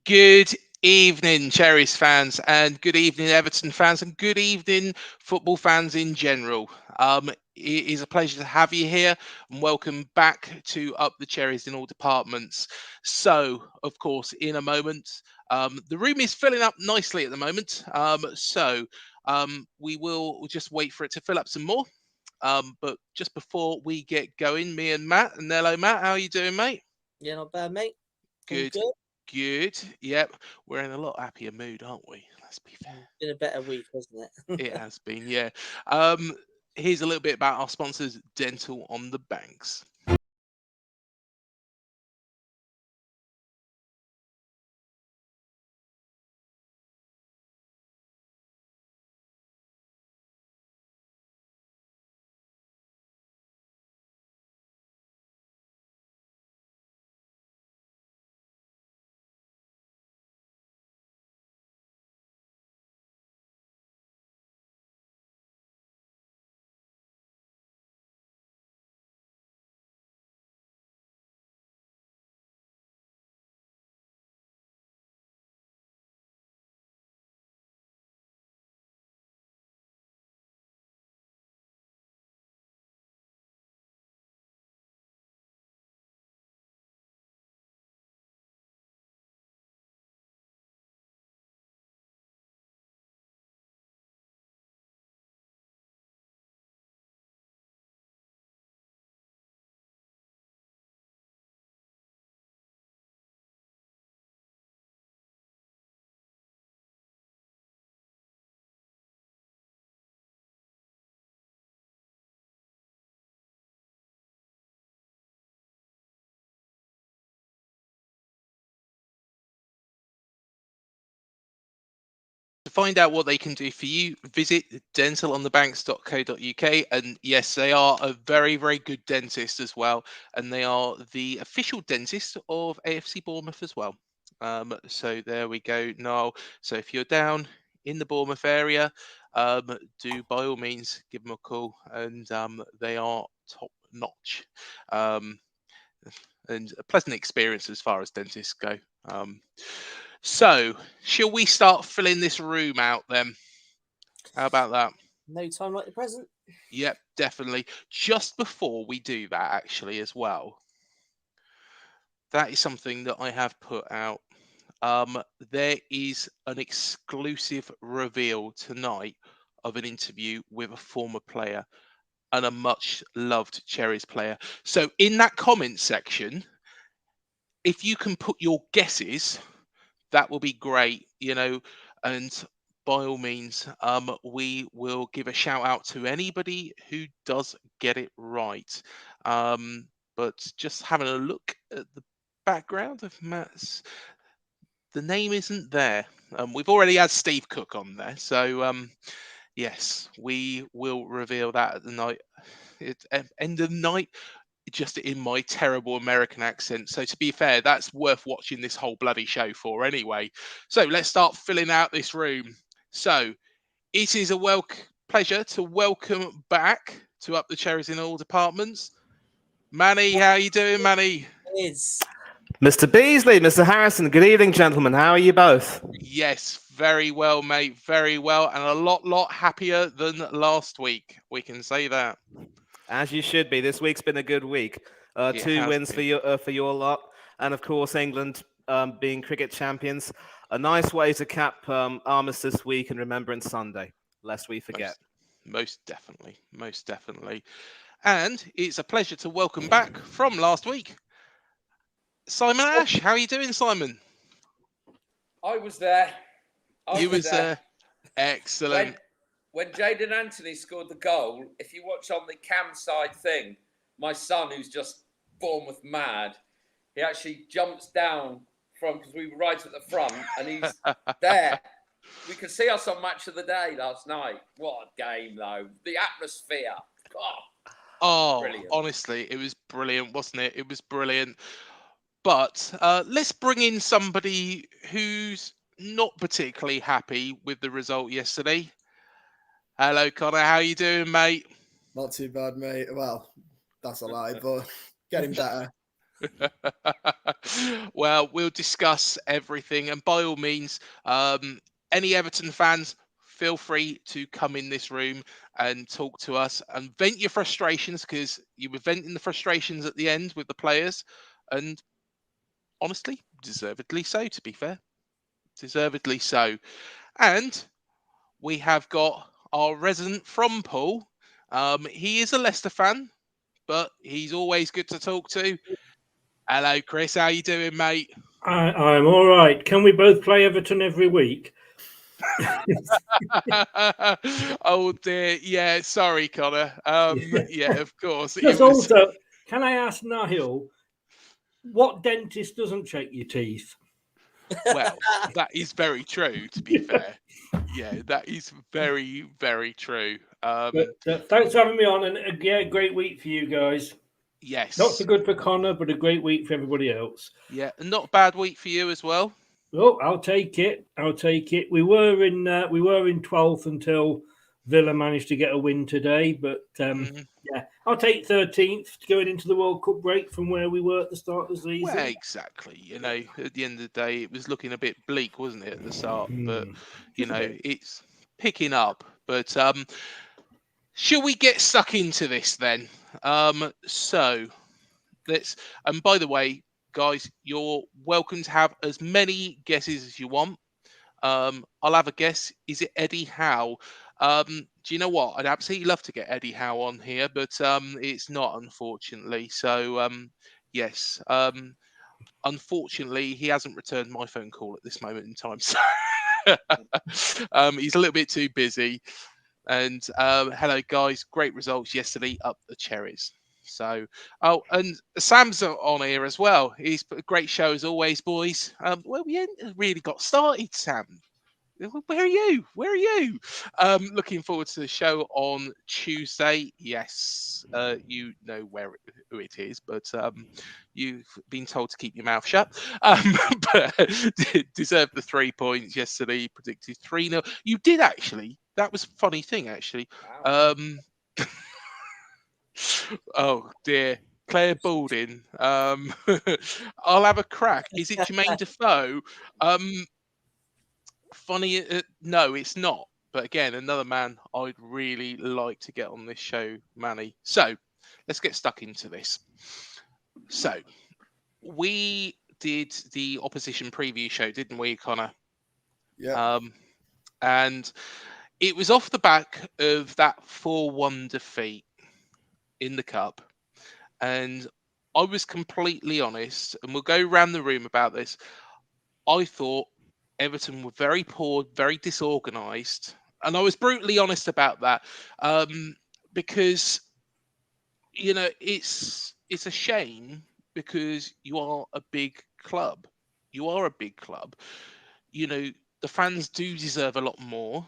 Good evening, Cherries fans, and good evening, Everton fans, and good evening, football fans in general. It is a pleasure to have you here, and welcome back to Up the Cherries in all departments. So, of course, in a moment, the room is filling up nicely at the moment. We will just wait for it to fill up some more. But just before we get going, me and Matt, and hello, Matt, how are you doing, mate? Yeah, not bad, mate. All Good. good. Good. Yep. We're in a lot happier mood, aren't we? Let's be fair. Been a better week, hasn't it? It has been, yeah. Um, Here's a little bit about our sponsors, Dental on the Banks. To find out what they can do for you, visit dentalonthebanks.co.uk. And yes, they are a very, very good dentist as well. And they are the official dentist of AFC Bournemouth as well. So there we go, Niall. So if you're down in the Bournemouth area, do by all means give them a call. And they are top notch. Um, and a pleasant experience as far as dentists go. So, shall we start filling this room out then? How about that? No time like the present. Yep, definitely. Just before we do that, actually, as well, that is something that I have put out. There is an exclusive reveal tonight of an interview with a former player and a much loved Cherries player. So, in that comment section, if you can put your guesses, that will be great, and by all means, we will give a shout out to anybody who does get it right. But just having a look at the background of Matt's, the name isn't there. We've already had Steve Cook on there, so yes, we will reveal that at the night. End of the night, just in my terrible American accent. So to be fair, that's worth watching this whole bloody show for anyway. So let's start filling out this room. So it is a pleasure to welcome back to Up the Cherries in all departments, Manny. How you doing, Manny? It is. Mr. Beasley, Mr. Harrison, good evening, gentlemen. How are you both? Yes, very well, mate. Very well, and a lot happier than last week. We can say that. As you should be. This week's been a good week. It Two has wins been. for your lot, and of course England being cricket champions. A nice way to cap Armistice Week and Remembrance Sunday, lest we forget. Most definitely, most definitely. And it's a pleasure to welcome back from last week, Simon Ash. How are you doing, Simon? I was there. You was there. Excellent. When Jadon Anthony scored the goal, if you watch on the cam side thing, my son, who's just Bournemouth mad, he actually jumps down because we were right at the front, and he's there. We could see us on Match of the Day last night. What a game, though. The atmosphere. Brilliant. Honestly, it was brilliant, wasn't it? It was brilliant. But let's bring in somebody who's not particularly happy with the result yesterday. Hello, Connor. How you doing, mate? Not too bad, mate. Well, that's a lie, but getting better. Well, we'll discuss everything, and by all means, any Everton fans, feel free to come in this room and talk to us and vent your frustrations, because you were venting the frustrations at the end with the players, and honestly, deservedly so. To be fair, deservedly so. And we have got our resident from Paul. He is a Leicester fan, but he's always good to talk to. Hello, Chris. How you doing, mate? I'm all right. Can we both play Everton every week? Oh dear. Yeah, sorry, Connor. Yeah, of course. It Just was also, can I ask Nahil, what dentist doesn't check your teeth? well, that is very true, to be fair. Yeah, that is very, very true. But thanks for having me on, and yeah, great week for you guys. Not so Yes. good for Connor, but a great week for everybody else. Yeah, and not a bad week for you as well. Oh, I'll take it. I'll take it. We were in 12th until Villa managed to get a win today, but yeah, I'll take 13th going into the World Cup break from where we were at the start of the season. Well, exactly. You know, at the end of the day, it was looking a bit bleak, wasn't it, at the start? But you know, it's picking up. But shall we get stuck into this then? So let's. And by the way, guys, you're welcome to have as many guesses as you want. I'll have a guess. Is it Eddie Howe? Do you know what? I'd absolutely love to get Eddie Howe on here, but it's not, unfortunately. So yes, unfortunately, he hasn't returned my phone call at this moment in time. So he's a little bit too busy. And hello, guys. Great results yesterday. Up the cherries. So, oh, and Sam's on here as well. He's put a great show as always, boys. Well, we ain't really got started, Sam. Where are you? Where are you? Looking forward to the show on Tuesday. Yes, you know who it is, but you've been told to keep your mouth shut. But deserved the 3 points yesterday. Predicted 3-0. You did actually. That was a funny thing, actually. Wow. Oh dear. Claire Balding. I'll have a crack. Is it Jermaine Defoe? Funny, no, it's not. But again, another man I'd really like to get on this show, Manny. So let's get stuck into this. So we did the opposition preview show, didn't we, Connor? Yeah. And it was off the back of that 4-1 defeat in the cup. And I was completely honest, and we'll go around the room about this. I thought Everton were very poor, very disorganised, and I was brutally honest about that, because you know it's a shame, because you are a big club. You are a big club. You know, the fans do deserve a lot more.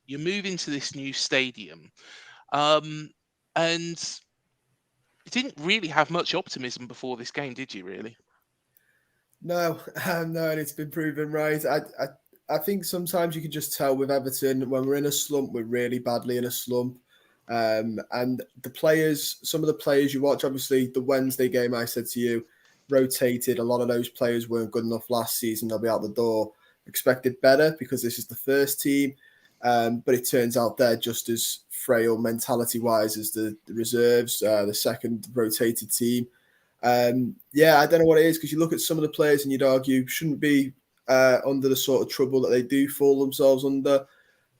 You move into this new stadium, and you didn't really have much optimism before this game, did you? Really? No, no, and it's been proven right. I think sometimes you can just tell with Everton when we're in a slump, we're really badly in a slump. And the players, some of the players you watch, obviously the Wednesday game, I said to you, rotated. A lot of those players weren't good enough last season. They'll be out the door. Expected better because this is the first team. But it turns out they're just as frail mentality-wise as the reserves, the second rotated team. Yeah, I don't know what it is, because you look at some of the players and you'd argue shouldn't be under the sort of trouble that they do fall themselves under.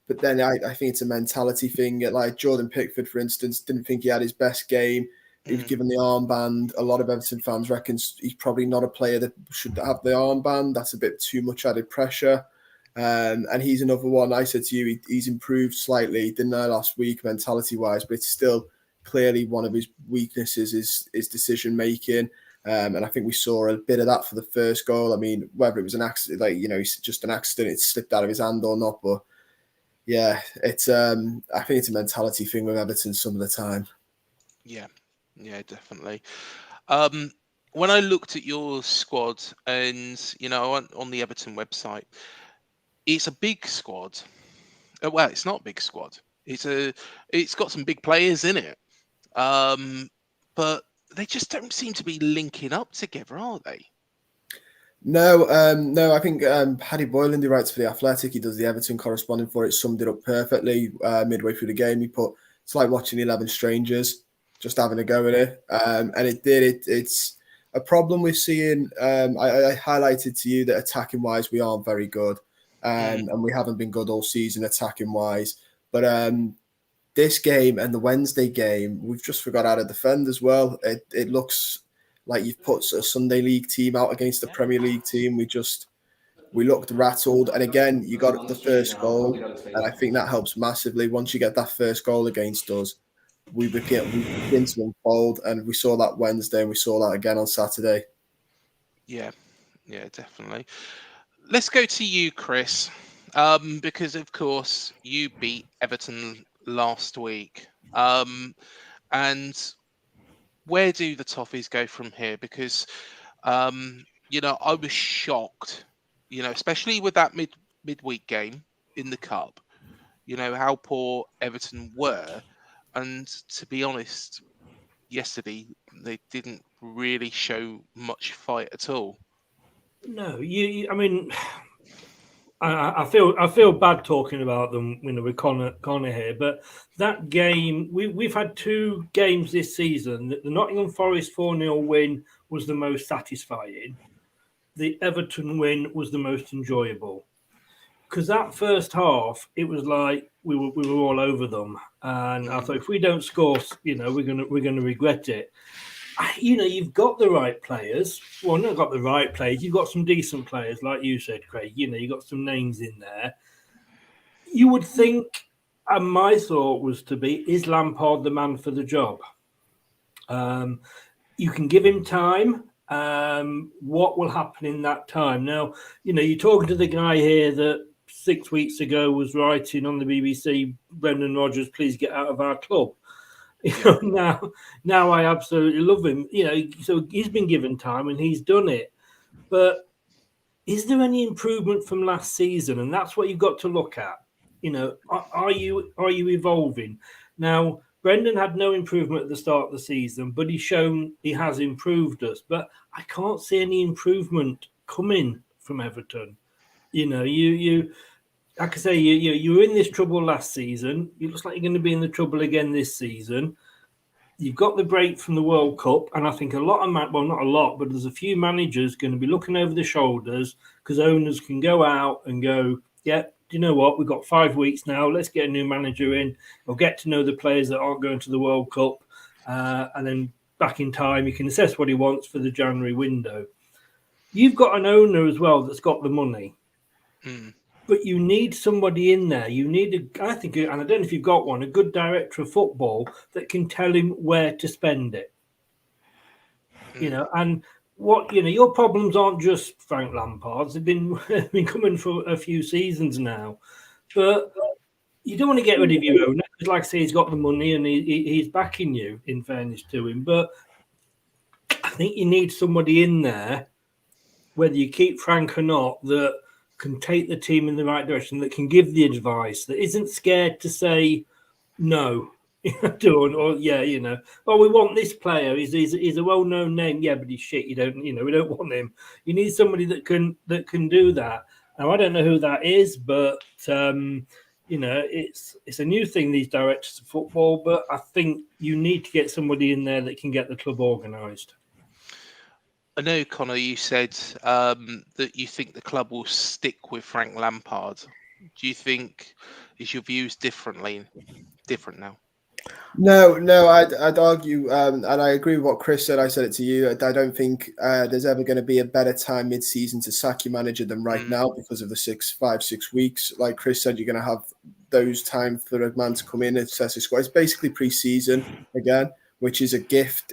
But then I think it's a mentality thing. Like Jordan Pickford, for instance, didn't think he had his best game. He was given the armband. A lot of Everton fans reckon he's probably not a player that should have the armband. That's a bit too much added pressure. And he's another one. I said to you, he's improved slightly, didn't I, last week, mentality-wise, but it's still clearly one of his weaknesses is decision making, and I think we saw a bit of that for the first goal. I mean, whether it was an accident, like it's just an accident, it slipped out of his hand or not, but yeah, it's I think it's a mentality thing with Everton some of the time. Yeah, definitely. When I looked at your squad, and on the Everton website, it's a big squad. Well, it's not a big squad. It's got some big players in it. But they just don't seem to be linking up together, are they? No, no. I think Paddy Boylan, who writes for The Athletic, he does the Everton corresponding for it, summed it up perfectly midway through the game. He put, it's like watching 11 strangers just having a go at it. And it did. It's a problem we're seeing. I highlighted to you that attacking-wise, we aren't very good. And we haven't been good all season attacking-wise. But this game and the Wednesday game, we've just forgot how to defend as well. It looks like you've put a Sunday League team out against the Premier League team. We looked rattled. And again, you got the first goal. And I think that helps massively. Once you get that first goal against us, we begin to unfold. And we saw that Wednesday and we saw that again on Saturday. Yeah, definitely. Let's go to you, Chris, because of course you beat Everton last week. And where do the Toffees go from here? Because, I was shocked, especially with that midweek game in the Cup, how poor Everton were. And to be honest, yesterday, they didn't really show much fight at all. No, I mean, I feel bad talking about them, with Connor here, but that game, we've had two games this season. The Nottingham Forest 4-0 win was the most satisfying. The Everton win was the most enjoyable, because that first half, it was like we were all over them, and I thought if we don't score, we're gonna regret it. You've got the right players. Well, not got the right players. You've got some decent players, like you said, Craig. You've got some names in there. You would think, and my thought was to be, is Lampard the man for the job? You can give him time. What will happen in that time? Now, you're talking to the guy here that 6 weeks ago was writing on the BBC, Brendan Rodgers, please get out of our club. Now I absolutely love him. So he's been given time and he's done it. But is there any improvement from last season? And that's what you've got to look at. Are you evolving? Now, Brendan had no improvement at the start of the season, but he's shown he has improved us. But I can't see any improvement coming from Everton. Like I say, you were in this trouble last season. It looks like you're going to be in the trouble again this season. You've got the break from the World Cup, and I think a lot of not a lot, but there's a few managers going to be looking over their shoulders because owners can go out and go, yeah, do you know what? We've got 5 weeks now. Let's get a new manager in. We'll get to know the players that aren't going to the World Cup, and then back in time, you can assess what he wants for the January window. You've got an owner as well that's got the money. But you need somebody in there. You need, I think, and I don't know if you've got one, a good director of football that can tell him where to spend it. And what, your problems aren't just Frank Lampard's. They've been coming for a few seasons now. But you don't want to get rid of your owner, because like I say, he's got the money and he's backing you, in fairness to him. But I think you need somebody in there, whether you keep Frank or not, that can take the team in the right direction, that can give the advice, that isn't scared to say no, or we want this player. He's a well-known name, but he's shit. We don't want him. You need somebody that can do that. Now I don't know who that is, but it's a new thing, these directors of football. But I think you need to get somebody in there that can get the club organised. I know, Connor, you said that you think the club will stick with Frank Lampard. Do you think, is your views different now? No, I'd argue, and I agree with what Chris said. I said it to you. I don't think there's ever going to be a better time mid-season to sack your manager than right now, because of the 5 6 weeks. Like Chris said, you're going to have those time for a man to come in and assess his squad. It's basically pre-season again, which is a gift.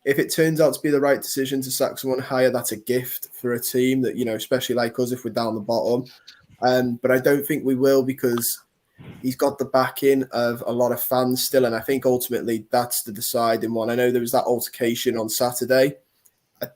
If it turns out to be the right decision to sack someone higher, that's a gift for a team that, especially like us, if we're down the bottom. But I don't think we will, because he's got the backing of a lot of fans still. And I think ultimately that's the deciding one. I know there was that altercation on Saturday.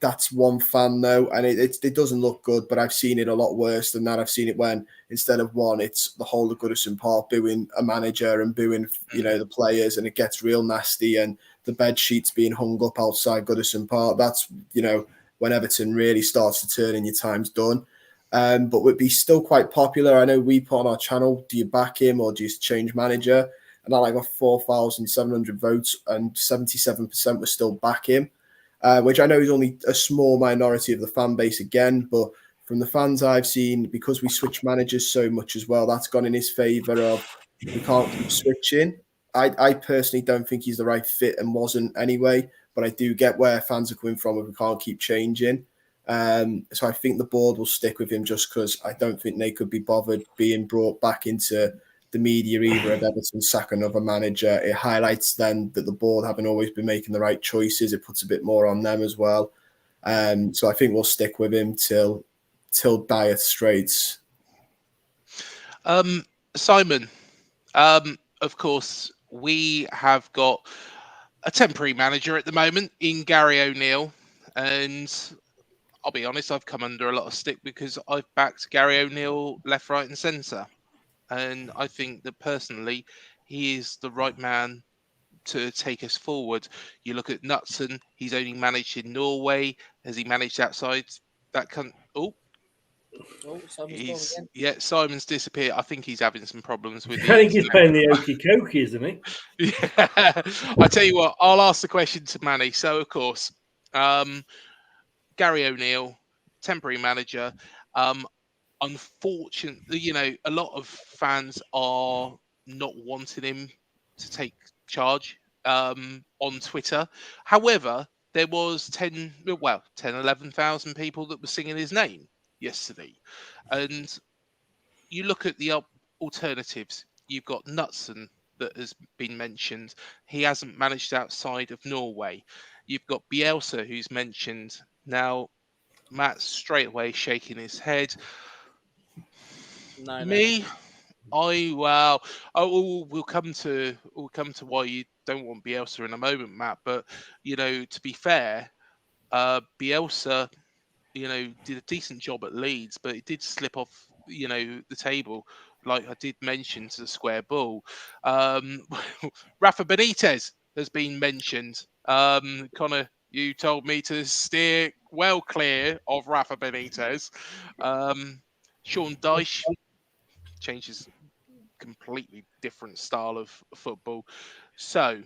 That's one fan though. And it doesn't look good, but I've seen it a lot worse than that. I've seen it when instead of one, it's the whole of Goodison Park booing a manager and booing, the players, and it gets real nasty. And the bed sheets being hung up outside Goodison Park. That's, when Everton really starts to turn and your time's done. But would be still quite popular. I know we put on our channel, do you back him or do you change manager? And I got 4,700 votes and 77% were still back him, which I know is only a small minority of the fan base again, but from the fans I've seen, because we switch managers so much as well, that's gone in his favour of we can't keep switching. I personally don't think he's the right fit and wasn't anyway, but I do get where fans are coming from if we can't keep changing. So I think the board will stick with him just because I don't think they could be bothered being brought back into the media either if Everton sack another manager. It highlights then that the board haven't always been making the right choices. It puts a bit more on them as well. So I think we'll stick with him till dire straits. Simon, of course, we have got a temporary manager at the moment in Gary O'Neill, and I'll be honest, I've come under a lot of stick because I've backed Gary O'Neill left, right, and centre, and I think that personally, he is the right man to take us forward. You look at Knutson; he's only managed in Norway. Has he managed outside that country? Simon's disappeared. I think he's having some problems with. I think he's playing the okie dokie, isn't he? Yeah. I tell you what, I'll ask the question to Manny. So of course, Gary O'Neill, temporary manager. Unfortunately, a lot of fans are not wanting him to take charge on Twitter. However, there was 11,000 people that were singing his name yesterday. And you look at the alternatives. You've got Knutson that has been mentioned. He hasn't managed outside of Norway. You've got Bielsa, who's mentioned. Now, Matt's straight away shaking his head. We'll come to why you don't want Bielsa in a moment, Matt. But to be fair, Bielsa, did a decent job at Leeds, but it did slip off, the table, like I did mention, to the square ball. Rafa Benitez has been mentioned. Connor, you told me to steer well clear of Rafa Benitez. Sean Dyche changes completely different style of football. So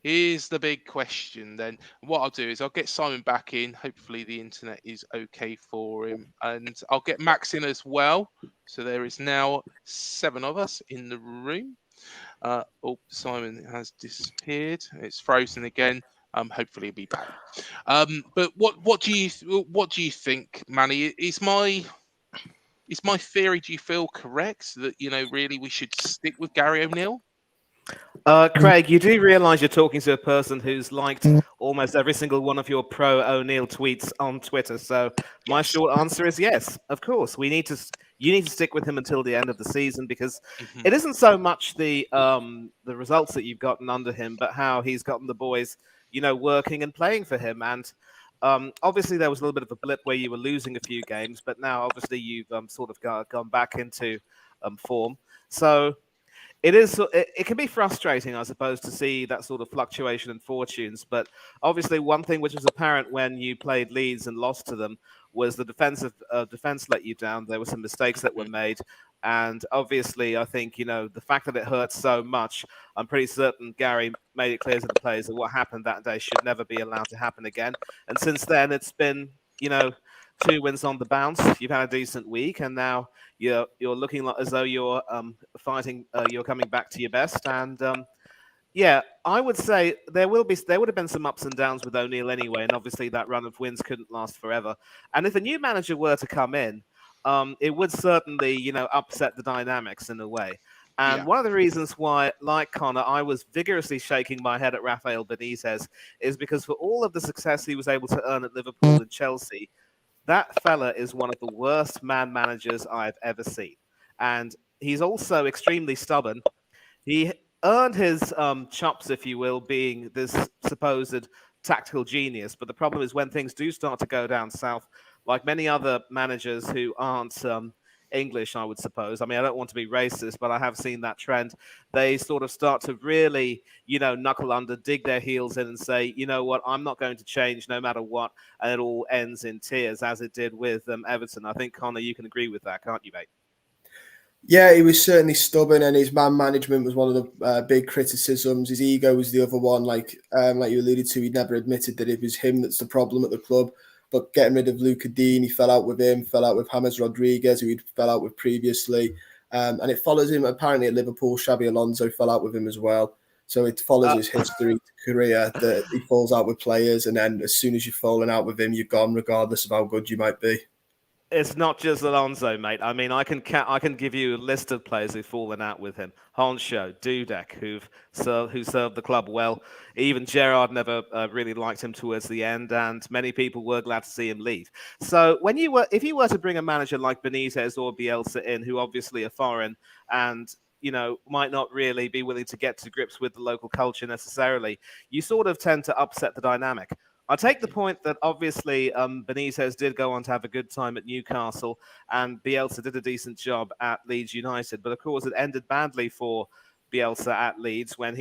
here's the big question then. What I'll do is I'll get Simon back in. Hopefully the internet is okay for him. And I'll get Max in as well. So there is now 7 of us in the room. Simon has disappeared. It's frozen again. Hopefully he'll be back. But what do you think, Manny? Is my theory, do you feel correct that really we should stick with Gary O'Neill? Craig, you do realise you're talking to a person who's liked almost every single one of your pro O'Neill tweets on Twitter. So my short answer is yes, of course. You need to stick with him until the end of the season because it isn't so much the results that you've gotten under him, but how he's gotten the boys, working and playing for him. And obviously there was a little bit of a blip where you were losing a few games, but now obviously you've sort of gone back into form. So it can be frustrating, I suppose, to see that sort of fluctuation in fortunes. But obviously, one thing which was apparent when you played Leeds and lost to them was the defense let you down. There were some mistakes that were made. And obviously, I think, the fact that it hurts so much, I'm pretty certain Gary made it clear to the players that what happened that day should never be allowed to happen again. And since then, it's been, 2 wins on the bounce. You've had a decent week, and now you're looking as though you're fighting. You're coming back to your best, and I would say there would have been some ups and downs with O'Neill anyway, and obviously that run of wins couldn't last forever. And if a new manager were to come in, it would certainly upset the dynamics in a way. And one of the reasons why, like Connor, I was vigorously shaking my head at Rafael Benitez is because for all of the success he was able to earn at Liverpool and Chelsea, that fella is one of the worst man managers I've ever seen. And he's also extremely stubborn. He earned his chops, if you will, being this supposed tactical genius. But the problem is when things do start to go down south, like many other managers who aren't, English, I would suppose. I mean, I don't want to be racist, but I have seen that trend. They sort of start to really, knuckle under, dig their heels in and say, you know what, I'm not going to change no matter what. And it all ends in tears, as it did with Everton. I think, Connor, you can agree with that, can't you, mate? Yeah, he was certainly stubborn, and his man management was one of the big criticisms. His ego was the other one. Like you alluded to, he never admitted that it was him that's the problem at the club. But getting rid of Luca Dean, he fell out with him, fell out with James Rodriguez, who he fell out with previously. And it follows him. Apparently at Liverpool, Xabi Alonso fell out with him as well. So it follows his history, career, that he falls out with players. And then as soon as you've fallen out with him, you're gone, regardless of how good you might be. It's not just Alonso, mate. I mean, I can give you a list of players who've fallen out with him. Honcho, Dudek, who served the club well. Even Gerrard never really liked him towards the end, and many people were glad to see him leave. So if you were to bring a manager like Benitez or Bielsa in, who obviously are foreign and might not really be willing to get to grips with the local culture necessarily, you sort of tend to upset the dynamic. I take the point that obviously Benitez did go on to have a good time at Newcastle, and Bielsa did a decent job at Leeds United. But of course, it ended badly for Bielsa at Leeds when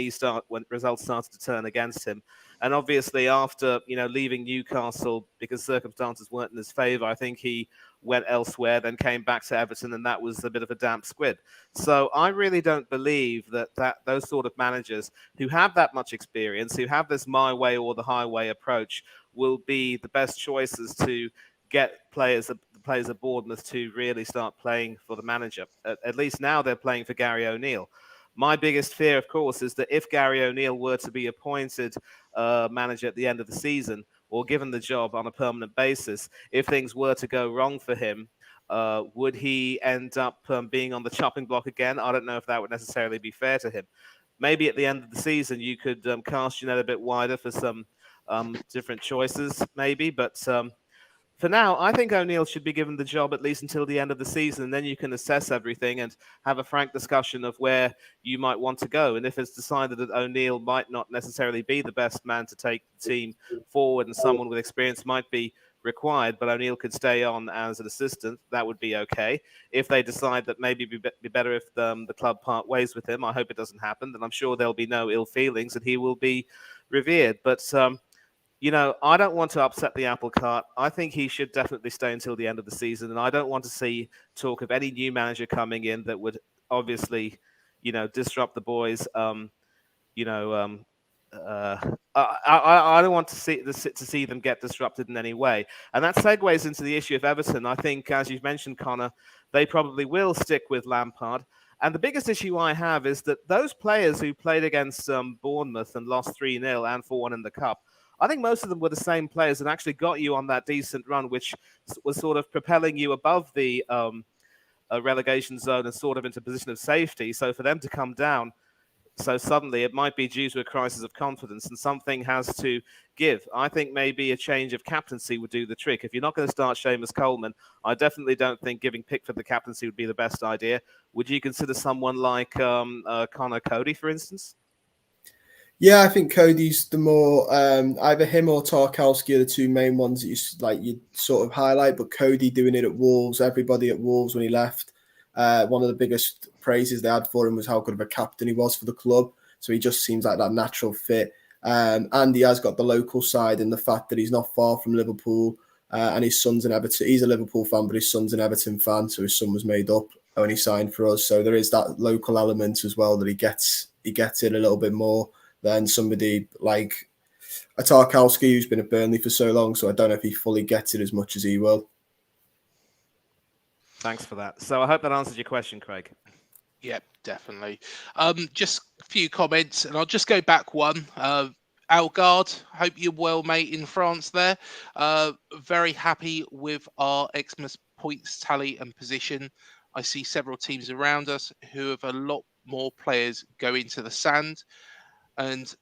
results started to turn against him. And obviously, after leaving Newcastle because circumstances weren't in his favour, I think he went elsewhere, then came back to Everton, and that was a bit of a damp squib. So I really don't believe that those sort of managers who have that much experience, who have this my way or the highway approach, will be the best choices to get the players at Bournemouth to really start playing for the manager. At least now they're playing for Gary O'Neill. My biggest fear, of course, is that if Gary O'Neill were to be appointed manager at the end of the season, or given the job on a permanent basis, if things were to go wrong for him, would he end up being on the chopping block again? I don't know if that would necessarily be fair to him. Maybe at the end of the season, you could cast your net a bit wider for some different choices, maybe. But for now, I think O'Neill should be given the job at least until the end of the season, and then you can assess everything and have a frank discussion of where you might want to go. And if it's decided that O'Neill might not necessarily be the best man to take the team forward and someone with experience might be required, but O'Neill could stay on as an assistant, that would be okay. If they decide that maybe it'd be better if the club part ways with him, I hope it doesn't happen, then I'm sure there'll be no ill feelings and he will be revered. But I don't want to upset the apple cart. I think he should definitely stay until the end of the season, and I don't want to see talk of any new manager coming in that would obviously, disrupt the boys. I don't want to see them get disrupted in any way, and that segues into the issue of Everton. I think, as you've mentioned, Connor, they probably will stick with Lampard. And the biggest issue I have is that those players who played against Bournemouth and lost 3-0 and 4-1 in the Cup, I think most of them were the same players that actually got you on that decent run, which was sort of propelling you above the relegation zone and sort of into a position of safety. So for them to come down so suddenly, it might be due to a crisis of confidence, and something has to give. I think maybe a change of captaincy would do the trick. If you're not going to start Seamus Coleman, I definitely don't think giving Pickford the captaincy would be the best idea. Would you consider someone like Connor Cody, for instance? Yeah, I think Cody's the more either him or Tarkowski are the two main ones that you sort of highlight. But Cody doing it at Wolves, everybody at Wolves when he left, one of the biggest praises they had for him was how good of a captain he was for the club. So he just seems like that natural fit. And he has got the local side and the fact that he's not far from Liverpool, and his son's an Everton. He's a Liverpool fan, but his son's an Everton fan, so his son was made up when he signed for us. So there is that local element as well that he gets in a little bit more than somebody like a Tarkowski who's been at Burnley for so long. So I don't know if he fully gets it as much as he will. Thanks for that. So I hope that answers your question, Craig. Yep, definitely. Just a few comments, and I'll just go back one. Algard, hope you're well, mate, in France there. Very happy with our Xmas points tally and position. I see several teams around us who have a lot more players go into the sand. And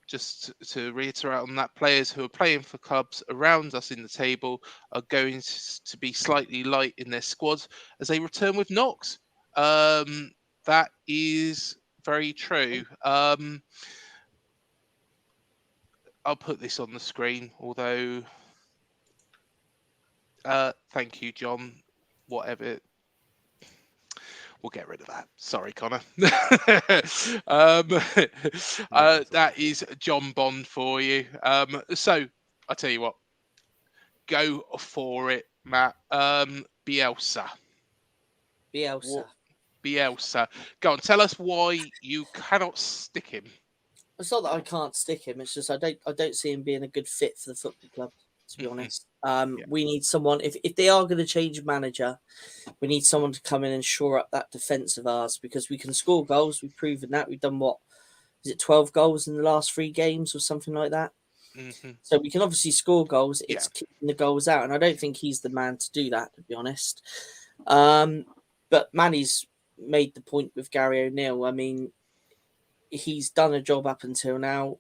just to reiterate on that, players who are playing for clubs around us in the table are going to be slightly light in their squads as they return with knocks. That is very true. I'll put this on the screen, although thank you, John. Whatever We'll get rid of that. Sorry, Connor. That is John Bond for you. So I tell you what, go for it, Matt. Bielsa. Bielsa. Bielsa. Go on, tell us why you cannot stick him. It's not that I can't stick him. It's just I don't see him being a good fit for the football club. To be honest, we need someone. If they are going to change manager, we need someone to come in and shore up that defence of ours, because we can score goals. We've proven that. We've done what? Is it 12 goals in the last 3 games or something like that? Mm-hmm. So we can obviously score goals. It's keeping the goals out, and I don't think he's the man to do that, to be honest. But Manny's made the point with Gary O'Neill. I mean, he's done a job up until now.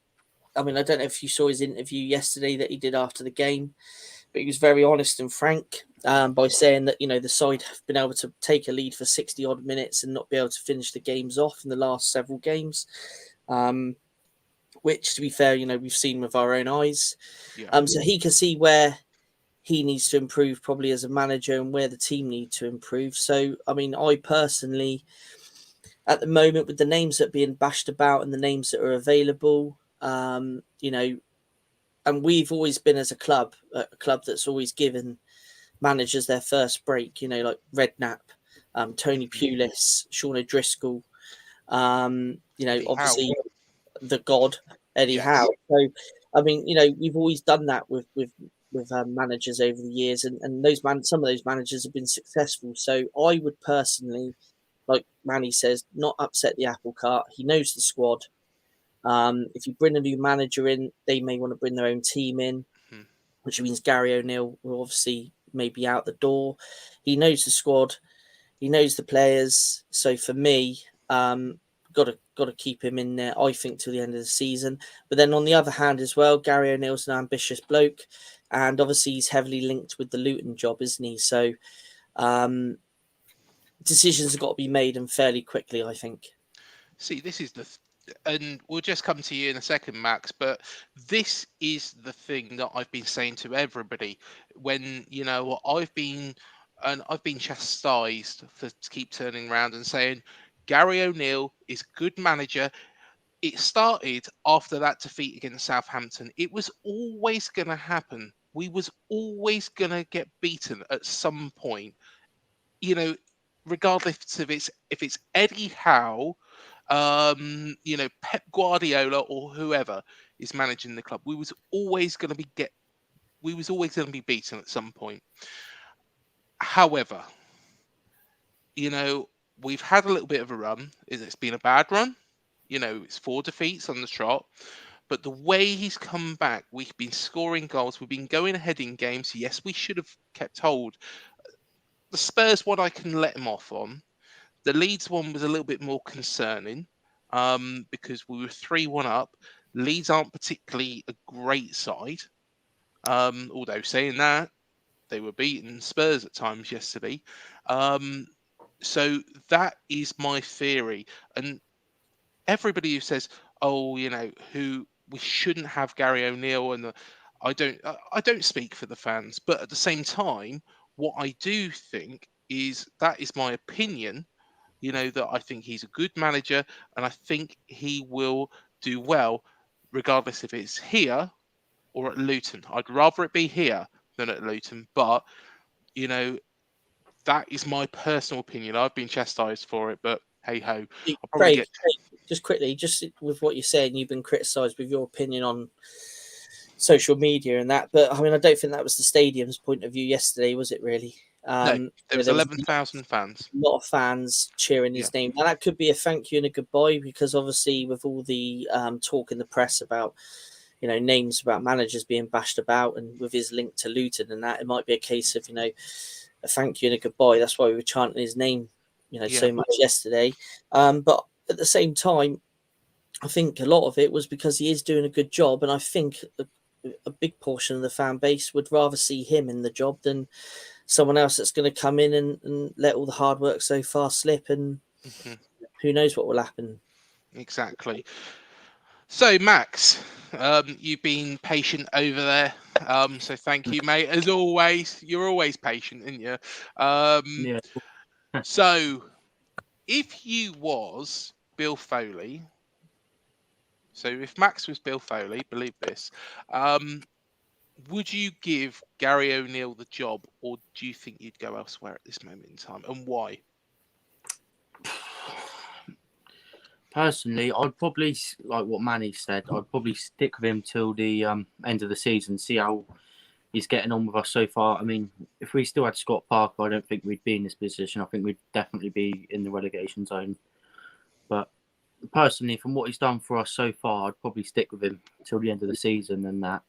I mean, I don't know if you saw his interview yesterday that he did after the game, but he was very honest and frank by saying that, the side have been able to take a lead for 60 odd minutes and not be able to finish the games off in the last several games, which, to be fair, we've seen with our own eyes. So he can see where he needs to improve probably as a manager and where the team need to improve. So, I mean, I personally, at the moment, with the names that are being bashed about and the names that are available, and we've always been, as a club that's always given managers their first break, like Redknapp, Tony Pulis, Sean O'Driscoll, obviously the God, Eddie Howe. So, I mean, we've always done that with managers over the years, and some of those managers have been successful. So I would personally, like Manny says, not upset the apple cart. He knows the squad. If you bring a new manager in, they may want to bring their own team in, which means Gary O'Neill will obviously maybe out the door. He knows the squad. He knows the players. So for me, got to keep him in there, I think, till the end of the season. But then on the other hand as well, Gary O'Neill's an ambitious bloke, and obviously he's heavily linked with the Luton job, isn't he? So decisions have got to be made, and fairly quickly, I think. See, this is and we'll just come to you in a second, Max, but this is the thing that I've been saying to everybody when, I've been chastised to keep turning around and saying Gary O'Neill is a good manager. It started after that defeat against Southampton. It was always going to happen. We was always going to get beaten at some point, regardless if it's Eddie Howe, Pep Guardiola or whoever is managing the club. We was always going to be beaten at some point. However, we've had a little bit of a run. It's been a bad run. It's 4 defeats on the trot. But the way he's come back, we've been scoring goals. We've been going ahead in games. Yes, we should have kept hold. The Spurs one I can let him off on. The Leeds one was a little bit more concerning because we were 3-1 up. Leeds aren't particularly a great side. Although saying that, they were beating Spurs at times yesterday. So that is my theory. And everybody who says, who we shouldn't have Gary O'Neill, and I don't speak for the fans, but at the same time, what I do think is that is my opinion. That I think he's a good manager, and I think he will do well, regardless if it's here or at Luton. I'd rather it be here than at Luton, but that is my personal opinion. I've been chastised for it, but hey ho. Craig, just quickly, just with what you're saying, you've been criticised with your opinion on social media and that, but I mean, I don't think that was the stadium's point of view yesterday, was it really? No, there was 11,000 fans. A lot of fans cheering his name. Now, that could be a thank you and a goodbye, because obviously with all the talk in the press about, names about managers being bashed about, and with his link to Luton and that, it might be a case of, a thank you and a goodbye. That's why we were chanting his name, so much yesterday. But at the same time, I think a lot of it was because he is doing a good job, and I think a big portion of the fan base would rather see him in the job than someone else that's going to come in and let all the hard work so far slip, and who knows what will happen. Exactly. So, Max, you've been patient over there. So thank you, mate. As always, you're always patient, aren't you? Yeah. So, if you was Bill Foley, so if Max was Bill Foley, believe this, would you give Gary O'Neill the job, or do you think you'd go elsewhere at this moment in time, and why? Personally, I'd probably, like what Manny said, I'd probably stick with him till the end of the season, see how he's getting on with us so far. I mean, if we still had Scott Parker, I don't think we'd be in this position. I think we'd definitely be in the relegation zone. But personally, from what he's done for us so far, I'd probably stick with him till the end of the season and that.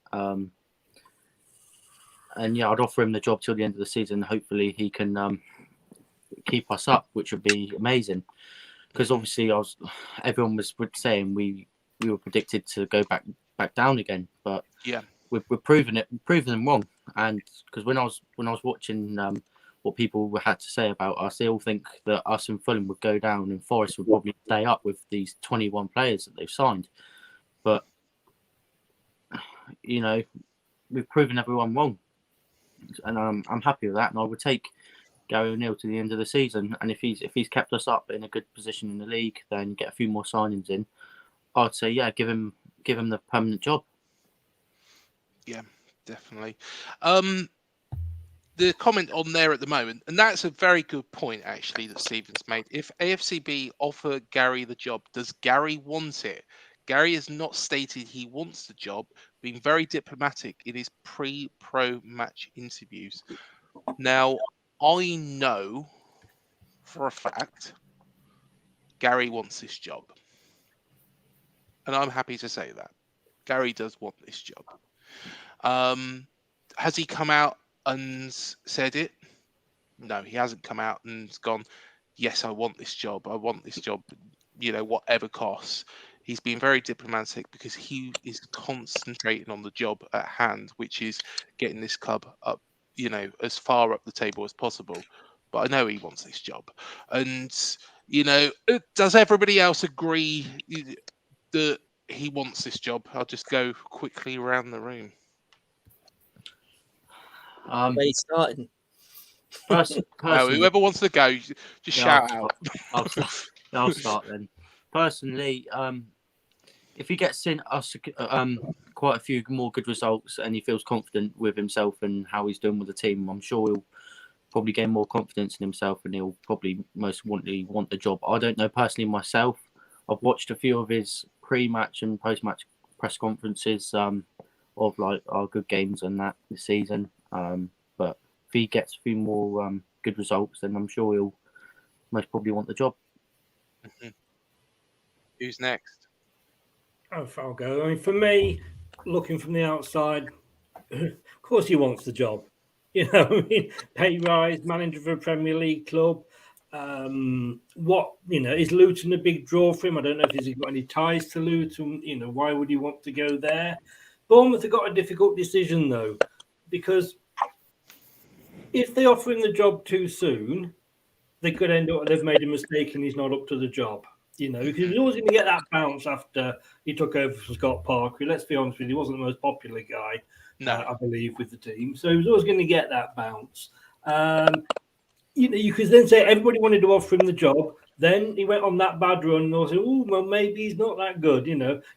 And yeah, I'd offer him the job till the end of the season. Hopefully he can keep us up, which would be amazing. Because obviously, everyone was saying we were predicted to go back down again, but yeah, we're proving them wrong. And because when I was watching what people had to say about us, they all think that us and Fulham would go down, and Forest would probably stay up with these 21 players that they've signed. But you know, we've proven everyone wrong, and I'm happy with that. And I would take Gary O'Neill to the end of the season, and if he's kept us up in a good position in the league, then get a few more signings in. I'd say yeah, give him the permanent job. Yeah, definitely. The comment on there at the moment, and that's a very good point actually that Stephen's made. If AFCB offer Gary the job, does Gary want it? Gary has not stated he wants the job, being very diplomatic in his pre-pro match interviews. Now, I know for a fact Gary wants this job. And I'm happy to say that. Gary does want this job. Has he come out and said it? No, he hasn't come out and gone, yes, I want this job. I want this job, whatever costs. He's been very diplomatic because he is concentrating on the job at hand, which is getting this club up, as far up the table as possible. But I know he wants this job. And, does everybody else agree that he wants this job? I'll just go quickly around the room. Where you starting? Whoever wants to go, just shout out. I'll start then. Personally, if he gets in us quite a few more good results and he feels confident with himself and how he's doing with the team, I'm sure he'll probably gain more confidence in himself and he'll probably most want the job. I don't know personally myself. I've watched a few of his pre-match and post-match press conferences of like our good games and that this season. But if he gets a few more good results, then I'm sure he'll most probably want the job. Mm-hmm. Who's next? I'll go. I mean, for me, looking from the outside, of course he wants the job. Pay rise, manager for a Premier League club. Is Luton a big draw for him? I don't know if he's got any ties to Luton. Why would he want to go there? Bournemouth have got a difficult decision though, because if they offer him the job too soon, they could end up they've made a mistake and he's not up to the job. Because he was always going to get that bounce after he took over for Scott Parker. Let's be honest with you, he wasn't the most popular guy, I believe, with the team. So he was always going to get that bounce. You could then say everybody wanted to offer him the job. Then he went on that bad run and they'll say, oh, well, maybe he's not that good.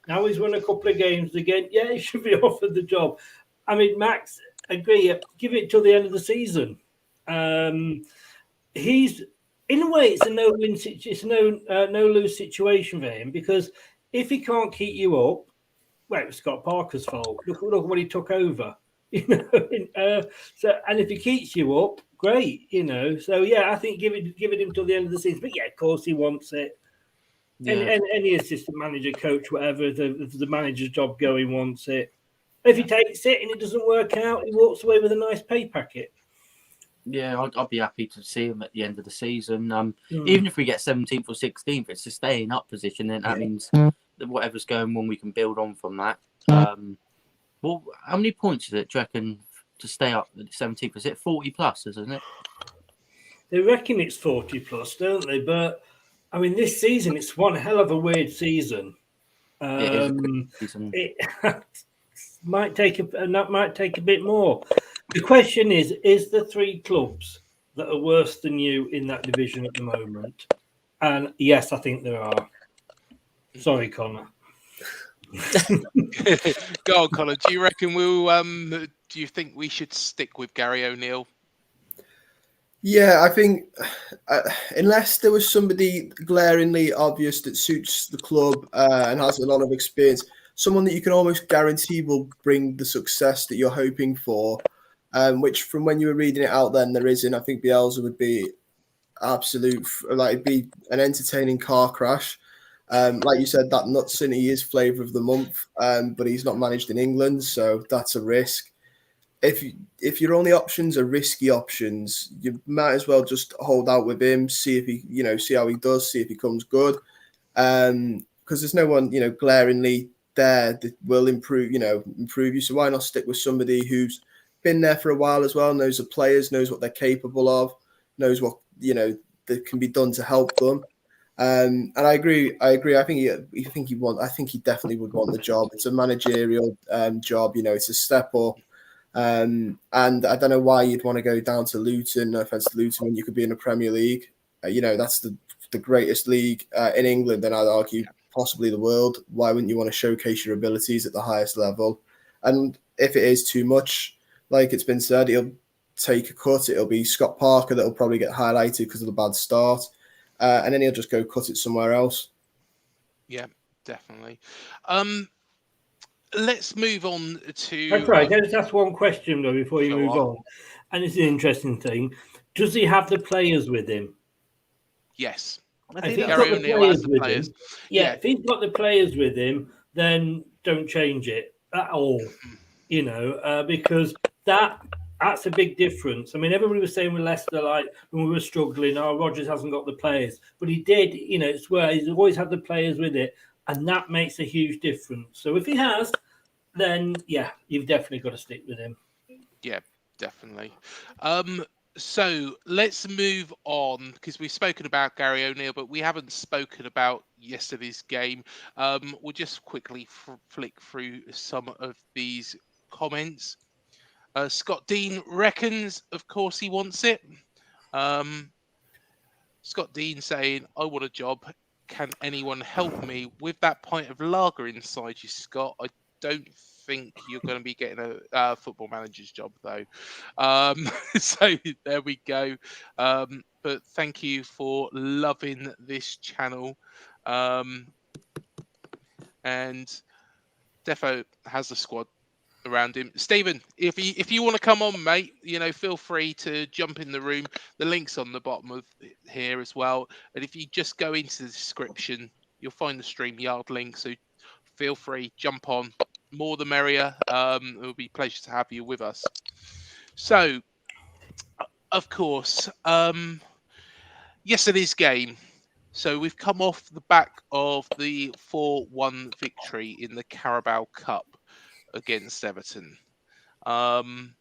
Now he's won a couple of games again. Yeah, he should be offered the job. I mean, Max, agree. Give it till the end of the season. He's... In a way, it's a no-win. It's a no-lose situation for him because if he can't keep you up, well, it was Scott Parker's fault. Look what he took over. And if he keeps you up, great. So yeah, I think give it him till the end of the season. But yeah, of course he wants it. Yeah. And any assistant manager, coach, whatever, if the manager's job going wants it. If he takes it and it doesn't work out, he walks away with a nice pay packet. Yeah, I'd be happy to see him at the end of the season. Even if we get 17th or 16th, it's a staying up position, and that means that whatever's going on, we can build on from that. Well, how many points is it, do you reckon, to stay up at 17th? Is it 40 plus, isn't it? They reckon it's 40 plus, don't they? But, I mean, this season, it's one hell of a weird season. It might take a bit more. The question is the three clubs that are worse than you in that division at the moment And yes, I think there are. Sorry, Connor. Go on, Connor. Do you reckon do you think we should stick with Gary O'Neill? Yeah, I think unless there was somebody glaringly obvious that suits the club and has a lot of experience, someone that you can almost guarantee will bring the success that you're hoping for, which from when you were reading it out then there isn't. I think Bielsa would be it'd be an entertaining car crash. Like you said, that Nut City is flavour of the month, but he's not managed in England, so that's a risk. If your only options are risky options, you might as well just hold out with him, see if see how he does, see if he comes good. Because there's no one, glaringly there that will improve you. So why not stick with somebody who's been there for a while as well, knows the players, knows what they're capable of, knows what that can be done to help them. And I agree. I think he definitely would want the job. It's a managerial job. It's a step up. And I don't know why you'd want to go down to Luton. No offense to Luton, when you could be in the Premier League. That's the greatest league in England, and I'd argue possibly the world. Why wouldn't you want to showcase your abilities at the highest level? And if it is too much, like it's been said, he'll take a cut. It'll be Scott Parker that'll probably get highlighted because of the bad start, and then he'll just go cut it somewhere else. Yeah, definitely. Let's move on to. That's right. Can I just ask one question though before you Go move on? And it's an interesting thing. Does he have the players with him? Yes. If he's got the players with him, if he's got the players with him, then don't change it at all. Because that's a big difference. I mean, everybody was saying with Leicester, like when we were struggling, Rodgers hasn't got the players, but he did. It's where he's always had the players with it, and that makes a huge difference. So if he has, then you've definitely got to stick with him. Yeah, definitely. So let's move on because we've spoken about Gary O'Neill, but we haven't spoken about yesterday's game. We'll just quickly flick through some of these comments. Scott Dean reckons, of course, he wants it. Scott Dean saying, I want a job. Can anyone help me with that pint of lager inside you, Scott? I don't think you're going to be getting a football manager's job, though. So there we go. But thank you for loving this channel. And Defo has the squad around him. Stephen, if you want to come on, mate, feel free to jump in the room. The link's on the bottom of here as well. And if you just go into the description, you'll find the StreamYard link. So feel free, jump on. More the merrier. It will be a pleasure to have you with us. So, of course, yesterday's game. So we've come off the back of the 4-1 victory in the Carabao Cup against Everton. And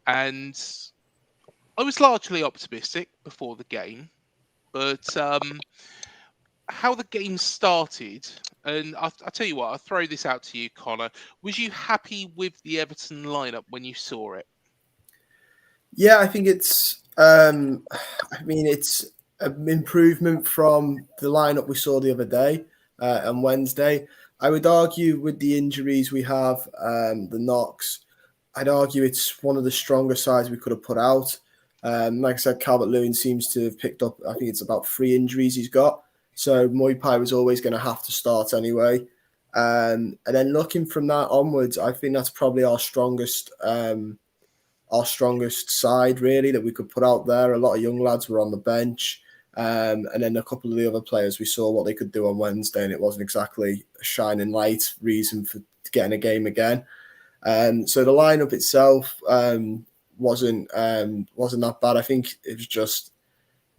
I was largely optimistic before the game, but how the game started, and I'll tell you what, I'll throw this out to you, Connor. Was you happy with the Everton lineup when you saw it? Yeah, I think it's an improvement from the lineup we saw the other day on Wednesday. I would argue with the injuries we have, the knocks, I'd argue it's one of the stronger sides we could have put out. Like I said, Calvert-Lewin seems to have picked up, I think it's about 3 injuries he's got. So Moipai was always going to have to start anyway. And then looking from that onwards, I think that's probably our strongest side, really, that we could put out there. A lot of young lads were on the bench. And then a couple of the other players, we saw what they could do on Wednesday, and it wasn't exactly a shining light reason for getting a game again. So the lineup itself wasn't that bad. I think it was just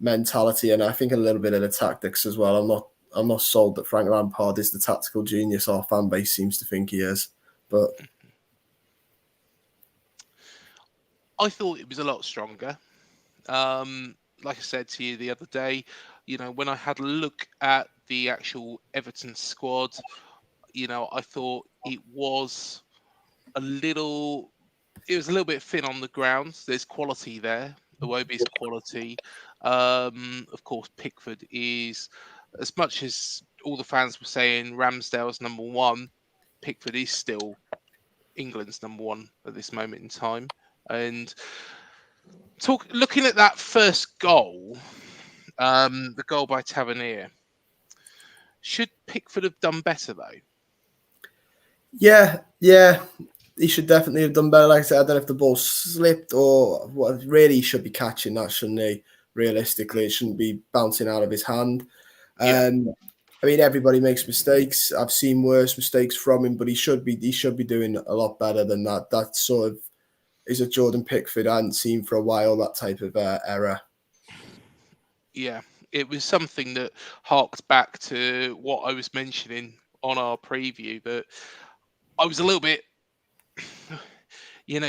mentality, and I think a little bit of the tactics as well. I'm not sold that Frank Lampard is the tactical genius our fan base seems to think he is, but I thought it was a lot stronger. Like I said to you the other day, when I had a look at the actual Everton squad, I thought it was a little bit thin on the ground. There's quality there. Iwobi's quality. Of course, Pickford is, as much as all the fans were saying Ramsdale's number one, Pickford is still England's number one at this moment in time. And looking at that first goal, the goal by Tavernier, should Pickford have done better though? Yeah, he should definitely have done better. Like I said, I don't know if the ball slipped or what. Really, he should be catching that, shouldn't he? Realistically, it shouldn't be bouncing out of his hand. Yeah. I mean, everybody makes mistakes. I've seen worse mistakes from him, but he should be doing a lot better than that. That sort of is a Jordan Pickford I hadn't seen for a while. That type of error. Yeah, it was something that harked back to what I was mentioning on our preview, that I was a little bit,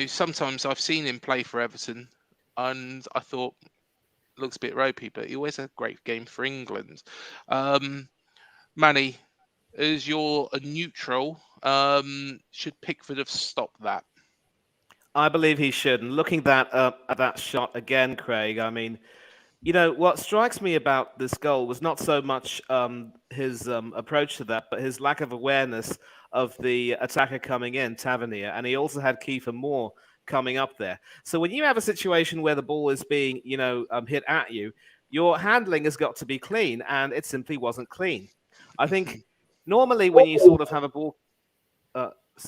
sometimes I've seen him play for Everton and I thought, looks a bit ropey, but he always had a great game for England. Manny, as you're a neutral, should Pickford have stopped that? I believe he should. And looking at that shot again, Craig, I mean, what strikes me about this goal was not so much his approach to that, but his lack of awareness of the attacker coming in, Tavernier, and he also had Kiefer Moore coming up there. So when you have a situation where the ball is being, hit at you, your handling has got to be clean, and it simply wasn't clean. I think normally when you sort of have a ball,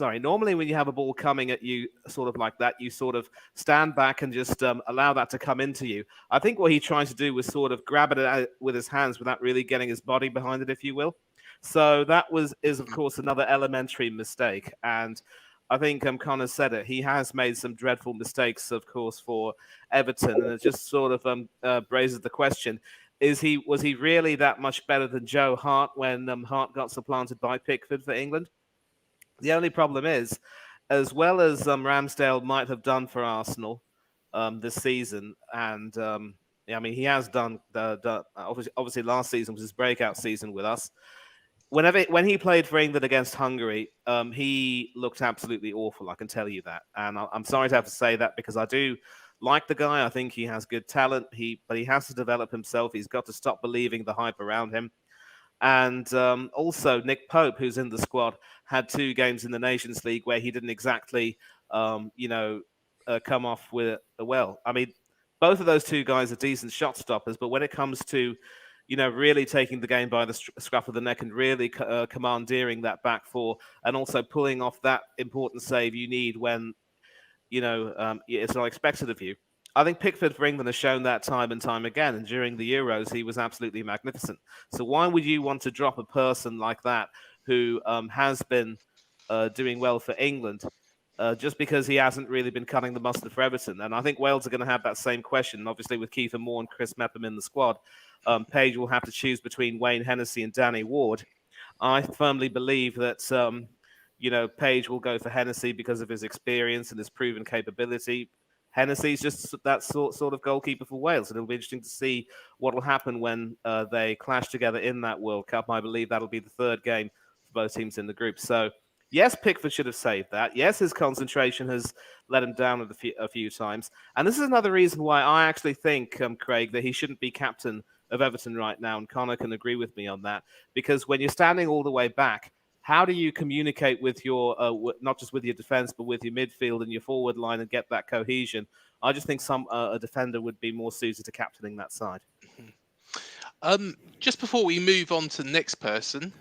normally when you have a ball coming at you sort of like that, you sort of stand back and just allow that to come into you. I think what he tried to do was sort of grab it out with his hands without really getting his body behind it, if you will. So that is of course another elementary mistake. And I think Connor said it. He has made some dreadful mistakes, of course, for Everton, and it just sort of raises the question: was he really that much better than Joe Hart when Hart got supplanted by Pickford for England? The only problem is, as well as Ramsdale might have done for Arsenal this season, and I mean he has done. Obviously, last season was his breakout season with us. When he played for England against Hungary, he looked absolutely awful. I can tell you that, and I'm sorry to have to say that because I do like the guy. I think he has good talent. But he has to develop himself. He's got to stop believing the hype around him. And also Nick Pope, who's in the squad, had 2 games in the Nations League where he didn't exactly, come off with well. I mean, both of those 2 guys are decent shot stoppers, but when it comes to, really taking the game by the scruff of the neck and really commandeering that back 4 and also pulling off that important save you need when, it's not expected of you. I think Pickford for England has shown that time and time again, and during the Euros, he was absolutely magnificent. So why would you want to drop a person like that who has been doing well for England just because he hasn't really been cutting the mustard for Everton? And I think Wales are going to have that same question, obviously with Kiefer Moore and Chris Mepham in the squad. Page will have to choose between Wayne Hennessy and Danny Ward. I firmly believe that Page will go for Hennessy because of his experience and his proven capability. Hennessy's just that sort of goalkeeper for Wales, and it'll be interesting to see what will happen when they clash together in that World Cup. I believe that'll be the 3rd game for both teams in the group. So, yes, Pickford should have saved that. Yes, his concentration has let him down a few times. And this is another reason why I actually think, Craig, that he shouldn't be captain of Everton right now, and Connor can agree with me on that. Because when you're standing all the way back, how do you communicate with your, not just with your defense, but with your midfield and your forward line and get that cohesion? I just think a defender would be more suited to captaining that side. Just before we move on to the next person,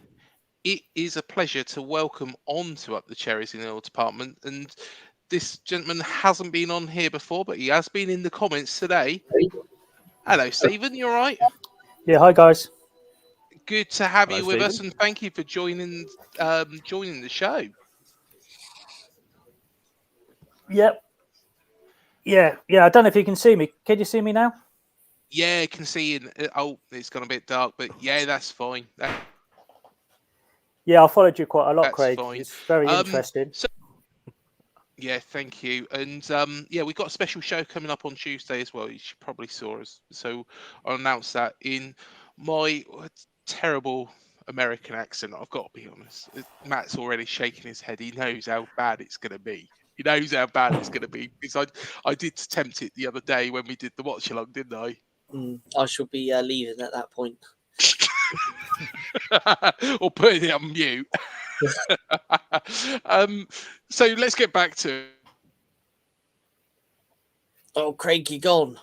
it is a pleasure to welcome on to Up the Cherries in the Oil Department. And this gentleman hasn't been on here before, but he has been in the comments today. Hello, Stephen. You all right? Yeah, hi, guys. Good to have Hello, you with Stephen. us, and thank you for joining the show. Yep. Yeah. I don't know if you can see me. Can you see me now? Yeah, I can see you. Oh, it's gone a bit dark, but yeah, that's fine. Yeah, I followed you quite a lot, That's Craig. fine. It's very interesting. Yeah, thank you. And we've got a special show coming up on Tuesday as well. You probably saw us. So I'll announce that in my terrible American accent. I've got to be honest. Matt's already shaking his head. He knows how bad it's going to be. He knows how bad it's going to be because I did attempt it the other day when we did the watch along, didn't I? I shall be leaving at that point. Or putting it on mute. So let's get back to. Oh, Craig, you're gone.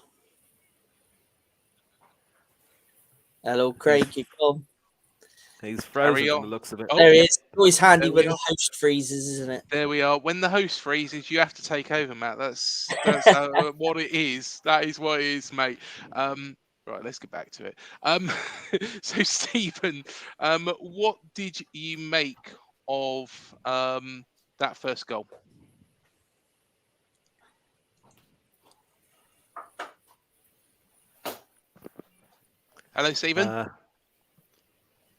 Hello, Craig, you're gone. He's frozen Carry from on. the looks of it. Oh, There he yeah. is. Always handy There we when the are. host freezes, isn't it? There we are. When the host freezes, you have to take over, Matt. That's what it is. That is what it is, mate. Right, let's get back to it. So Stephen, what did you make of that first goal? Hello, Stephen.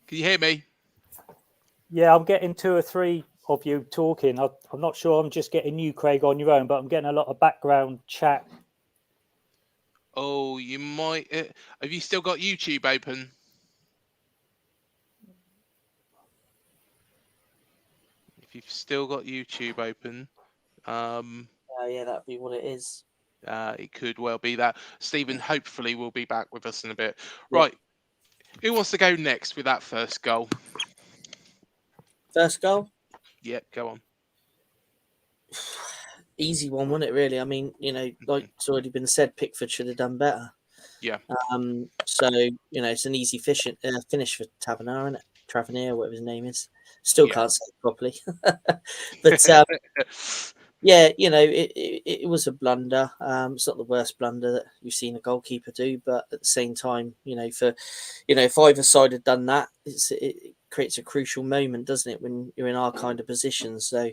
Can you hear me? Yeah, I'm getting 2 or 3 of you talking. I'm not sure I'm just getting you, Craig, on your own, but I'm getting a lot of background chat. Oh, you might. Have you still got YouTube open? If you've still got YouTube open, Yeah, that'd be what it is. it could well be that. Stephen, hopefully, will be back with us in a bit. Yeah. Right. Who wants to go next with that first goal? First goal? Yep, go on. Easy one, wasn't it, really? I mean, like it's already been said, Pickford should have done better. Yeah. So, it's an easy finish for Tavernier, isn't it? Tavernier, whatever his name is. Still can't say it properly. But, yeah, it was a blunder. It's not the worst blunder that you've seen a goalkeeper do, but at the same time, if either side had done that, it creates a crucial moment, doesn't it, when you're in our kind of position? So,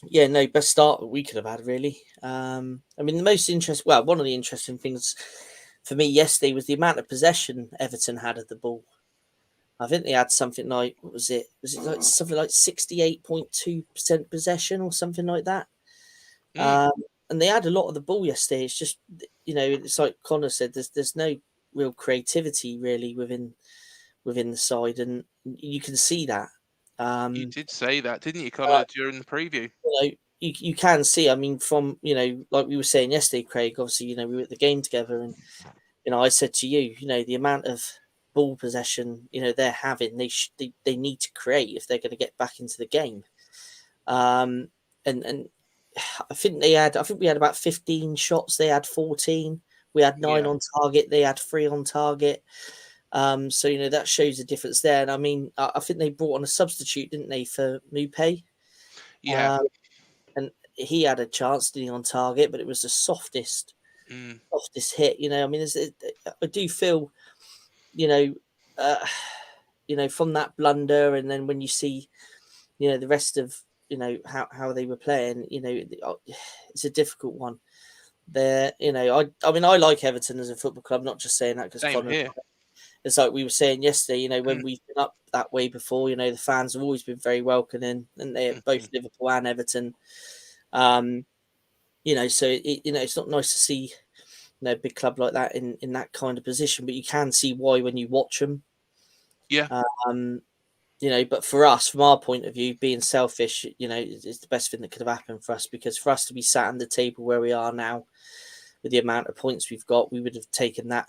yeah, no, best start that we could have had, really. I mean, one of the interesting things for me yesterday was the amount of possession Everton had of the ball. I think they had something like, what was it? Was it like something like 68.2% possession or something like that? And they had a lot of the ball yesterday. It's just, it's like Connor said, there's no real creativity really within the side, and you can see that. You did say that, didn't you, Connor, during the preview? You can see, I mean, from, like we were saying yesterday, Craig, obviously, we were at the game together, and, I said to you, the amount of ball possession, they're having, they need to create if they're going to get back into the game. And I think we had about 15 shots. They had 14. We had 9 on target. They had 3 on target. So, that shows the difference there. And I mean, I think they brought on a substitute, didn't they, for Mupé? Yeah. And he had a chance, didn't he, on target, but it was the softest hit. I mean, I do feel, from that blunder, and then when you see, the rest of, how they were playing, it's a difficult one. I mean, I like Everton as a football club, not just saying that because Same here. It's like we were saying yesterday, when we've been up that way before, the fans have always been very welcoming, and they're both Liverpool and Everton. So it's not nice to see, a big club like that in that kind of position, but you can see why when you watch them. Yeah. But for us, from our point of view, being selfish, is the best thing that could have happened for us, because for us to be sat on the table where we are now, with the amount of points we've got, we would have taken that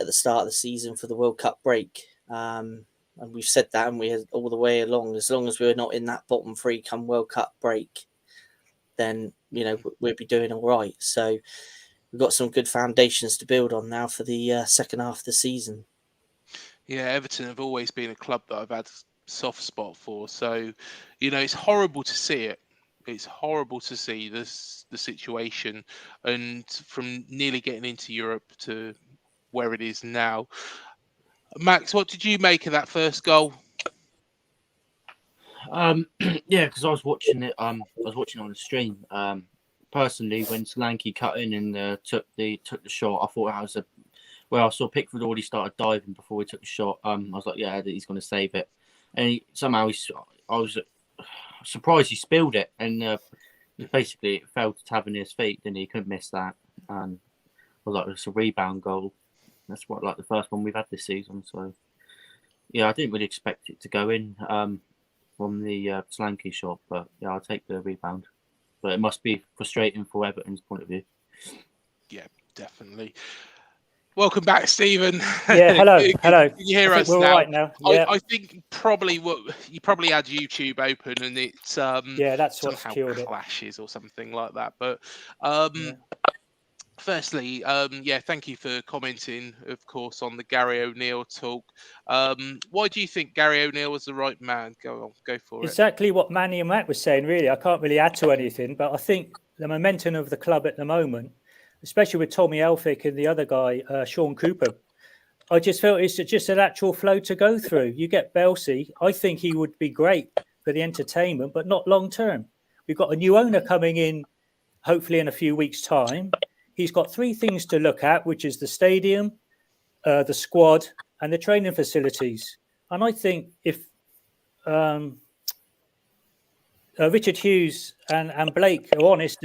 at the start of the season for the World Cup break. And we've said that, and we had all the way along, as long as we're not in that bottom 3 come World Cup break, then, we'll be doing all right. So we've got some good foundations to build on now for the second half of the season. Yeah, Everton have always been a club that I've had a soft spot for. So, it's horrible to see it. It's horrible to see the situation, and from nearly getting into Europe to where it is now. Max, what did you make of that first goal? Yeah, because I was watching it. I was watching on the stream. Personally, when Solanke cut in and took the shot, I thought that was I saw Pickford already started diving before he took the shot. I was like, yeah, he's going to save it, and I was surprised he spilled it, and basically it fell to Tavernier's feet, and he couldn't miss that. And I was like, it's a rebound goal. That's like the first one we've had this season. So yeah, I didn't really expect it to go in from the Solanke shot, but yeah, I'll take the rebound. But it must be frustrating for Everton's point of view. Yeah, definitely. Welcome back, Stephen. Yeah, hello. Can you hear us we're now? all right now. Yeah. I think probably you probably had YouTube open and it's Yeah, that's what's somehow killed it. clashes or something like that. But firstly, yeah, thank you for commenting, of course, on the Gary O'Neill talk. Why do you think Gary O'Neill was the right man? Go for it. Exactly what Manny and Matt was saying, really. I can't really add to anything, but I think the momentum of the club at the moment, especially with Tommy Elphick and the other guy, Sean Cooper, I just felt it's just a natural flow to go through. You get Belsey, I think he would be great for the entertainment, but not long term. We've got a new owner coming in, hopefully in a few weeks' time. He's got 3 things to look at, which is the stadium, the squad, and the training facilities. And I think if Richard Hughes and Blake are honest,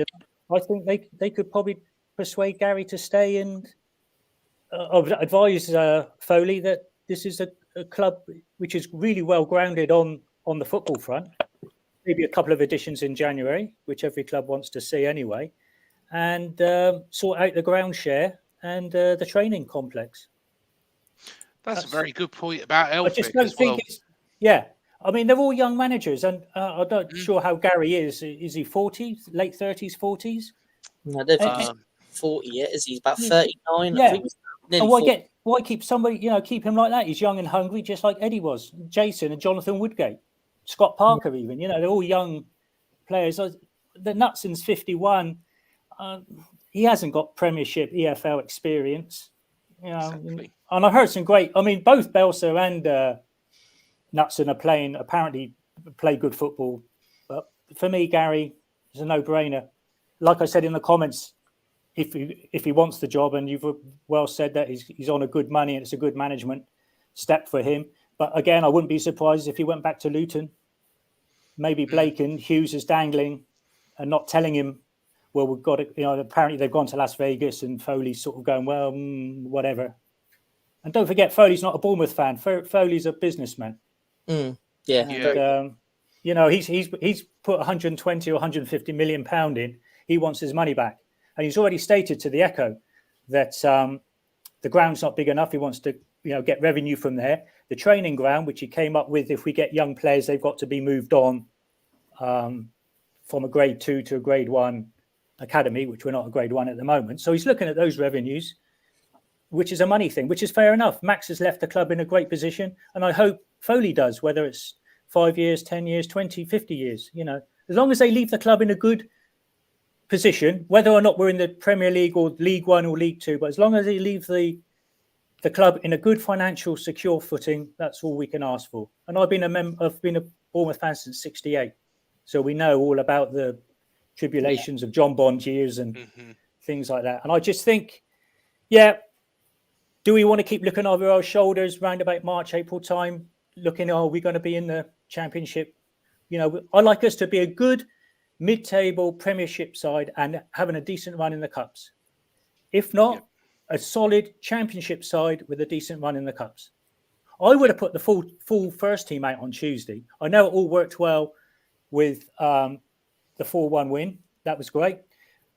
I think they could probably persuade Gary to stay and advise Foley that this is a club which is really well grounded on the football front. Maybe a couple of additions in January, which every club wants to see anyway, and sort out the ground share and the training complex. That's a very good point about Elphick. I just don't think it's. Yeah, I mean they're all young managers, and I'm not sure how Gary is. Is he 40s, late 30s, 40s? No, I don't think he's 40 yet. Is he about 39? Yeah. I think And why keep somebody, keep him like that? He's young and hungry, just like Eddie was, Jason and Jonathan Woodgate, Scott Parker, even. They're all young players. The Nutson's 51. He hasn't got Premiership EFL experience. Exactly. And I heard some great. I mean, both Belser and Knutson are apparently play good football. But for me, Gary is a no-brainer. Like I said in the comments, if he wants the job, and you've well said that he's on a good money and it's a good management step for him. But again, I wouldn't be surprised if he went back to Luton. Maybe Blake and Hughes is dangling and not telling him, well, we've got it. Apparently they've gone to Las Vegas and Foley's sort of going, well, whatever. And don't forget, Foley's not a Bournemouth fan. Foley's a businessman. Yeah. And, he's put 120 or 150 million pound in. He wants his money back. And he's already stated to the Echo that the ground's not big enough. He wants to, get revenue from there. The training ground, which he came up with, if we get young players, they've got to be moved on from a grade 2 to a grade 1 academy, which we're not a grade 1 at the moment. So he's looking at those revenues, which is a money thing, which is fair enough. Max has left the club in a great position, and I hope Foley does, whether it's 5 years, 10 years, 20, 50 years. As long as they leave the club in a good position, whether or not we're in the Premier League or League One or League Two, but as long as they leave the club in a good financial secure footing, that's all we can ask for. And I've been a Bournemouth fan since '68, so we know all about the tribulations of John Bond years and things like that. And I just think, do we want to keep looking over our shoulders round about March, April time, looking, are we going to be in the Championship? I like us to be a good mid-table Premiership side and having a decent run in the Cups. If not, a solid Championship side with a decent run in the Cups. I would have put the full first team out on Tuesday. I know it all worked well with the 4-1 win. That was great.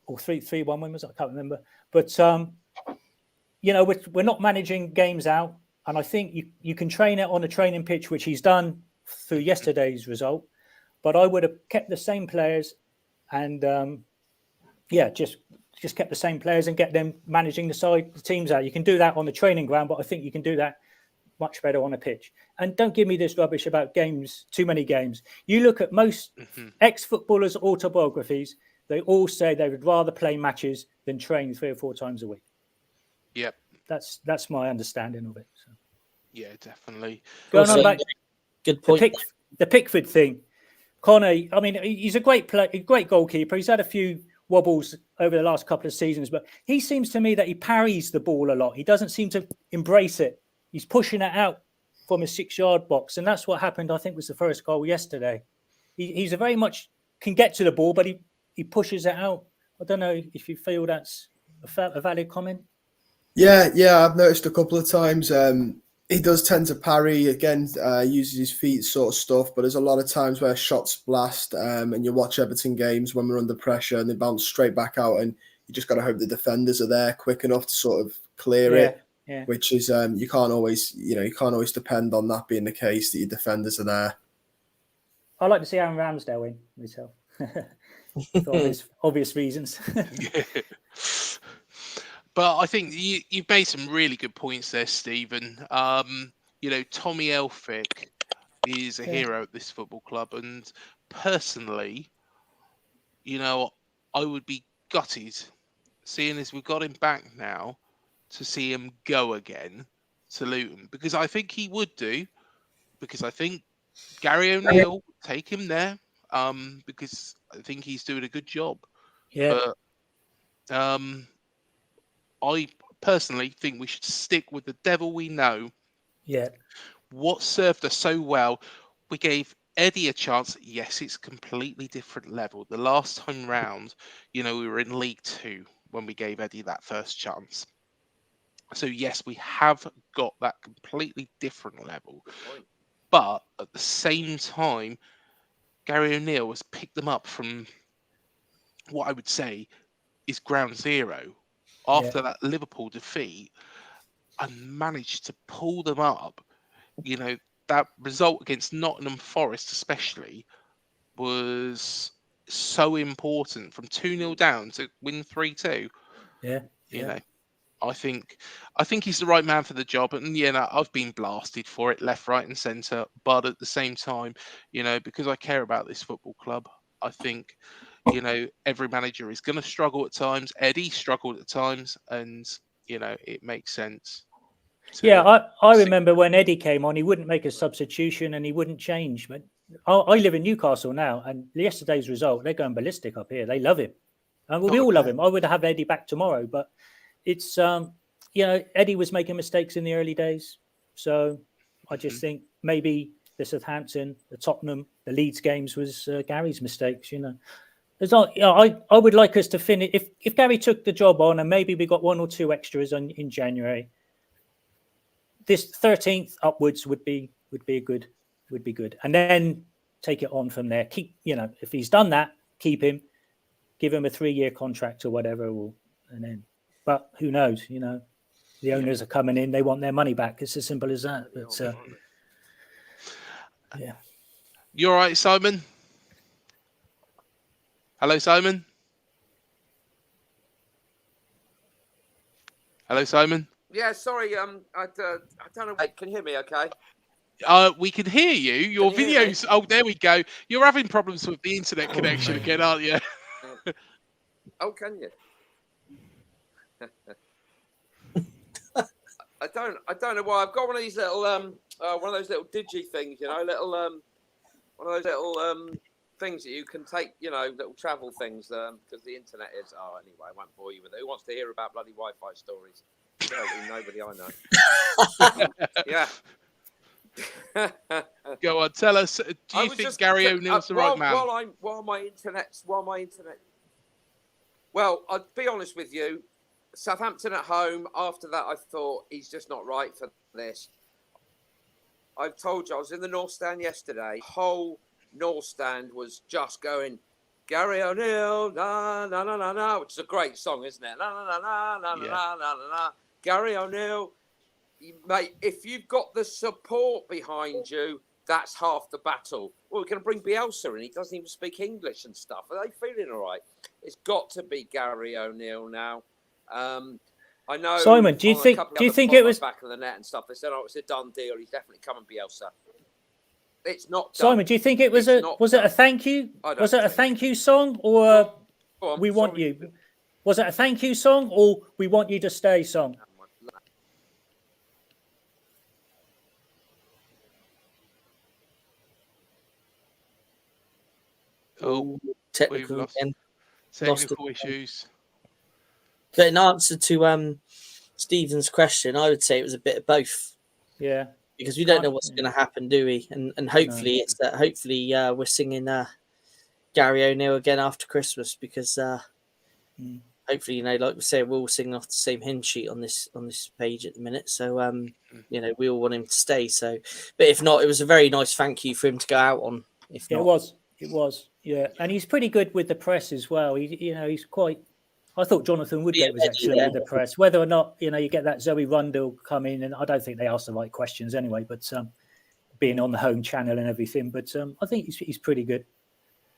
Or 3-1 win was it? I can't remember. But, we're not managing games out. And I think you can train it on a training pitch, which he's done through yesterday's result. But I would have kept the same players and, just kept the same players and get them managing the teams out. You can do that on the training ground, but I think you can do that much better on a pitch. And don't give me this rubbish about games, too many games. You look at most ex-footballers' autobiographies, they all say they would rather play matches than train 3 or 4 times a week. Yep. That's my understanding of it. So. Yeah, definitely. Going on back, good point. The Pickford thing. Connor, I mean, he's a great goalkeeper. He's had a few wobbles over the last couple of seasons, but he seems to me that he parries the ball a lot. He doesn't seem to embrace it. He's pushing it out from his 6-yard box, and that's what happened, I think, was the first goal yesterday. He's a very much can get to the ball, but he pushes it out. I don't know if you feel that's a valid comment. Yeah, I've noticed a couple of times. He does tend to parry, again, uses his feet sort of stuff, but there's a lot of times where shots blast and you watch Everton games when we're under pressure and they bounce straight back out and you just got to hope the defenders are there quick enough to sort of clear it. Yeah. Which is you can't always depend on that being the case, that your defenders are there. I like to see Aaron Ramsdale win myself for obvious reasons. But I think you've made some really good points there, Stephen. Tommy Elphick is a hero at this football club, and personally, I would be gutted, seeing as we've got him back now, to see him go again to Luton, because I think he would do, because I think Gary O'Neill would take him there, because I think he's doing a good job. Yeah. But I personally think we should stick with the devil we know. Yeah. What served us so well, we gave Eddie a chance. Yes, it's a completely different level. The last time round, we were in League Two when we gave Eddie that first chance. So yes, we have got that completely different level. But at the same time, Gary O'Neill has picked them up from what I would say is ground zero after that Liverpool defeat, and managed to pull them up. That result against Nottingham Forest especially was so important, from 2-0 down to win 3-2. I think he's the right man for the job, and I've been blasted for it left, right, and centre. But at the same time, because I care about this football club, I think every manager is going to struggle at times. Eddie struggled at times, and it makes sense. I remember when Eddie came on, he wouldn't make a substitution and he wouldn't change. But I live in Newcastle now, and yesterday's result, they're going ballistic up here. They love him, and we all love him. I would have Eddie back tomorrow, but it's Eddie was making mistakes in the early days, so I just think maybe the Southampton, the Tottenham, the Leeds games was Gary's mistakes. I would like us to finish. If Gary took the job on, and maybe we got 1 or 2 extras in January, this 13th upwards would be good, and then take it on from there. Keep if he's done that, keep him, give him a 3-year contract or whatever, and then. But who knows? The owners are coming in; they want their money back. It's as simple as that. But you all right, Simon? Hello, Simon. Hello, Simon. Yeah, sorry. I don't know. Can you hear me? Okay. We can hear you. Your videos. Oh, there we go. You're having problems with the internet connection again, aren't you? Oh, can you? I don't know why. I've got one of these little one of those little digi things, little one of those little things that you can take, little travel things, because the internet is. Oh, anyway, I won't bore you with it. Who wants to hear about bloody Wi-Fi stories? Nobody I know. Yeah. Go on, tell us. Do you think Gary O'Neill's the right man? While my internet. Well, I'll be honest with you. Southampton at home. After that, I thought he's just not right for this. I've told you, I was in the North Stand yesterday. The whole North Stand was just going, Gary O'Neill, na na na na na, which is a great song, isn't it? Na na na na na na na na na. Gary O'Neill, mate. If you've got the support behind you, that's half the battle. Well, we're going to bring Bielsa in. He doesn't even speak English and stuff. Are they feeling all right? It's got to be Gary O'Neill now. I know. Simon, do you think it was back of the net and stuff? They said, "Oh, it's a done deal. He's definitely coming, Bielsa." It's not done. Simon, do you think it was it a thank you? Was it a thank you song, or we want you? Was it a thank you song, or we want you to stay song? Oh, technical issues. But in answer to Stephen's question, I would say it was a bit of both. Yeah, because we don't know what's going to happen, do we? And hopefully it's that. Hopefully we're singing Gary O'Neill again after Christmas, because hopefully, like we said, we're all singing off the same hymn sheet on this page at the minute. So we all want him to stay. So, but if not, it was a very nice thank you for him to go out on. If not, it was, yeah, and he's pretty good with the press as well. He's quite I thought Jonathan Woodgate was excellent with the press. Whether or not, you get that Zoe Rundle come in, and I don't think they asked the right questions anyway, but being on the home channel and everything, but I think he's pretty good.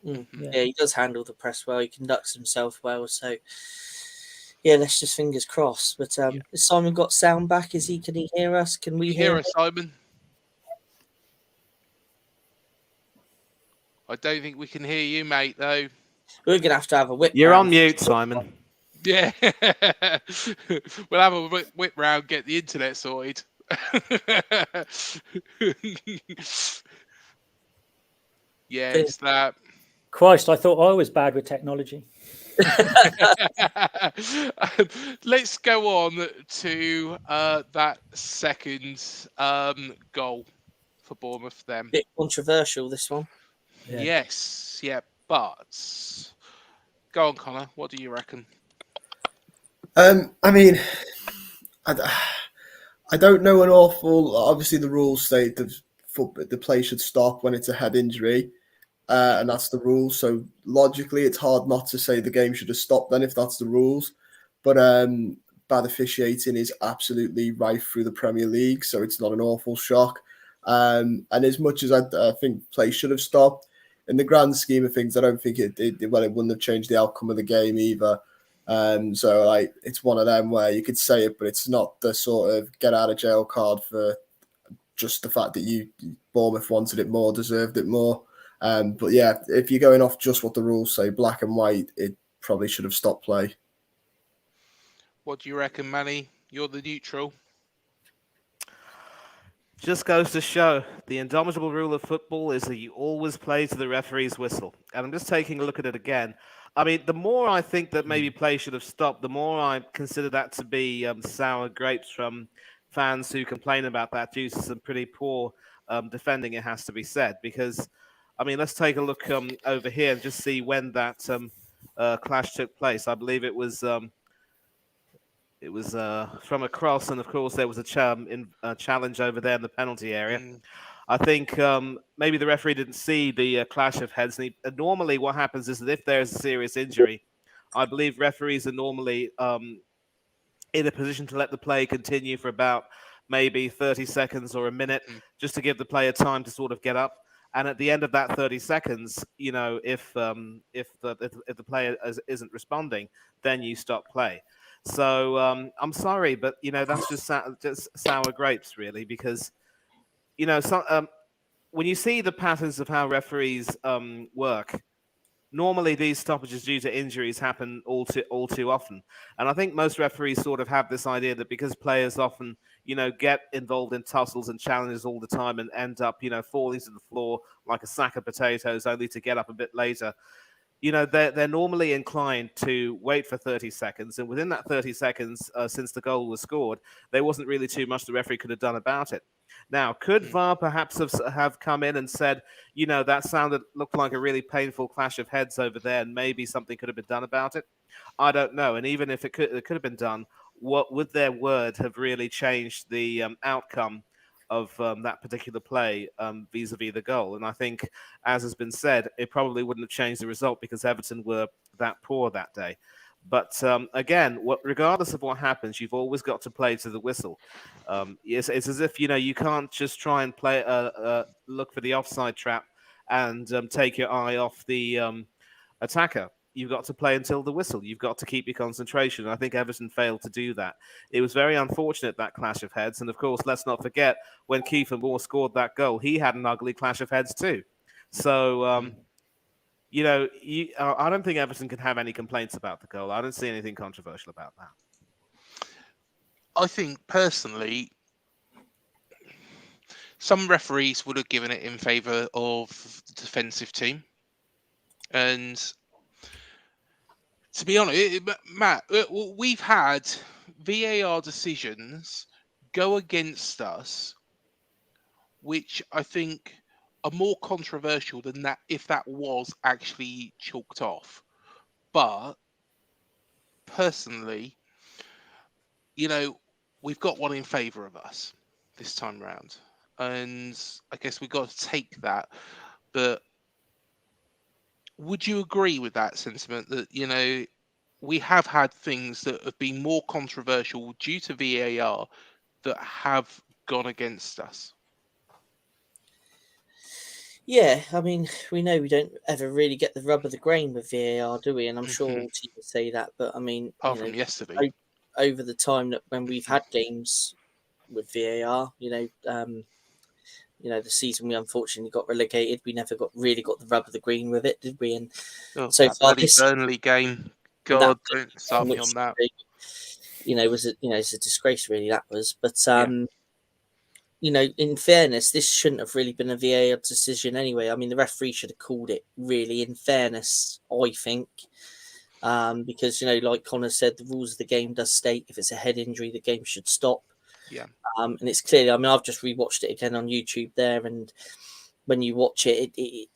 Yeah, he does handle the press well. He conducts himself well. So, yeah, let's just fingers crossed. But has Simon got sound back? Can he hear us? Can we hear us, Simon? I don't think we can hear you, mate, though. We're going to have a whip. You're on mute, Simon. Yeah. We'll have a whip round, get the internet sorted. Yeah, it's that. Christ, I thought I was bad with technology. Let's go on to that second goal for Bournemouth then. Bit controversial, this one. Yeah. Yes, yeah, but go on, Connor. What do you reckon? I mean, I don't know an awful. Obviously, the rules state that the play should stop when it's a head injury, and that's the rule. So logically, it's hard not to say the game should have stopped then if that's the rules. But bad officiating is absolutely rife through the Premier League, so it's not an awful shock. And as much as I think play should have stopped, in the grand scheme of things, I don't think it wouldn't have changed the outcome of the game either. So like it's one of them where you could say it, but it's not the sort of get out of jail card for just the fact that Bournemouth wanted it more, deserved it more. But yeah, if you're going off just what the rules say, black and white, it probably should have stopped play. What do you reckon, Manny? You're the neutral. Just goes to show the indomitable rule of football is that you always play to the referee's whistle. And I'm just taking a look at it again. I mean, the more I think that maybe play should have stopped, the more I consider that to be sour grapes from fans who complain about that due to some pretty poor defending, it has to be said. Because, I mean, let's take a look over here and just see when that clash took place. I believe it was from a cross, and of course there was a challenge over there in the penalty area. I think maybe the referee didn't see the clash of heads. And normally what happens is that if there's a serious injury, I believe referees are normally in a position to let the play continue for about maybe 30 seconds or a minute, just to give the player time to sort of get up. And at the end of that 30 seconds, if the player isn't responding, then you stop play. So I'm sorry, but that's just sour grapes, really, because when you see the patterns of how referees work, normally these stoppages due to injuries happen all too often. And I think most referees sort of have this idea that because players often get involved in tussles and challenges all the time and end up falling to the floor like a sack of potatoes only to get up a bit later, they're normally inclined to wait for 30 seconds. And within that 30 seconds, since the goal was scored, there wasn't really too much the referee could have done about it. Now, could VAR perhaps have come in and said, that looked like a really painful clash of heads over there, and maybe something could have been done about it? I don't know. And even if it could have been done, what would their word have really changed the outcome of that particular play vis-a-vis the goal? And I think, as has been said, it probably wouldn't have changed the result because Everton were that poor that day. But again, regardless of what happens, you've always got to play to the whistle. It's as if you can't just try and play look for the offside trap and take your eye off the attacker. You've got to play until the whistle. You've got to keep your concentration. And I think Everton failed to do that. It was very unfortunate, that clash of heads. And of course, let's not forget when Kiefer Moore scored that goal, he had an ugly clash of heads too. So, I don't think Everton can have any complaints about the goal. I don't see anything controversial about that. I think personally, some referees would have given it in favour of the defensive team. And to be honest, Matt, we've had VAR decisions go against us, which I think are more controversial than that if that was actually chalked off. But personally, we've got one in favour of us this time round. And I guess we've got to take that. But would you agree with that sentiment that, we have had things that have been more controversial due to VAR that have gone against us. Yeah, I mean, we know we don't ever really get the rub of the grain with VAR, do we? And I'm sure all teams say that, but I mean, Apart from yesterday. Over the time that when we've had games with VAR, the season we unfortunately got relegated, we never really got the rub of the green with it, did we? And so that far, bloody Burnley game, that God, don't start me on that. It's a disgrace, really. That was, but in fairness, this shouldn't have really been a VAR decision anyway. I mean, the referee should have called it. Really, in fairness, I think. Because like Connor said, the rules of the game does state if it's a head injury, the game should stop. Yeah. And it's clearly. I mean, I've just rewatched it again on YouTube there, and when you watch it, the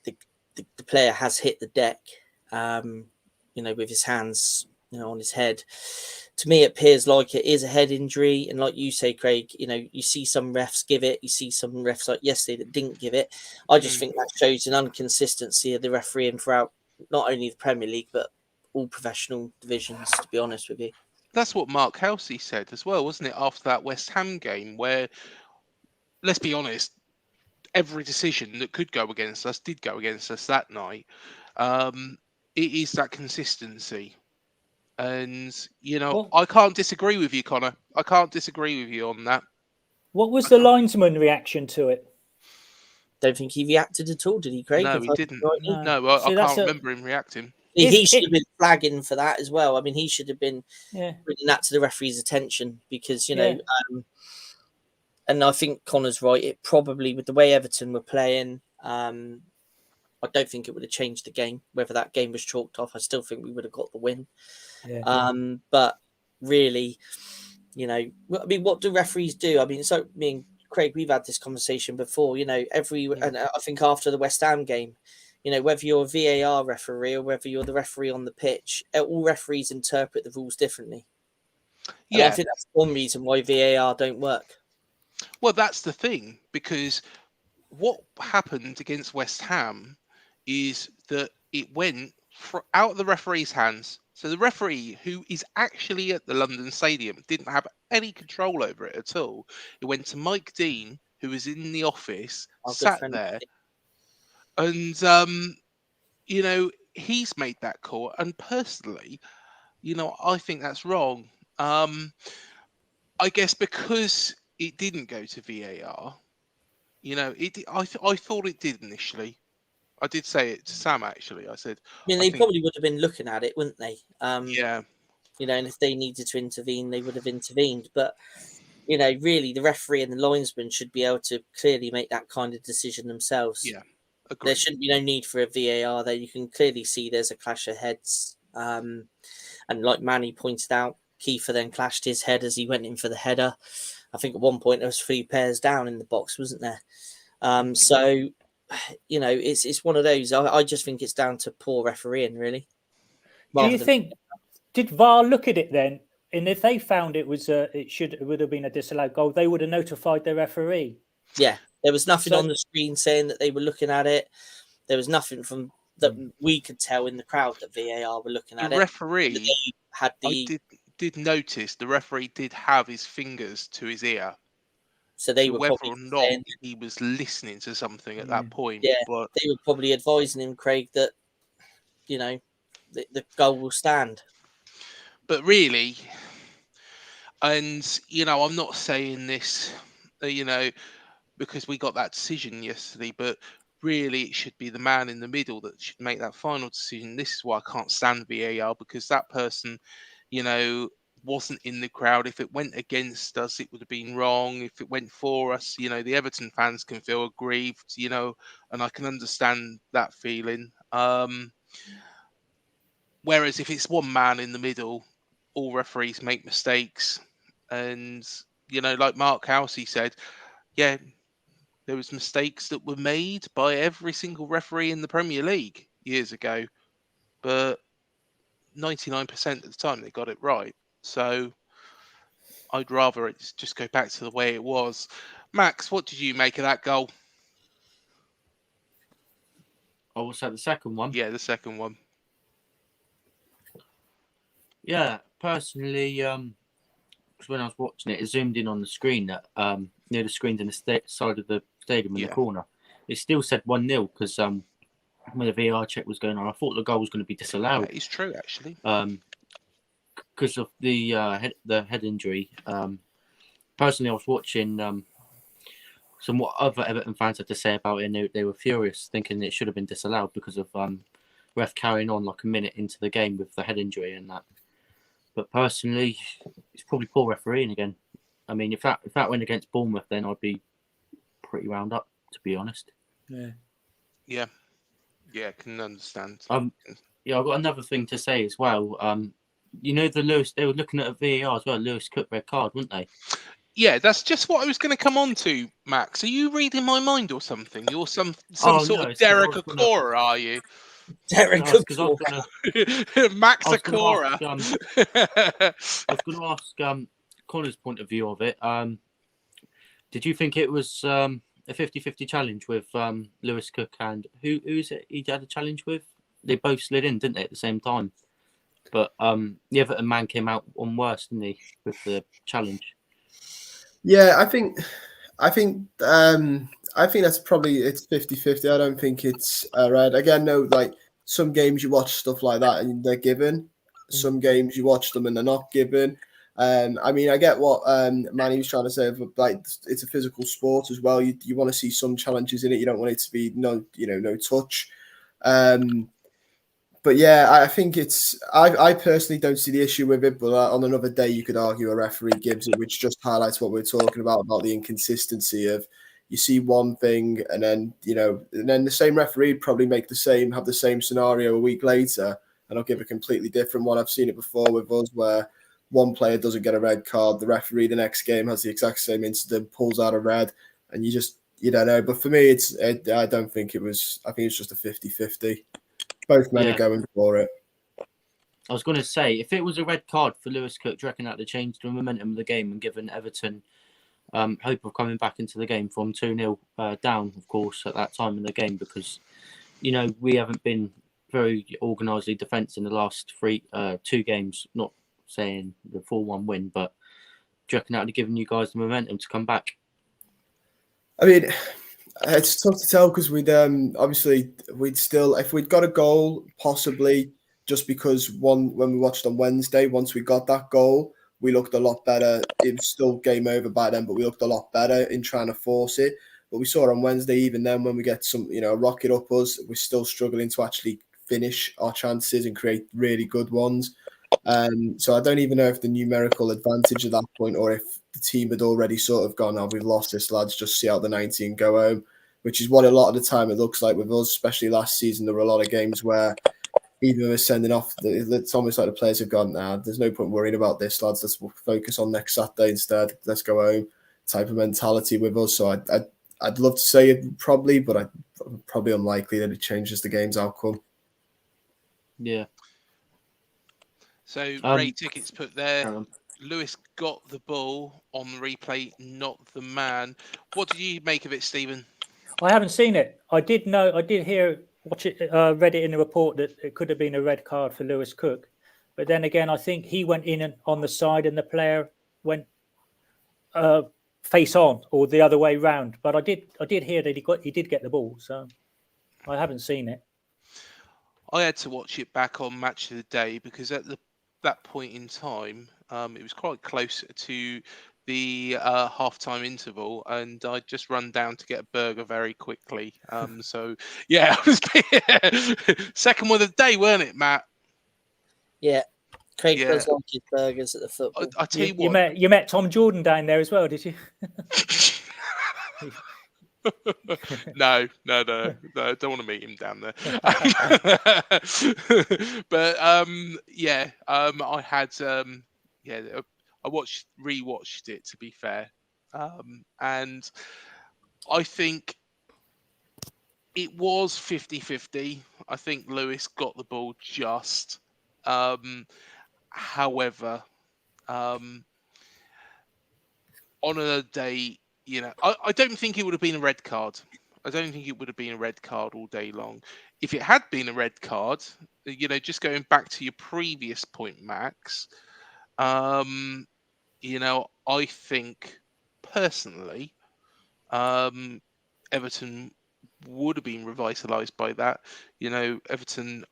player has hit the deck, with his hands, on his head. To me, it appears like it is a head injury, and like you say, Craig, you see some refs give it, you see some refs like yesterday that didn't give it. I just think that shows an inconsistency of the refereeing throughout not only the Premier League but all professional divisions, to be honest with you. That's what Mark Halsey said as well, wasn't it, after that West Ham game, where, let's be honest, every decision that could go against us did go against us that night. It is that consistency. And, I can't disagree with you, Connor. I can't disagree with you on that. What was the linesman reaction to it? Don't think he reacted at all, did he, Craig? No, he didn't. No, I can't remember him reacting. He should have been flagging for that as well. I mean, he should have been bringing that to the referee's attention because, and I think Connor's right. It probably, with the way Everton were playing, I don't think it would have changed the game. Whether that game was chalked off, I still think we would have got the win. Yeah. But really, I mean, what do referees do? I mean, so me and Craig, we've had this conversation before. And I think after the West Ham game, whether you're a VAR referee or whether you're the referee on the pitch, all referees interpret the rules differently. And I think that's one reason why VAR don't work. Well, that's the thing, because what happened against West Ham is that it went out of the referee's hands. So the referee, who is actually at the London Stadium, didn't have any control over it at all. It went to Mike Dean, who was in the office, sat there, and he's made that call. And personally, I think that's wrong. I guess because it didn't go to VAR, I thought it did initially. I did say it to Sam, actually. I said, I mean, they probably would have been looking at it, wouldn't they? Yeah. And if they needed to intervene, they would have intervened. But, really, the referee and the linesman should be able to clearly make that kind of decision themselves. Yeah. Agreed. There shouldn't be no need for a VAR there. You can clearly see there's a clash of heads. And like Manny pointed out, Kiefer then clashed his head as he went in for the header. I think at one point there was 3 pairs down in the box, wasn't there? So, it's one of those. I just think it's down to poor refereeing, really. Do you think, did VAR look at it then? And if they found it would have been a disallowed goal, they would have notified the referee. Yeah, there was nothing on the screen saying that they were looking at it. There was nothing from that we could tell in the crowd that VAR were looking at it. The referee had the. I did notice the referee did have his fingers to his ear. So they were whether probably or not he was listening to something at that point. Yeah, but they were probably advising him, Craig, that the goal will stand. But really, and I'm not saying this, because we got that decision yesterday, but really it should be the man in the middle that should make that final decision. This is why I can't stand VAR, because that person, wasn't in the crowd. If it went against us, it would have been wrong. If it went for us, the Everton fans can feel aggrieved, and I can understand that feeling. Whereas if it's one man in the middle, all referees make mistakes. And, like Mark Halsey said, yeah, there was mistakes that were made by every single referee in the Premier League years ago. But 99% of the time they got it right. So I'd rather it just go back to the way it was. Max, what did you make of that goal? Oh, what's that, the second one? Yeah, the second one. Yeah, personally, because when I was watching it, it zoomed in on the screen that near the screens in the side of the stadium in the corner. It still said 1-0 because when the VAR check was going on, I thought the goal was going to be disallowed. That is true, actually. Because of the head injury. Personally, I was watching some what other Everton fans had to say about it, and they were furious, thinking it should have been disallowed because of ref carrying on like a minute into the game with the head injury and that. But personally, it's probably poor refereeing again. I mean, if that went against Bournemouth, then I'd be pretty wound up, to be honest. Yeah, can understand. Yeah, I've got another thing to say as well. You know, they were looking at a VAR as well. Lewis Cook red card, weren't they? Yeah, that's just what I was going to come on to, Max. Are you reading my mind or something? You're some sort of Derek Akora, are you? Derek Akora. Max Akora. I was going to ask Connor's point of view of it. Did you think it was a 50-50 challenge with Lewis Cook and who is it he had a challenge with? They both slid in, didn't they, at the same time? But the Everton man came out on worse, didn't he, with the challenge? Yeah, I think that's probably it's 50-50. I don't think it's red. Again, no, like some games you watch stuff like that and they're given. Some games you watch them and they're not given. I mean, I get what Manny was trying to say, but like it's a physical sport as well. You want to see some challenges in it. You don't want it to be no touch. But yeah, I think it's. I personally don't see the issue with it, but on another day you could argue a referee gives it, which just highlights what we're talking about the inconsistency of you see one thing and then and then the same referee probably have the same scenario a week later and I'll give a completely different one. I've seen it before with us where one player doesn't get a red card, the referee the next game has the exact same incident, pulls out a red, and you don't know. But for me, I don't think it was. I think it's just a 50-50. Both men are going for it. I was going to say, if it was a red card for Lewis Cook, do you reckon that would change the momentum of the game and given Everton hope of coming back into the game from 2-0 down, of course, at that time in the game? Because, we haven't been very organisedly defence in the last 2 games, not saying the 4-1 win, but do you reckon that would have given you guys the momentum to come back? I mean, it's tough to tell because we'd still, if we'd got a goal, possibly just because when we watched on Wednesday, once we got that goal, we looked a lot better. It was still game over by then, but we looked a lot better in trying to force it. But we saw on Wednesday, even then, when we get some, rocket up us, we're still struggling to actually finish our chances and create really good ones. So I don't even know if the numerical advantage at that point or if the team had already sort of gone, we've lost this, lads, just see out the 90 and go home, which is what a lot of the time it looks like with us, especially last season. There were a lot of games where even with sending off, it's almost like the players have gone, there's no point worrying about this, lads, let's focus on next Saturday instead, let's go home type of mentality with us. So I'd love to say it probably, but I'm probably unlikely that it changes the game's outcome. Yeah. So Ray Tickets put there, Lewis got the ball on the replay, not the man. What did you make of it, Stephen? I haven't seen it. I did read it in the report that it could have been a red card for Lewis Cook. But then again, I think he went in on the side and the player went face on or the other way round. But I did hear that he did get the ball. So I haven't seen it. I had to watch it back on Match of the Day because at that point in time, it was quite close to the half-time interval, and I just run down to get a burger very quickly. So yeah, second one of the day, weren't it, Matt? Yeah, Craig does like his burgers at the football. I tell you what, you met Tom Jordan down there as well, did you? No, don't want to meet him down there. But I had I rewatched it, to be fair, and I think it was 50-50. I think Lewis got the ball just. However, on a day, I don't think it would have been a red card. I don't think it would have been a red card all day long. if it had been a red card, just going back to your previous point, Max, I think personally, Everton would have been revitalised by that. Everton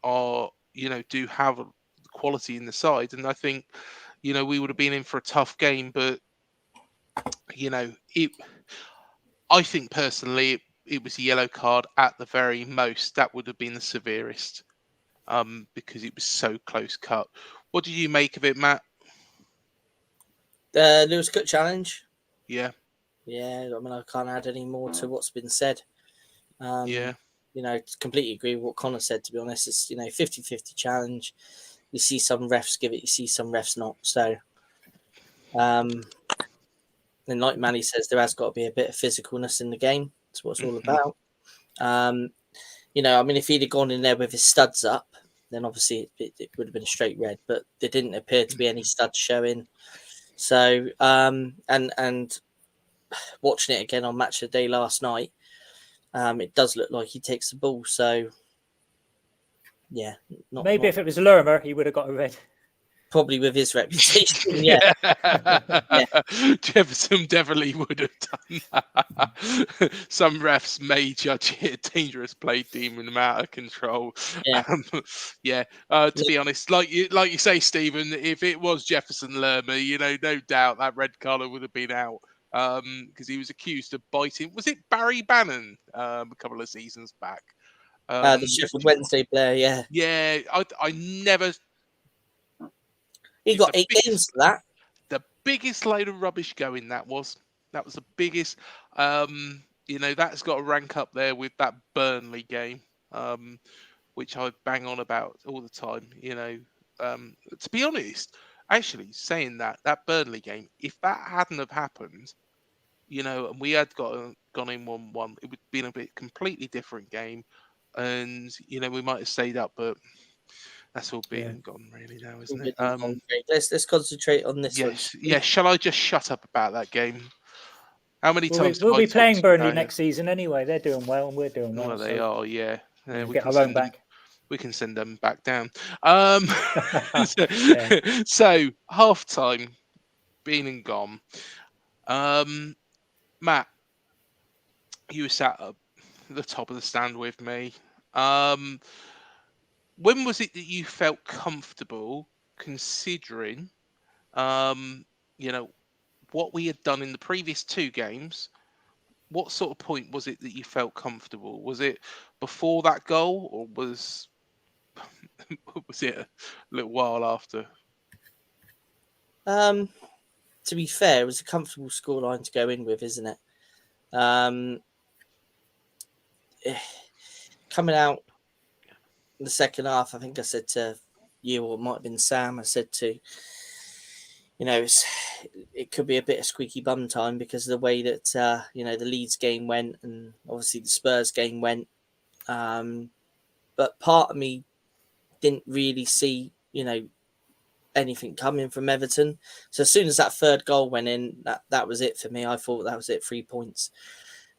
do have quality in the side, and I think, we would have been in for a tough game, but I think personally it was a yellow card at the very most. That would have been the severest, because it was so close cut. What did you make of it, Matt? Lewis Cook challenge. Yeah. Yeah, I mean, I can't add any more to what's been said. Yeah. Completely agree with what Connor said, to be honest. It's, 50-50 challenge. You see some refs give it, you see some refs not. So, and like Manny says, there has got to be a bit of physicalness in the game. That's what it's all about. I mean, if he'd have gone in there with his studs up, then obviously it would have been a straight red, but there didn't appear to be any studs showing. So, and watching it again on Match of the Day last night, it does look like he takes the ball. So, yeah. Maybe if it was Lerma, he would have got a red. Probably with his reputation, yeah. Jefferson definitely would have done that. Some refs may judge it a dangerous play, deeming them out of control. Yeah. To be honest, like you say, Stephen, if it was Jefferson Lerma, no doubt that red colour would have been out, because he was accused of biting. Was it Barry Bannon a couple of seasons back? The Sheffield Wednesday player, yeah. Yeah, I never. He got 8 games for that. The biggest load of rubbish going. That was the biggest. That's got to rank up there with that Burnley game, which I bang on about all the time. To be honest, actually saying that Burnley game, if that hadn't have happened, and we had gone in 1-1, it would have been a bit completely different game, and we might have stayed up, but. That's all been and gone really now, isn't it? Let's concentrate on this one. Yes. Shall I just shut up about that game? How many times? We'll be playing Burnley next season anyway. They're doing well, and we're doing well. Well, they are. Yeah. We get our own back. We can send them back down. So half time, been and gone. Matt, you were sat at the top of the stand with me. When was it that you felt comfortable considering, what we had done in the previous 2 games? What sort of point was it that you felt comfortable? Was it before that goal, or was it a little while after? To be fair, it was a comfortable scoreline to go in with, isn't it? Coming out in the second half, I think I said to you, or it might have been Sam, I said to, it could be a bit of squeaky bum time because of the way that, the Leeds game went, and obviously the Spurs game went. But part of me didn't really see, anything coming from Everton. So as soon as that third goal went in, that was it for me. I thought that was it, 3 points.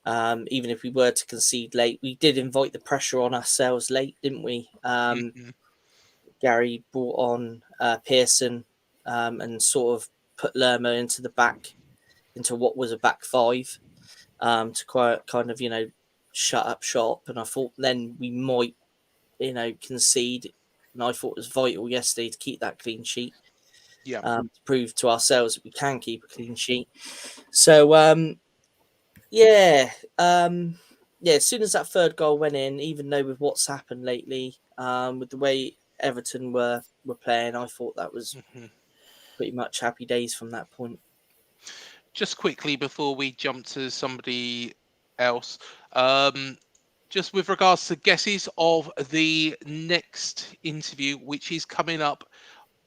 Even if we were to concede late, we did invite the pressure on ourselves late, didn't we? Gary brought on Pearson and sort of put Lerma into what was a back 5 to kind of, shut up shop. And I thought then we might, concede. And I thought it was vital yesterday to keep that clean sheet. Yeah. To prove to ourselves that we can keep a clean sheet. So, as soon as that third goal went in, even though with what's happened lately, with the way Everton were playing, I thought that was pretty much happy days from that point. Just quickly before we jump to somebody else, just with regards to guesses of the next interview, which is coming up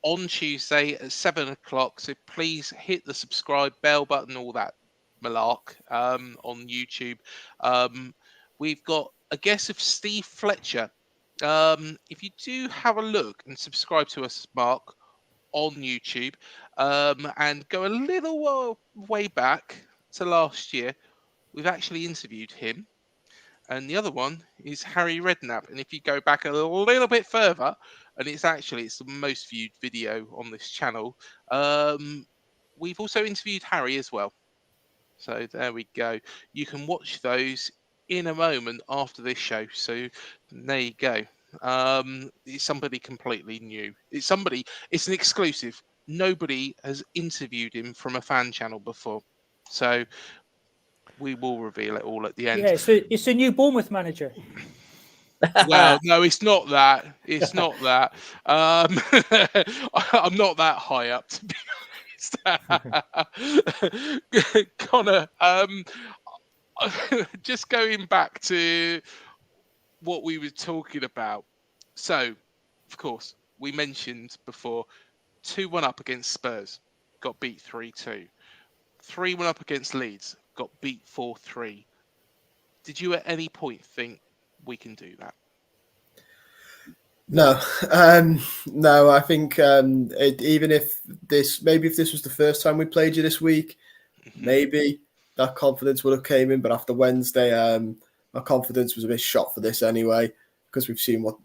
on Tuesday at 7:00. So please hit the subscribe bell button, all that malark, on YouTube. We've got a guess of Steve Fletcher. If you do have a look and subscribe to us, Mark, on YouTube, and go a little way back to last year, we've actually interviewed him. and the other one is Harry Redknapp. And if you go back a little bit further, and it's the most viewed video on this channel, we've also interviewed Harry as well. So there we go. You can watch those in a moment after this show. So there you go. It's somebody completely new. It's an exclusive. Nobody has interviewed him from a fan channel before. So we will reveal it all at the end. Yeah, it's a new Bournemouth manager. Well, no, it's not that. It's not that. I'm not that high up, to be honest. Connor, just going back to what we were talking about. So, of course, we mentioned before 2-1 up against Spurs, got beat 3-2. 3-1 up against Leeds, got beat 4-3. Did you at any point think we can do that? No, no. I think even if this was the first time we played you this week, maybe that confidence would have came in. But after Wednesday, my confidence was a bit shot for this anyway, because we've seen what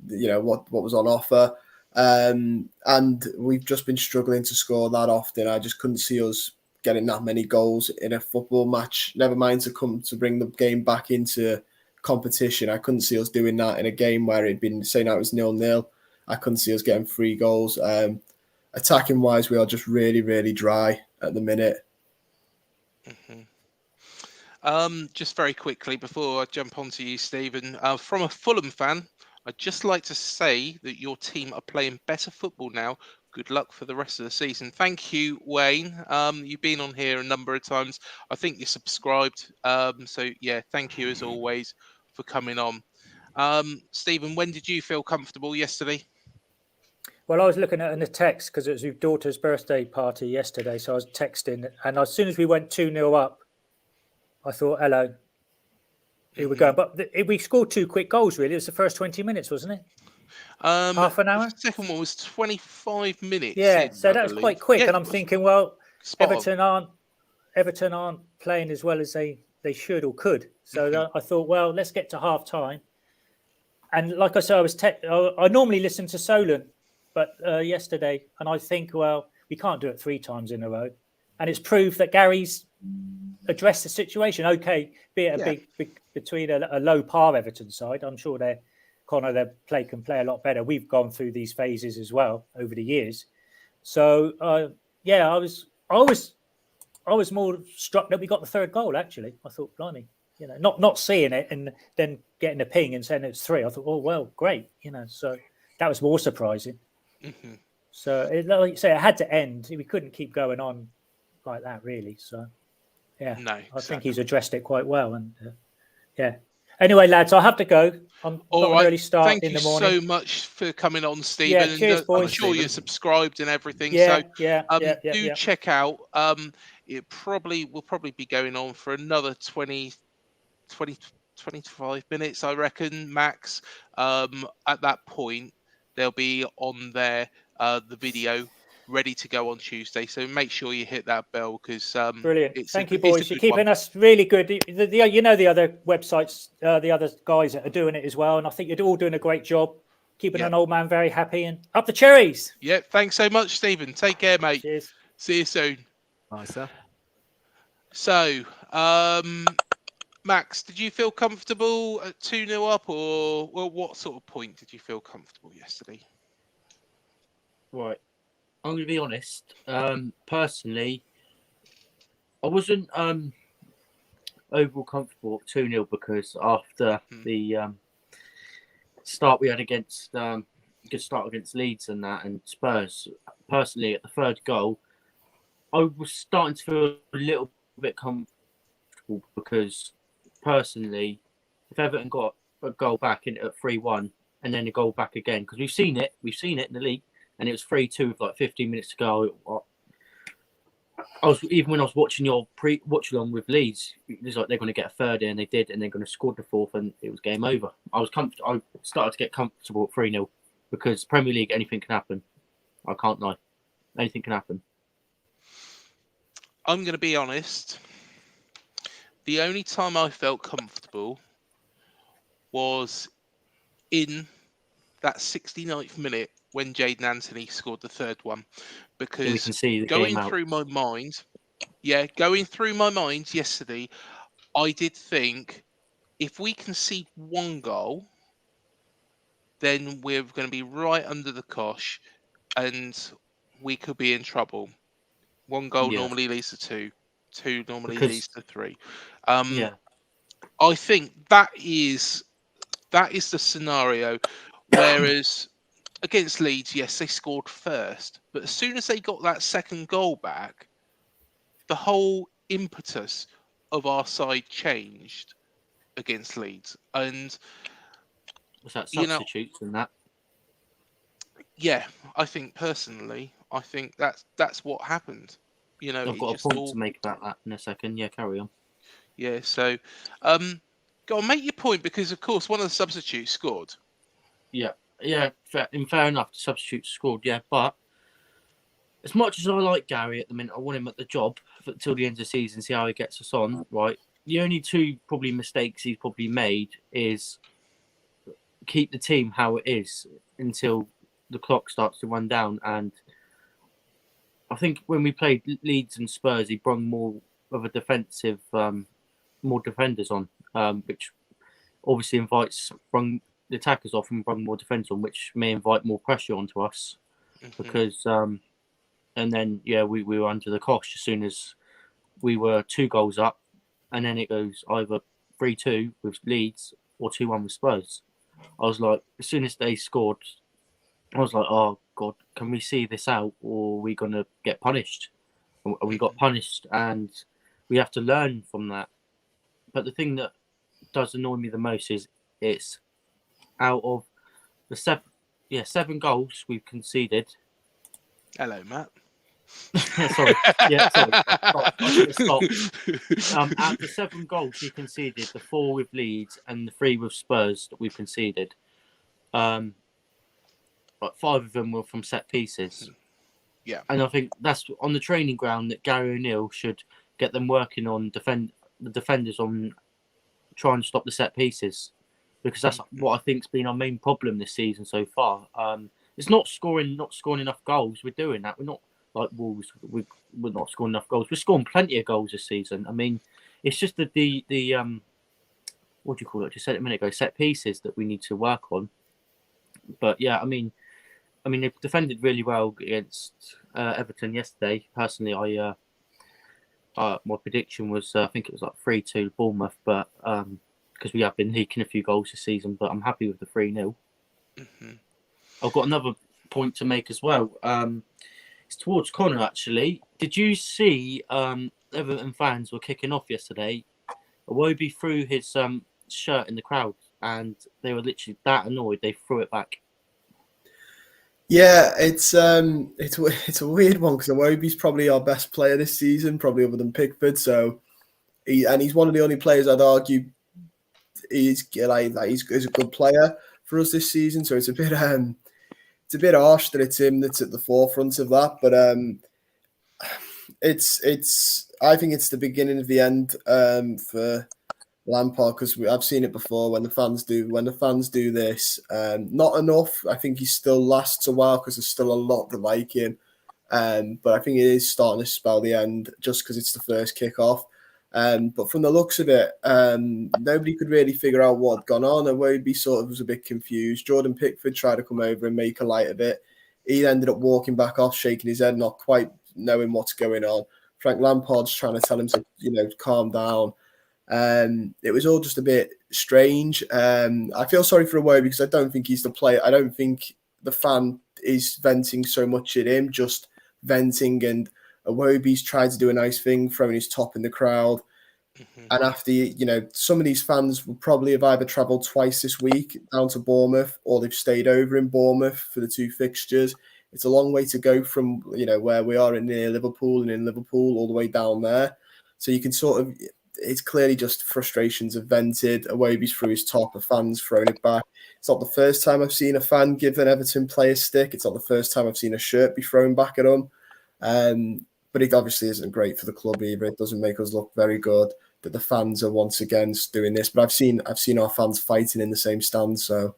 was on offer, and we've just been struggling to score that often. I just couldn't see us getting that many goals in a football match. Never mind to bring the game back into competition. I couldn't see us doing that in a game where it'd been saying it was 0-0. I couldn't see us getting 3 goals. Attacking wise, we are just really, really dry at the minute. Just very quickly before I jump onto you, Stephen, from a Fulham fan, I'd just like to say that your team are playing better football now. Good luck for the rest of the season. Thank you, Wayne. You've been on here a number of times. I think you're subscribed. So yeah, thank you as always for coming on. Stephen, when did you feel comfortable yesterday? Well, I was looking at in the text because it was your daughter's birthday party yesterday, so I was texting, and as soon as we went 2-0 up, I thought, hello, here we go. But we scored 2 quick goals, really. It was the first 20 minutes, wasn't it? Half an hour? The second one was 25 minutes. Yeah, so that was quite quick. And I'm thinking, well, Everton aren't playing as well as they should or could. So I thought, well, let's get to half time. And like I said, I normally listen to Solon, but yesterday, and I think, well, we can't do it 3 times in a row. And it's proved that Gary's addressed the situation. Okay, be it a big between a low par Everton side. I'm sure they can play a lot better. We've gone through these phases as well over the years. So I was more struck that we got the 3rd goal. Actually, I thought, blimey, not seeing it and then getting a ping and saying it's 3. I thought, oh well, great, So that was more surprising. So like you say, it had to end. We couldn't keep going on like that, really. So yeah, no, exactly. I think he's addressed it quite well. And yeah. Anyway, lads, I'll have to go. I'm got an early start in the morning. Thank you so much for coming on, Stephen. Yeah, cheers, boys. I'm sure you're subscribed and everything. Yeah, do check out. It will probably be going on for another 20, 25 minutes, I reckon, max. At that point, they'll be on there, the video ready to go on Tuesday. So make sure you hit that bell because brilliant. Thank you, boys. You're keeping us really good. The other websites, the other guys that are doing it as well, and I think you're all doing a great job, keeping an old man very happy and up the cherries. Yeah, thanks so much, Stephen. Take care, mate. Cheers. See you soon. Bye, sir. So, Max, did you feel comfortable at 2-0 up, or what sort of point did you feel comfortable yesterday? Right. I'm going to be honest. Personally, I wasn't overall comfortable at 2-0 because after the start we had against good start against Leeds and Spurs. Personally, at the 3rd goal, I was starting to feel a little bit comfortable because personally, if Everton got a goal back in at 3-1 and then a goal back again, because we've seen it in the league. And it was 3-2 with like 15 minutes to go. Even when I was watching your watch along with Leeds, it was like they're going to get a 3rd in, and they did, and they're going to score the 4th, and it was game over. I started to get comfortable at 3-0 because Premier League, anything can happen. I can't lie, anything can happen. I'm going to be honest. The only time I felt comfortable was in that 69th minute when Jaden Anthony scored the third one, because we can see the going game out. through my mind, yesterday, I did think if we concede one goal, then we're going to be right under the cosh and we could be in trouble. One goal Yeah. normally leads to two. Two normally Because- leads to three. Yeah. I think that is the scenario. Whereas against Leeds, yes, they scored first, but as soon as they got that second goal back, the whole impetus of our side changed against Leeds. And Was that you know, substitutes and that? yeah, I think personally, I think that's what happened. You know, I've it got a just point all, to make about that in a second. Yeah, carry on. yeah. So, go on, make your point, because of course one of the substitutes scored. Yeah, fair enough. The substitute scored, yeah. But as much as I like Gary at the minute, I want him at the job till the end of the season, see how he gets us on, right? The only two probably mistakes he's probably made is keep the team how it is until the clock starts to run down. And I think when we played Leeds and Spurs, he brought more of a defensive, more defenders on, which obviously brung the attackers off and bring more defence on, which may invite more pressure onto us. Because and then we were under the cosh as soon as we were 2 goals up, and then it goes either 3-2 with Leeds or 2-1 with Spurs. I was like, as soon as they scored, I was like, oh God, can we see this out, or are we gonna get punished? And we got punished, and we have to learn from that. But the thing that does annoy me the most is it's out of the 7 goals we've conceded. Hello, Matt. Sorry. I should have stopped. Out of the 7 goals we conceded, the 4 with Leeds and the 3 with Spurs that we've conceded, 5 of them were from set pieces. Yeah. And I think that's on the training ground that Gary O'Neill should get them working on the defenders on trying to stop the set pieces, because that's what I think's been our main problem this season so far. It's not scoring enough goals. We're doing that. We're not like Wolves. We're not scoring enough goals. We're scoring plenty of goals this season. I mean, it's just the what do you call it? Just said it a minute ago. Set pieces that we need to work on. But yeah, I mean, they defended really well against Everton yesterday. Personally, my prediction was I think it was like 3-2 Bournemouth, but because we have been leaking a few goals this season, but I'm happy with the 3-0. I've got another point to make as well. It's towards Connor, actually. Did you see Everton fans were kicking off yesterday? Iwobi threw his shirt in the crowd, and they were literally that annoyed they threw it back. Yeah, it's a weird one because Iwobi's probably our best player this season, probably other than Pickford. So he's one of the only players I'd argue he's a good player for us this season. So it's a bit harsh that it's him that's at the forefront of that. But I think it's the beginning of the end for Lampard, because I've seen it before when the fans do this. Not enough. I think he still lasts a while because there's still a lot that like him. But I think it is starting to spell the end just because it's the first kickoff. But from the looks of it, nobody could really figure out what had gone on. Iwobi sort of was a bit confused. Jordan Pickford tried to come over and make a light of it. He ended up walking back off, shaking his head, not quite knowing what's going on. Frank Lampard's trying to tell him to, calm down. It was all just a bit strange. I feel sorry for Iwobi because I don't think he's the player. I don't think the fan is venting so much at him, just venting, and Iwobi's tried to do a nice thing, throwing his top in the crowd. And after, some of these fans will probably have either travelled twice this week down to Bournemouth, or they've stayed over in Bournemouth for the 2 fixtures. It's a long way to go from, where we are near Liverpool and in Liverpool all the way down there. So you can sort of, it's clearly just frustrations have vented. Iwobi's threw his top, a fan's thrown it back. It's not the first time I've seen a fan give an Everton player stick. It's not the first time I've seen a shirt be thrown back at him. but it obviously isn't great for the club either. It doesn't make us look very good that the fans are once again doing this. But I've seen our fans fighting in the same stand, so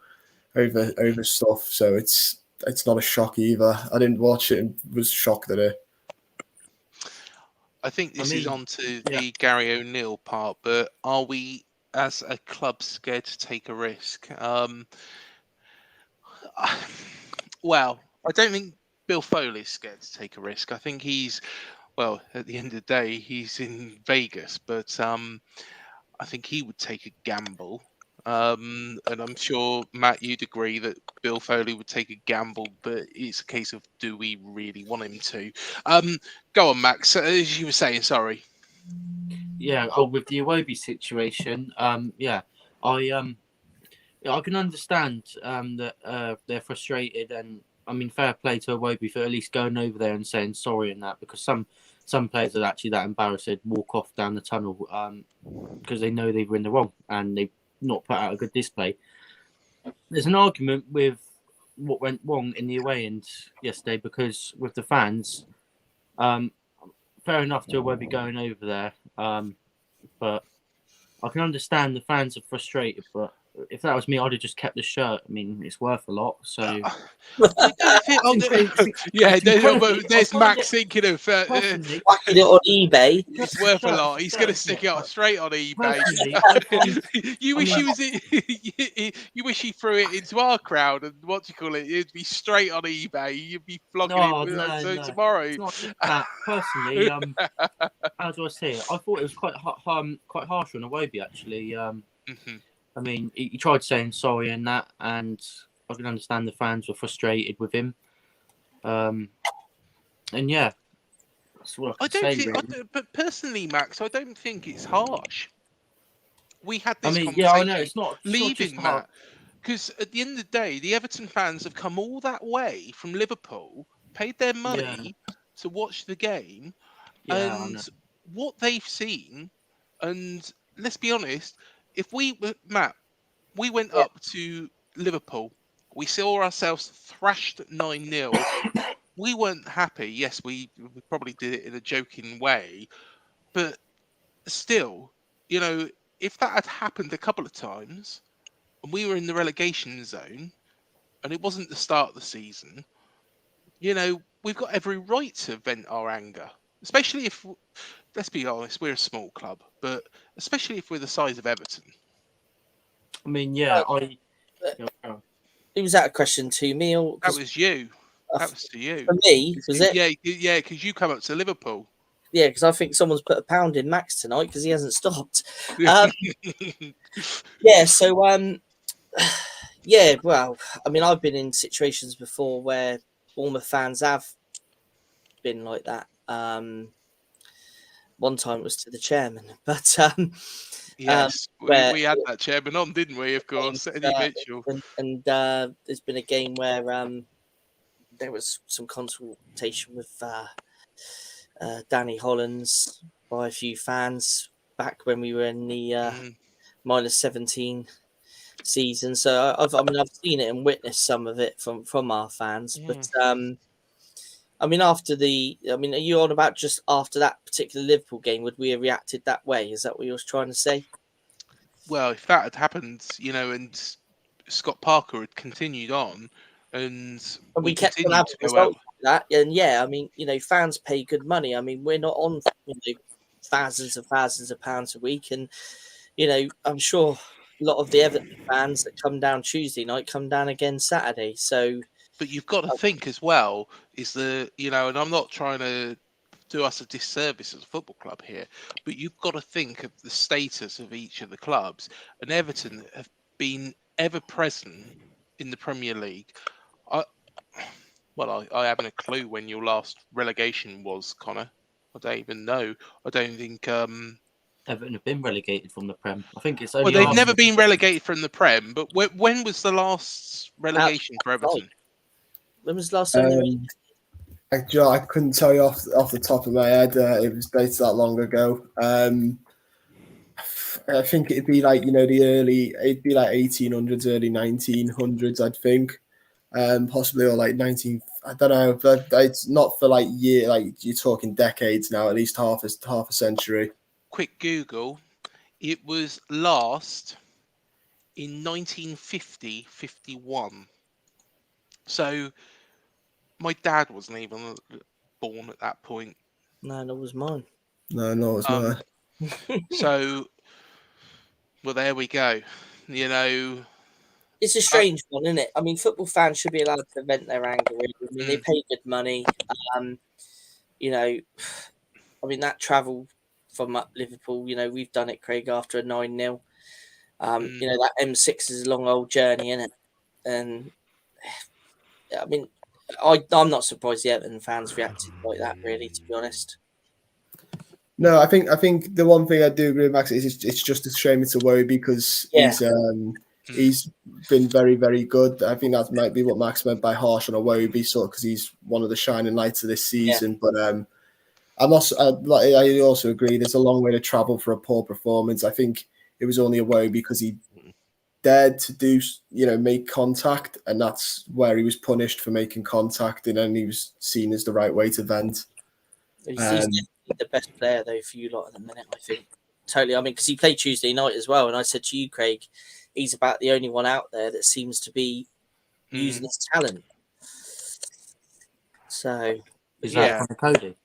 over stuff. So it's not a shock either. I didn't watch it and was shocked at it. I think this is on to the Gary O'Neill part, but are we as a club scared to take a risk? Well, I don't think Bill Foley's scared to take a risk. I think at the end of the day, he's in Vegas, but I think he would take a gamble. And I'm sure, Matt, you'd agree that Bill Foley would take a gamble, but it's a case of, do we really want him to? Go on, Max. As you were saying, sorry. Yeah, with the Iwobi situation, I can understand that they're frustrated, and I mean, fair play to Iwobi for at least going over there and saying sorry and that, because some players are actually that embarrassed they'd walk off down the tunnel because they know they were in the wrong and they've not put out a good display. There's an argument with what went wrong in the away end yesterday, because with the fans, fair enough to Iwobi going over there, but I can understand the fans are frustrated, but if that was me, I'd have just kept the shirt. I mean, it's worth a lot, so... There's Max thinking of... Whacking it on eBay. It's worth a lot. He's going to stick it up straight on eBay. You wish he threw it into our crowd, and it'd be straight on eBay. You'd be flogging it tomorrow. It's not that. Personally, how do I say it? I thought it was quite harsh on Iwobi, actually. I mean, he tried saying sorry and that, and I can understand the fans were frustrated with him. And yeah, that's what I can say. But personally, Max, I don't think it's harsh. We had this conversation. Yeah, I know it's not leaving that, because at the end of the day, the Everton fans have come all that way from Liverpool, paid their money to watch the game, and what they've seen. And let's be honest. If we went up to Liverpool, we saw ourselves thrashed 9-0. We weren't happy. Yes, we probably did it in a joking way, but still, if that had happened a couple of times and we were in the relegation zone and it wasn't the start of the season, we've got every right to vent our anger, especially if, let's be honest, we're a small club, but especially if we're the size of Everton. I mean, it was that a question to me? Or that was you. That was to you. For me, was it? Yeah, because you come up to Liverpool. Yeah, because I think someone's put £1 in Max tonight because he hasn't stopped. Well, I mean, I've been in situations before where Bournemouth fans have been like that. One time it was to the chairman, but yes, we had that chairman on, didn't we? Of course, Eddie Mitchell. And there's been a game where there was some consultation with Danny Hollands by a few fans back when we were in the -17 season. So I've seen it and witnessed some of it from our fans, but. Are you on about just after that particular Liverpool game? Would we have reacted that way? Is that what you was trying to say? Well, if that had happened, and Scott Parker had continued on, and we kept on having results like that, and fans pay good money. I mean, we're not on thousands of pounds a week, and I'm sure a lot of the Everton fans that come down Tuesday night come down again Saturday. So. But you've got to think as well, and I'm not trying to do us a disservice as a football club here, but you've got to think of the status of each of the clubs. And Everton have been ever present in the Premier League. I haven't a clue when your last relegation was, Connor. I don't even know. I don't think... Everton have been relegated from the Prem. I think it's only... Well, they've never been relegated from the Prem, but when was the last relegation for Everton? When was the last time I couldn't tell you off the top of my head. It was dated that long ago. I think it'd be like, it'd be like 1800s, early 1900s, I'd think. possibly, or like 19. I don't know, but it's not for like you're talking decades now, at least half a century. Quick Google. It was last in 1950-51. So my dad wasn't even born at that point. No, that was mine. No, it's mine. So, well, there we go. You know, it's a strange one, isn't it? I mean, football fans should be allowed to vent their anger. Really. I mean, they pay good money. You know, I mean that travel from up Liverpool. You know, we've done it, Craig, after a 9-0. You know, that M6 is a long old journey, isn't it? And I mean, I'm not surprised the Everton fans reacted like that. Really, to be honest. No, I think the one thing I do agree with Max is it's just a shame it's a worry because he's been very, very good. I think that might be what Max meant by harsh on a worry, because he's one of the shining lights of this season. But I also agree there's a long way to travel for a poor performance. I think it was only a worry because he dared to make contact, and that's where he was punished for making contact, and then he was seen as the right way to vent. He's definitely the best player though for you lot at the minute, I think. Totally. I mean, because he played Tuesday night as well, and I said to you, Craig, he's about the only one out there that seems to be using his talent. So is that from Cody?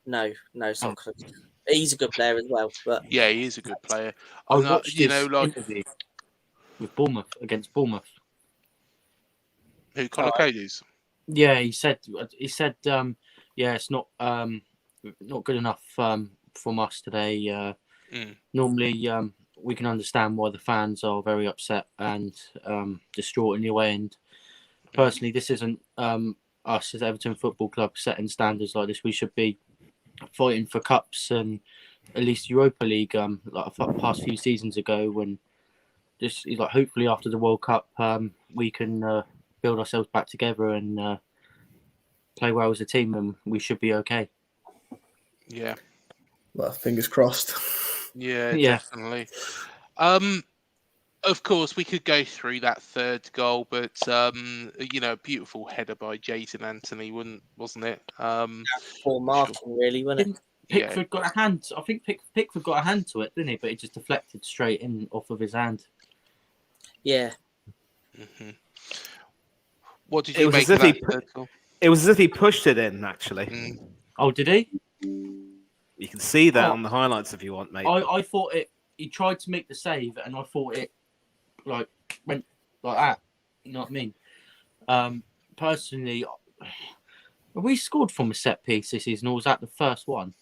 No, it's not close. He's a good player as well, but yeah, he is a good player. I watched his interview with Bournemouth against Bournemouth. Who, Conor Cody's? Yeah, he said, it's not good enough from us today. Normally, we can understand why the fans are very upset and distraught in your way. And personally, this isn't us as Everton Football Club setting standards like this. We should be fighting for cups and at least Europa League, like past few seasons ago. When just like hopefully after the World Cup, we can build ourselves back together and play well as a team, and we should be okay. Yeah. Well, fingers crossed. Yeah, definitely. Of course, we could go through that third goal, but beautiful header by Jason Anthony, wasn't it? Poor Martin, really, wasn't it? Pickford got a hand. I think Pickford got a hand to it, didn't he? But it just deflected straight in off of his hand. Yeah. Mm-hmm. What did you make of that third goal? It was as if he pushed it in, actually. Oh, did he? You can see that on the highlights if you want, mate. I thought he tried to make the save, and I thought it went like that. You know what I mean? Personally, we scored from a set piece this season, or was that the first one?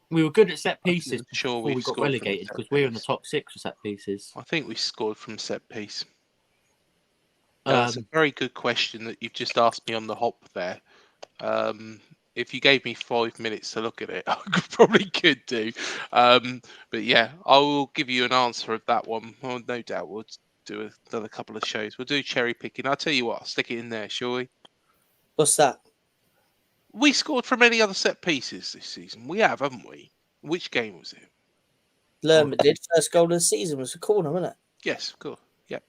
We were good at set pieces before we got relegated because we were in the top 6 for set pieces. I think we scored from set piece. That's a very good question that you've just asked me on the hop there. If you gave me 5 minutes to look at it, I probably could do. But yeah, I will give you an answer of that one. Well, no doubt we'll do another couple of shows. We'll do cherry picking. I'll tell you what, I'll stick it in there, shall we? What's that? We scored from any other set pieces this season. We have, haven't we? Which game was it? Lerma did. First goal of the season was a corner, wasn't it? Yes, of course. Yep.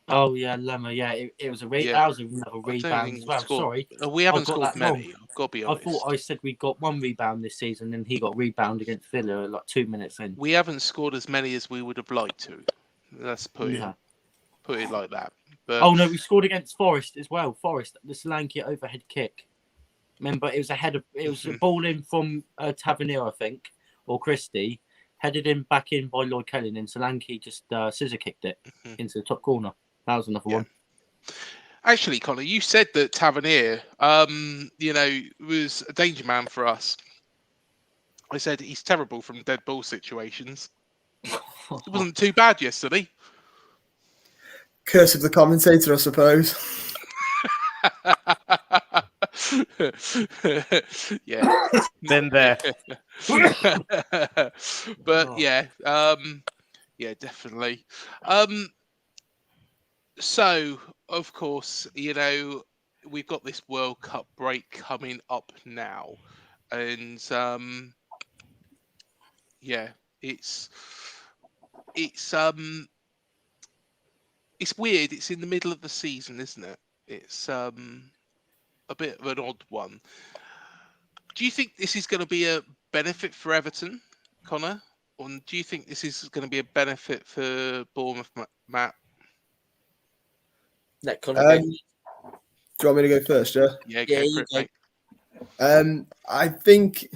Oh yeah, Lerma. Yeah, it was a that was another rebound as well. Sorry, we haven't scored many. I've got to be honest. I thought I said we got one rebound this season, and he got rebound against Villa like 2 minutes in. We haven't scored as many as we would have liked to. Let's put it like that. But oh no, we scored against Forest as well. Forest, the Solanke overhead kick. Remember, it was a ball in from Tavernier, I think, or Christie, headed back in by Lloyd Kelly, and Solanke just scissor kicked it into the top corner. That was another one. Actually, Connor, you said that Tavernier, was a danger man for us. I said he's terrible from dead ball situations. It wasn't too bad yesterday. Curse of the commentator, I suppose. Yeah. Been there. But yeah, definitely. So, of course, we've got this World Cup break coming up now. And, it's it's weird. It's in the middle of the season, isn't it? It's a bit of an odd one. Do you think this is going to be a benefit for Everton, Connor? Or do you think this is going to be a benefit for Bournemouth, Matt? Let Connor go. Do you want me to go first, yeah? Yeah, Yeah, go for you it, go. mate. I think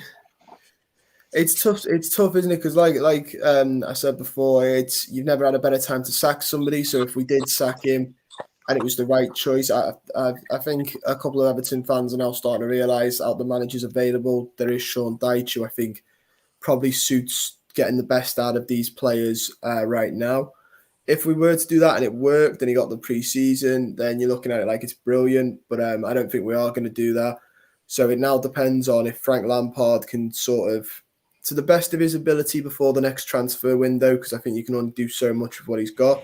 it's tough. It's tough, isn't it? Because like I said before, it's you've never had a better time to sack somebody. So if we did sack him, and it was the right choice, I think a couple of Everton fans are now starting to realise out the managers available. There is Sean Dyche, who I think probably suits getting the best out of these players right now. If we were to do that and it worked and he got the pre-season, then you're looking at it like it's brilliant. But I don't think we are going to do that. So it now depends on if Frank Lampard can sort of, to the best of his ability before the next transfer window, because I think you can only do so much with what he's got.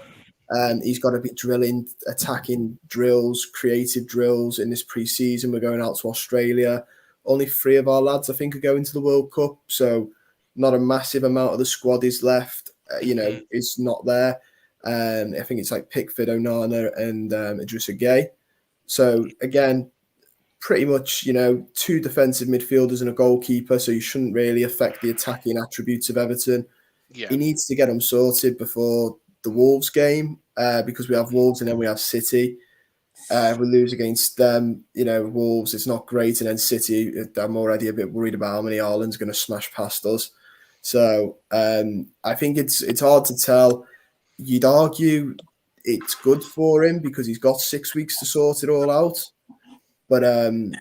He's got to be drilling, attacking drills, creative drills in this pre-season. We're going out to Australia. Only 3 of our lads, I think, are going to the World Cup. So not a massive amount of the squad is left, is not there. I think it's like Pickford, Onana, and Idrissa Gueye. So again, pretty much, 2 defensive midfielders and a goalkeeper. So you shouldn't really affect the attacking attributes of Everton. Yeah. He needs to get them sorted before the Wolves game because we have Wolves and then we have City. We lose against them, Wolves, it's not great. And then City, I'm already a bit worried about how many Haaland's going to smash past us. So I think it's hard to tell. You'd argue it's good for him because he's got 6 weeks to sort it all out. But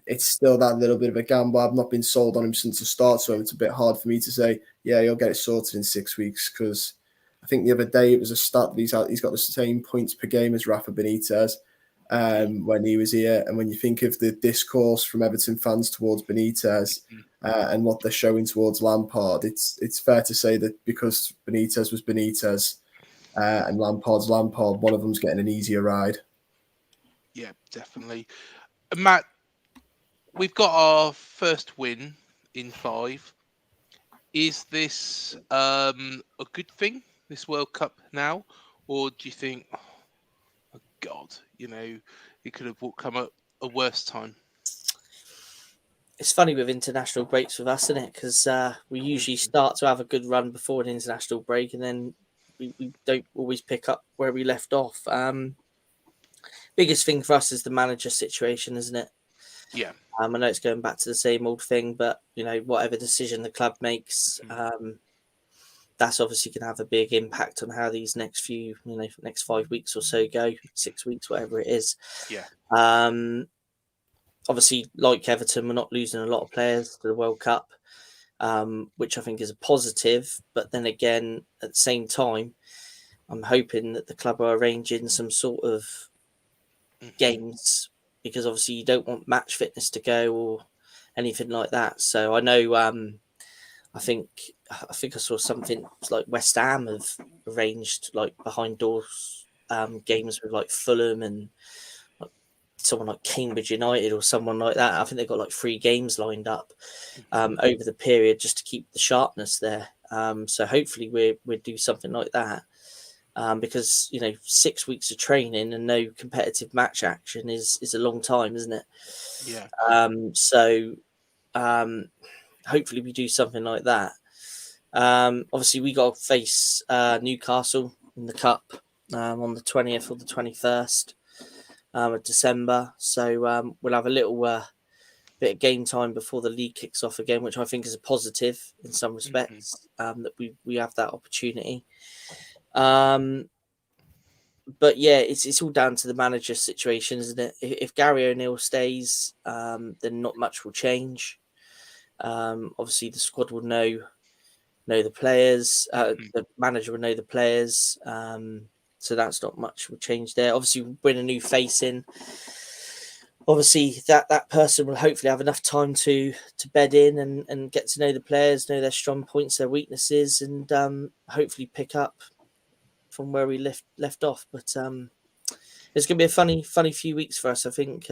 it's still that little bit of a gamble. I've not been sold on him since the start, so it's a bit hard for me to say, yeah, he'll get it sorted in 6 weeks, because I think the other day it was a stat that he's got the same points per game as Rafa Benitez when he was here. And when you think of the discourse from Everton fans towards Benitez and what they're showing towards Lampard, it's fair to say that because Benitez was Benitez and Lampard's Lampard, one of them's getting an easier ride. Yeah, definitely. Matt, we've got our first win in 5. Is this a good thing, this World Cup now? Or do you think, oh God, it could have come at a worse time? It's funny with international breaks with us, isn't it? Because we usually start to have a good run before an international break, and then we don't always pick up where we left off. Biggest thing for us is the manager situation, isn't it? Yeah. I know it's going back to the same old thing, but whatever decision the club makes, that's obviously going to have a big impact on how these next 5 weeks or so go, 6 weeks, whatever it is. Yeah. Obviously, like Everton, we're not losing a lot of players to the World Cup, which I think is a positive. But then again, at the same time, I'm hoping that the club are arranging some sort of games, because obviously you don't want match fitness to go or anything like that. So I know, I think I saw something like West Ham have arranged like behind doors games with like Fulham and someone like Cambridge United or someone like that. I think they've got like 3 games lined up over the period just to keep the sharpness there. So hopefully we'll do something like that. Because 6 weeks of training and no competitive match action is a long time, isn't it? Yeah. So hopefully we do something like that. Obviously we got to face Newcastle in the cup on the 20th or the 21st of December. So we'll have a little bit of game time before the league kicks off again, which I think is a positive in some respects, that we have that opportunity. But yeah, it's all down to the manager situation, isn't it? If Gary O'Neill stays, then not much will change. Obviously, the squad will know the players. The manager will know the players. So that's not much will change there. Obviously, we'll bring a new face in. Obviously, that person will hopefully have enough time to bed in and get to know the players, know their strong points, their weaknesses, and hopefully pick up from where we left off. But it's going to be a funny few weeks for us, I think.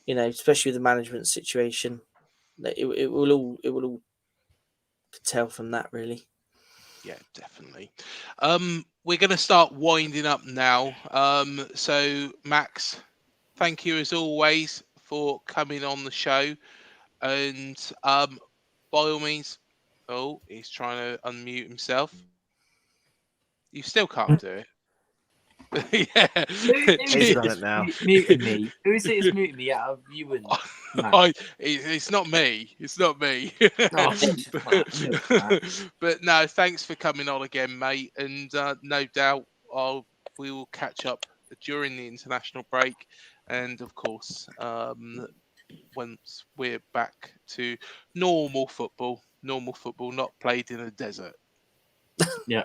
Especially with the management situation, it will all tell from that, really. Yeah, definitely. We're going to start winding up now. So Max, thank you as always for coming on the show, and by all means, oh, he's trying to unmute himself. You still can't do it. Yeah, He's done it now. Muting me. Who is it? Is muting me out of you and Matt? It's not me. It's not me. No, I think it's Matt. I knew it was Matt. But no, thanks for coming on again, mate. And no doubt we will catch up during the international break, and of course, once we're back to normal football, not played in a desert. Yeah.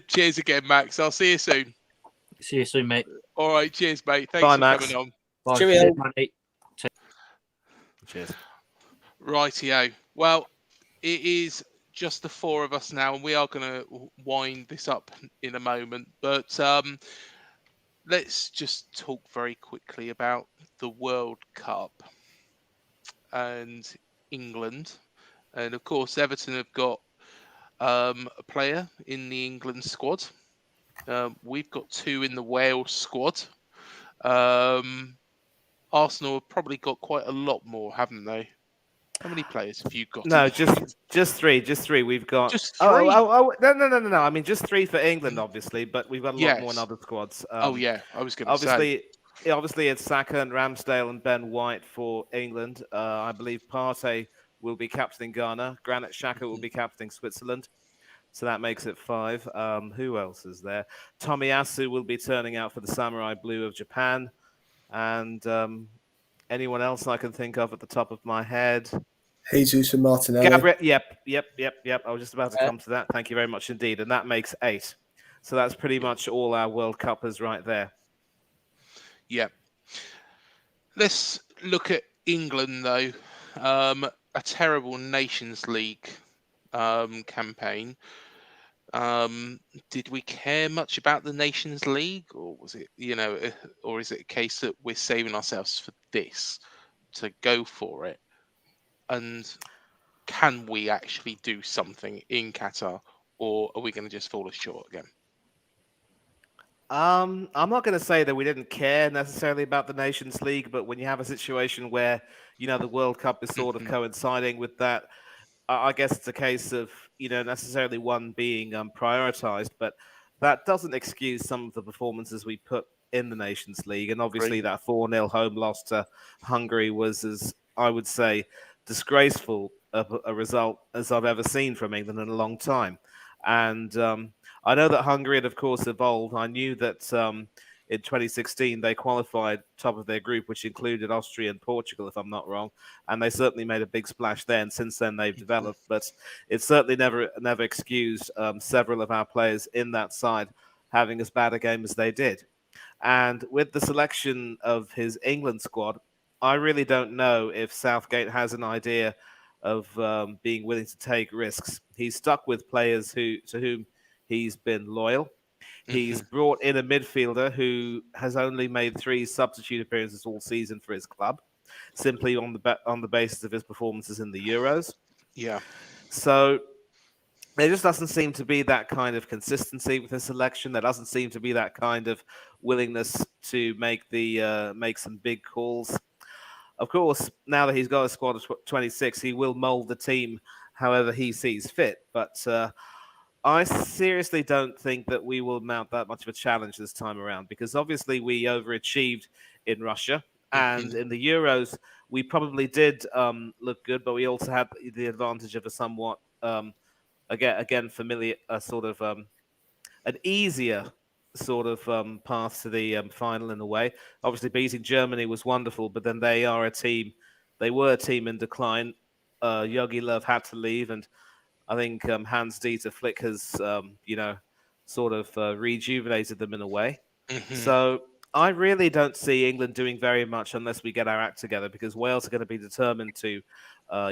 Cheers again, Max. I'll see you soon. See you soon, mate. All right, cheers, mate. Thanks Bye, for Max. coming on. Bye. Cheerio. Mate. Cheers. Rightio. Well, it is just the four of us now, and we are going to wind this up in a moment. But let's just talk very quickly about the World Cup and England. And of course, Everton have got a player in the England squad. We've got two in the Wales squad. Arsenal have probably got quite a lot more, haven't they? How many players have you got? No, just three. Just three. We've got Just three? No. I mean, just three for England, obviously, but we've got a lot more in Yes. other squads. Oh yeah, I was going to say. Obviously, it's Saka and Ramsdale and Ben White for England. I believe Partey will be captaining Ghana. Granit Xhaka will be captaining Switzerland. So that makes it 5. Who else is there? Tomiyasu will be turning out for the Samurai Blue of Japan. And anyone else I can think of at the top of my head? Jesus and Martinelli. Gabriel. Yep. I was just about to come to that. Thank you very much indeed. And that makes 8. So that's pretty much all our World Cuppers right there. Yeah. Let's look at England, though. A terrible Nations League campaign. Did we care much about the Nations League, or was it, or is it a case that we're saving ourselves for this to go for it? And can we actually do something in Qatar, or are we going to just fall short again? I'm not going to say that we didn't care necessarily about the Nations League, but when you have a situation where, the World Cup is sort of coinciding with that, I guess it's a case of, necessarily one being prioritized, but that doesn't excuse some of the performances we put in the Nations League. And obviously that 4-0 home loss to Hungary was, as I would say, disgraceful a result as I've ever seen from England in a long time. And I know that Hungary had, of course, evolved. I knew that in 2016 they qualified top of their group, which included Austria and Portugal, if I'm not wrong. And they certainly made a big splash there. And since then they've developed. But it certainly never excused several of our players in that side having as bad a game as they did. And with the selection of his England squad, I really don't know if Southgate has an idea of being willing to take risks. He's stuck with players to whom he's been loyal. He's brought in a midfielder who has only made 3 substitute appearances all season for his club, simply on the basis of his performances in the Euros. Yeah. So there just doesn't seem to be that kind of consistency with his selection. There doesn't seem to be that kind of willingness to make some big calls. Of course, now that he's got a squad of 26, he will mold the team however he sees fit. But I seriously don't think that we will mount that much of a challenge this time around, because obviously we overachieved in Russia. And in the Euros, we probably did look good, but we also had the advantage of a somewhat, again familiar, sort of an easier sort of path to the final in a way. Obviously, beating Germany was wonderful, but then they were a team in decline. Yogi Löw had to leave, and I think Hans-Dieter Flick has, sort of rejuvenated them in a way. So I really don't see England doing very much unless we get our act together, because Wales are going to be determined to, they're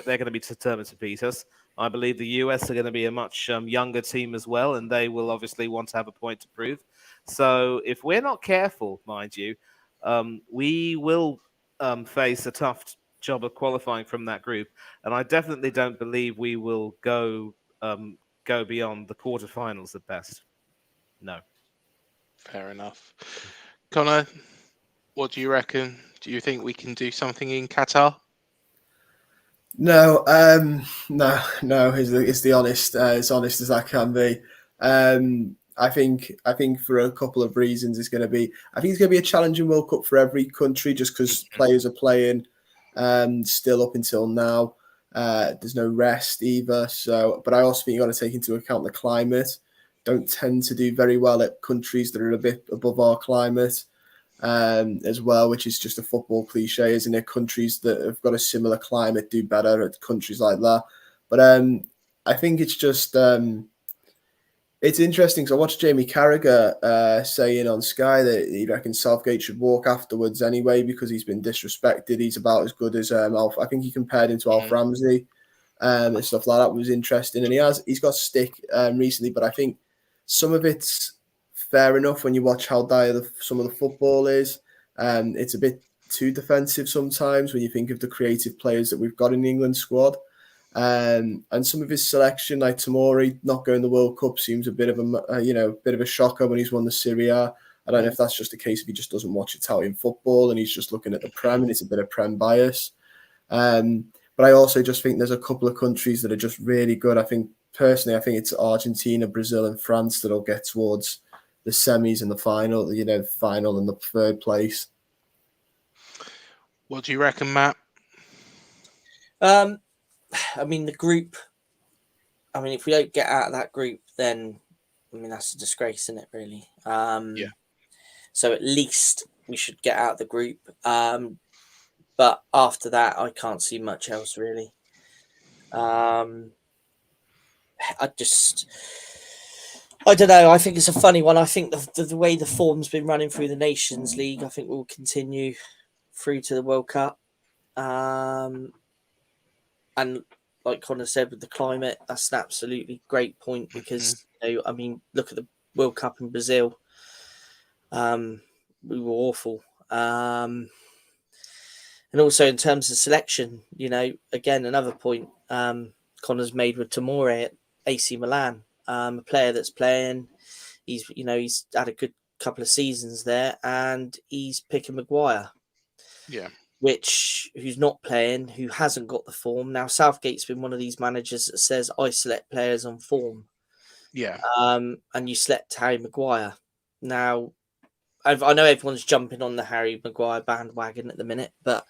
going to be determined to beat us. I believe the US are going to be a much younger team as well, and they will obviously want to have a point to prove. So if we're not careful, mind you, we will face a tough job of qualifying from that group, and I definitely don't believe we will go beyond the quarterfinals at best. No. Fair enough. Connor, what do you reckon? Do you think we can do something in Qatar? No, no. Is the honest, as honest as I can be. I think for a couple of reasons it's going to be. I think it's going to be a challenging World Cup for every country, just because players are playing still up until now. There's no rest either. So, but I also think you got to take into account the climate. Don't tend to do very well at countries that are a bit above our climate. As well, which is just a football cliche, isn't it? Countries that have got a similar climate do better at countries like that. But I think it's just it's interesting. So I watched Jamie Carragher saying on Sky that he reckons Southgate should walk afterwards anyway because he's been disrespected. He's about as good as Alf. I think he compared him to Alf Ramsey and stuff like that was interesting. And he's got stick recently, but I think some of it's fair enough when you watch how dire some of the football is. It's a bit too defensive sometimes when you think of the creative players that we've got in the England squad. And some of his selection, like Tomori not going to the World Cup, seems a bit of a shocker when he's won the Serie A. I don't know if that's just a case if he just doesn't watch Italian football and he's just looking at the Prem and it's a bit of Prem bias. But I also just think there's a couple of countries that are just really good. I think it's Argentina, Brazil, and France that'll get towards the semis and the final, final and the third place. What do you reckon, Matt? I mean, the group. I mean, if we don't get out of that group, then that's a disgrace, isn't it? Really. Yeah. So at least we should get out of the group. But after that, I can't see much else really. I don't know. I think it's a funny one. I think the way the form's been running through the Nations League, I think will continue through to the World Cup. And like Connor said, with the climate, that's an absolutely great point because, look at the World Cup in Brazil. We were awful. And also in terms of selection, again, another point Connor's made with Tomori at AC Milan. A player that's playing, he's had a good couple of seasons there, and he's picking Maguire. Yeah. Who's not playing, who hasn't got the form. Now, Southgate's been one of these managers that says, I select players on form. Yeah. And you select Harry Maguire. Now, I know everyone's jumping on the Harry Maguire bandwagon at the minute, but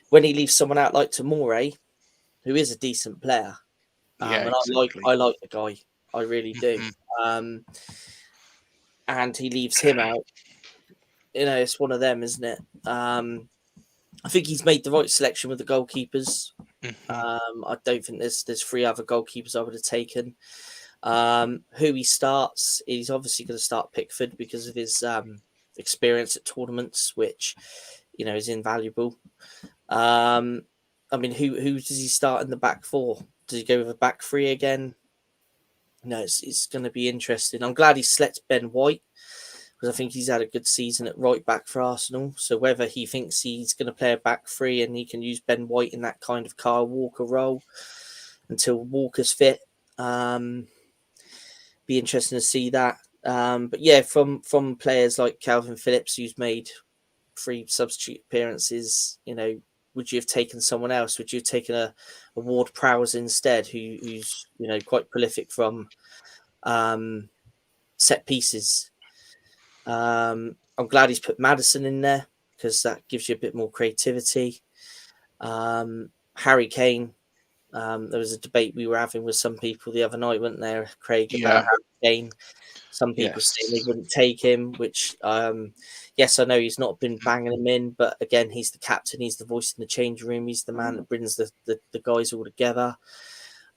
when he leaves someone out like Tomori, who is a decent player, and exactly. I like the guy, I really do. And he leaves him out. It's one of them, isn't it? I think he's made the right selection with the goalkeepers. I don't think there's 3 other goalkeepers I would have taken. Who he starts, he's obviously going to start Pickford because of his experience at tournaments, which is invaluable. Who does he start in the back 4? Does he go with a back 3 again? No, it's going to be interesting. I'm glad he selected Ben White because I think he's had a good season at right back for Arsenal. So whether he thinks he's going to play a back 3 and he can use Ben White in that kind of Kyle Walker role until Walker's fit, be interesting to see that. But yeah, from players like Calvin Phillips, who's made 3 substitute appearances, would you have taken someone else? Would you have taken a Ward Prowse instead, who's quite prolific from set pieces? I'm glad he's put Maddison in there because that gives you a bit more creativity. Harry Kane. There was a debate we were having with some people the other night, weren't there, Craig, about Harry Kane? Some people saying they wouldn't take him, which, yes, I know he's not been banging him in, but again, he's the captain, he's the voice in the change room, he's the man that brings the guys all together.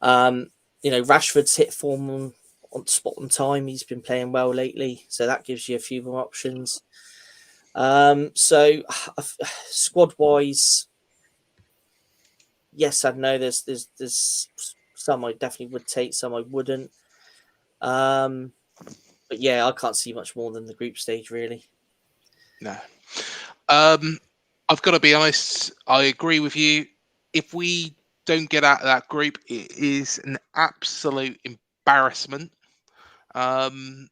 Rashford's hit form on spot on time. He's been playing well lately, so that gives you a few more options. So squad wise, yes and no. There's some I definitely would take, some I wouldn't. But yeah, I can't see much more than the group stage really. No. I've got to be honest. I agree with you. If we don't get out of that group, it is an absolute embarrassment. Iran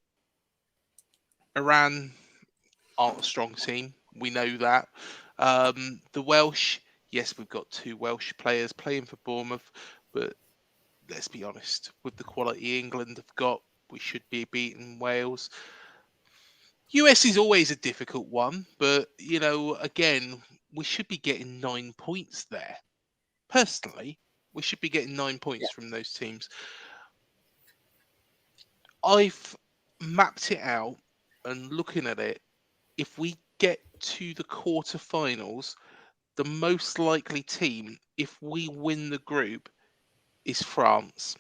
aren't a strong team. We know that. The Welsh, yes, we've got 2 Welsh players playing for Bournemouth, but let's be honest, with the quality England have got, we should be beating Wales. US is always a difficult one, but again, we should be getting 9 points there. Personally, we should be getting 9 points from those teams. I've mapped it out and looking at it. If we get to the quarterfinals, the most likely team, if we win the group, is France.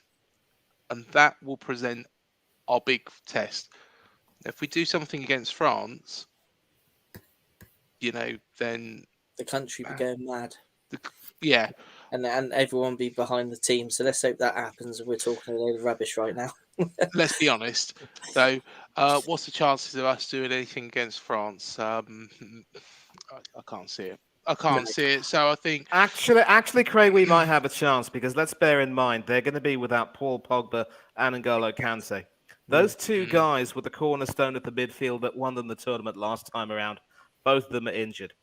And that will present our big test. If we do something against France, then The country be going mad. Yeah. And everyone be behind the team. So let's hope that happens. We're talking a load of rubbish right now. Let's be honest, though. What's the chances of us doing anything against France? I can't see it. I can't see it. So I think actually, Craig, we might have a chance because let's bear in mind they're going to be without Paul Pogba and N'Golo Kante. Those 2 guys were the cornerstone of the midfield that won them the tournament last time around. Both of them are injured.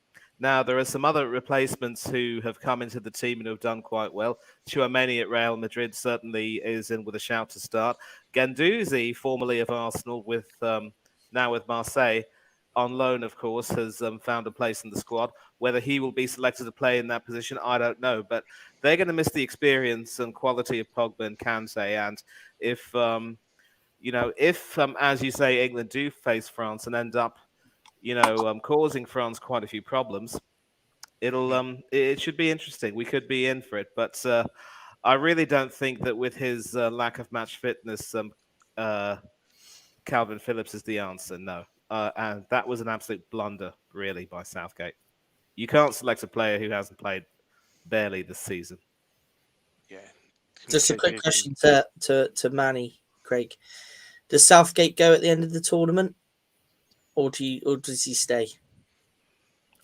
Now, there are some other replacements who have come into the team and who have done quite well. Tchouaméni at Real Madrid certainly is in with a shout to start. Guendouzi, formerly of Arsenal, now with Marseille, on loan, of course, has found a place in the squad. Whether he will be selected to play in that position, I don't know. But they're going to miss the experience and quality of Pogba and Kante. And if, as you say, England do face France and end up causing France quite a few problems, it should be interesting. We could be in for it, but I really don't think that with his lack of match fitness, Calvin Phillips is the answer. No, and that was an absolute blunder, really, by Southgate. You can't select a player who hasn't played barely this season. Yeah. Just a quick question to Manny, Craig. Does Southgate go at the end of the tournament? Or does he stay?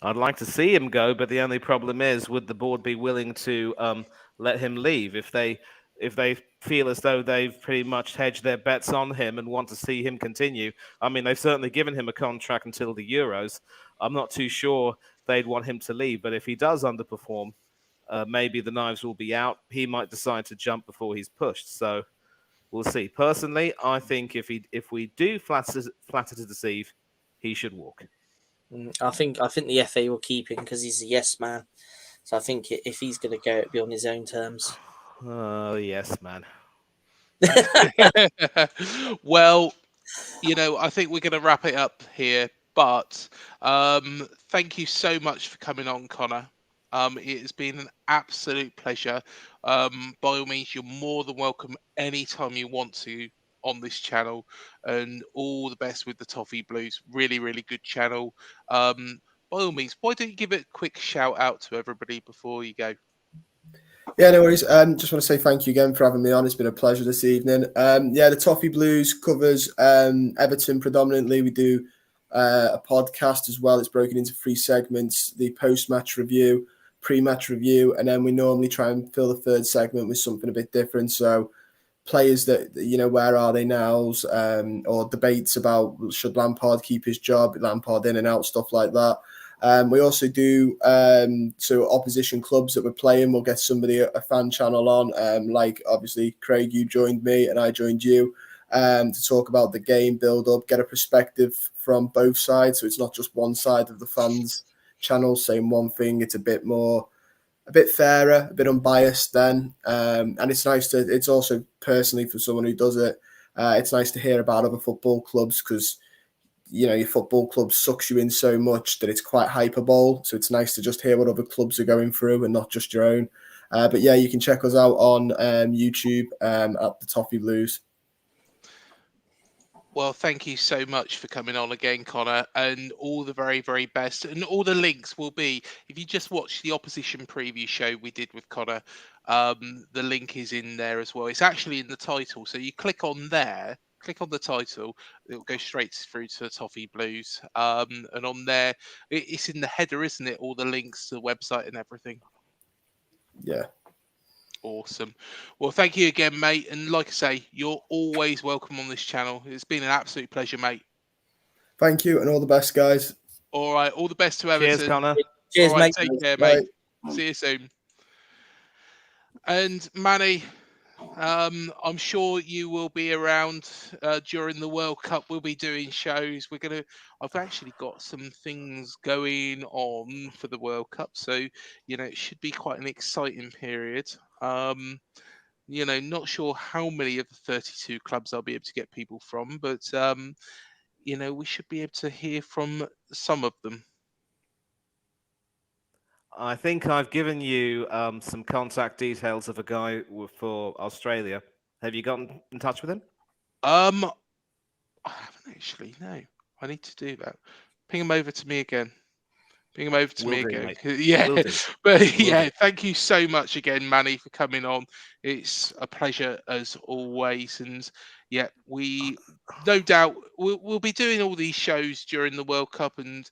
I'd like to see him go, but the only problem is, would the board be willing to let him leave if they feel as though they've pretty much hedged their bets on him and want to see him continue? I mean, they've certainly given him a contract until the Euros. I'm not too sure they'd want him to leave, but if he does underperform, maybe the knives will be out. He might decide to jump before he's pushed. So we'll see. Personally, I think if we do flatter to deceive, he should walk. I think the FA will keep him because he's a yes man. So I think if he's going to go, it'll be on his own terms. Oh, yes, man. Well, I think we're going to wrap it up here. But thank you so much for coming on, Connor. It has been an absolute pleasure. By all means, you're more than welcome anytime you want to on this channel, and all the best with the Toffee Blues. Really, really good channel. By all means, why don't you give it a quick shout out to everybody before you go? Yeah, no worries. Just want to say thank you again for having me on. It's been a pleasure this evening. The Toffee Blues covers Everton predominantly. We do a podcast as well. It's broken into 3 segments: the post-match review, pre-match review, and then we normally try and fill the 3rd segment with something a bit different. So players that, where are they now? Or debates about should Lampard keep his job, Lampard in and out, stuff like that. We also do so opposition clubs that we're playing. We'll get somebody a fan channel on, like obviously Craig, you joined me and I joined you, to talk about the game build up, get a perspective from both sides. So it's not just one side of the fans channel saying one thing. It's a bit fairer, a bit unbiased then. And it's nice it's also personally for someone who does it, it's nice to hear about other football clubs because, your football club sucks you in so much that it's quite hyperbole. So it's nice to just hear what other clubs are going through and not just your own. But yeah, you can check us out on YouTube at the Toffee Blues. Well, thank you so much for coming on again, Connor, and all the very, very best. And all the links will be, if you just watch the opposition preview show we did with Connor, the link is in there as well. It's actually in the title. So you click on there click on the title, it'll go straight through to Toffee Blues. And on there, it's in the header, isn't it? All the links to the website and everything. Yeah. Awesome. Well, thank you again, mate. And like I say, you're always welcome on this channel. It's been an absolute pleasure, mate. Thank you, and all the best, guys. All right. All the best to Everton. Cheers, Connor. Cheers, all right, mate. take care, Bye. mate. See you soon. And Manny, I'm sure you will be around during the World Cup. We'll be doing shows. I've actually got some things going on for the World Cup, so it should be quite an exciting period. Not sure how many of the 32 clubs I'll be able to get people from, but we should be able to hear from some of them. I think I've given you some contact details of a guy for Australia. Have you gotten in touch with him? I haven't actually. No, I need to do that. Ping him over to me again. Ping him over to Will me do, again. mate. Yeah, Will do. but Will yeah, do. thank you so much again, Manny, for coming on. It's a pleasure as always, and yeah, we no doubt we'll be doing all these shows during the World Cup, and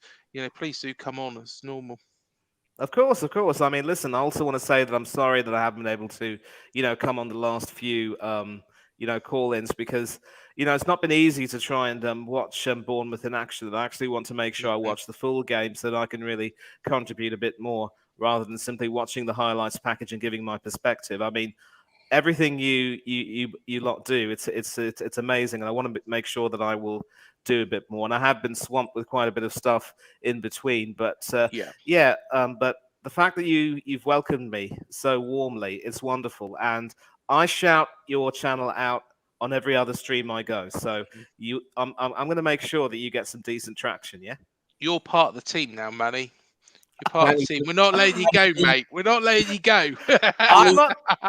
please do come on as normal. Of course, of course. I mean, listen, I also want to say that I'm sorry that I haven't been able to, come on the last few, call-ins because, it's not been easy to try and watch Bournemouth in action. I actually want to make sure I watch the full game so that I can really contribute a bit more rather than simply watching the highlights package and giving my perspective. I mean, everything you lot do, it's amazing, and I want to make sure that I will do a bit more. And I have been swamped with quite a bit of stuff in between, but but the fact that you've welcomed me so warmly, it's wonderful, and I shout your channel out on every other stream I go. So I'm going to make sure that you get some decent traction. Yeah, you're part of the team now, Manny. You're part of the team. We're not letting you go, mate. We're not letting you go.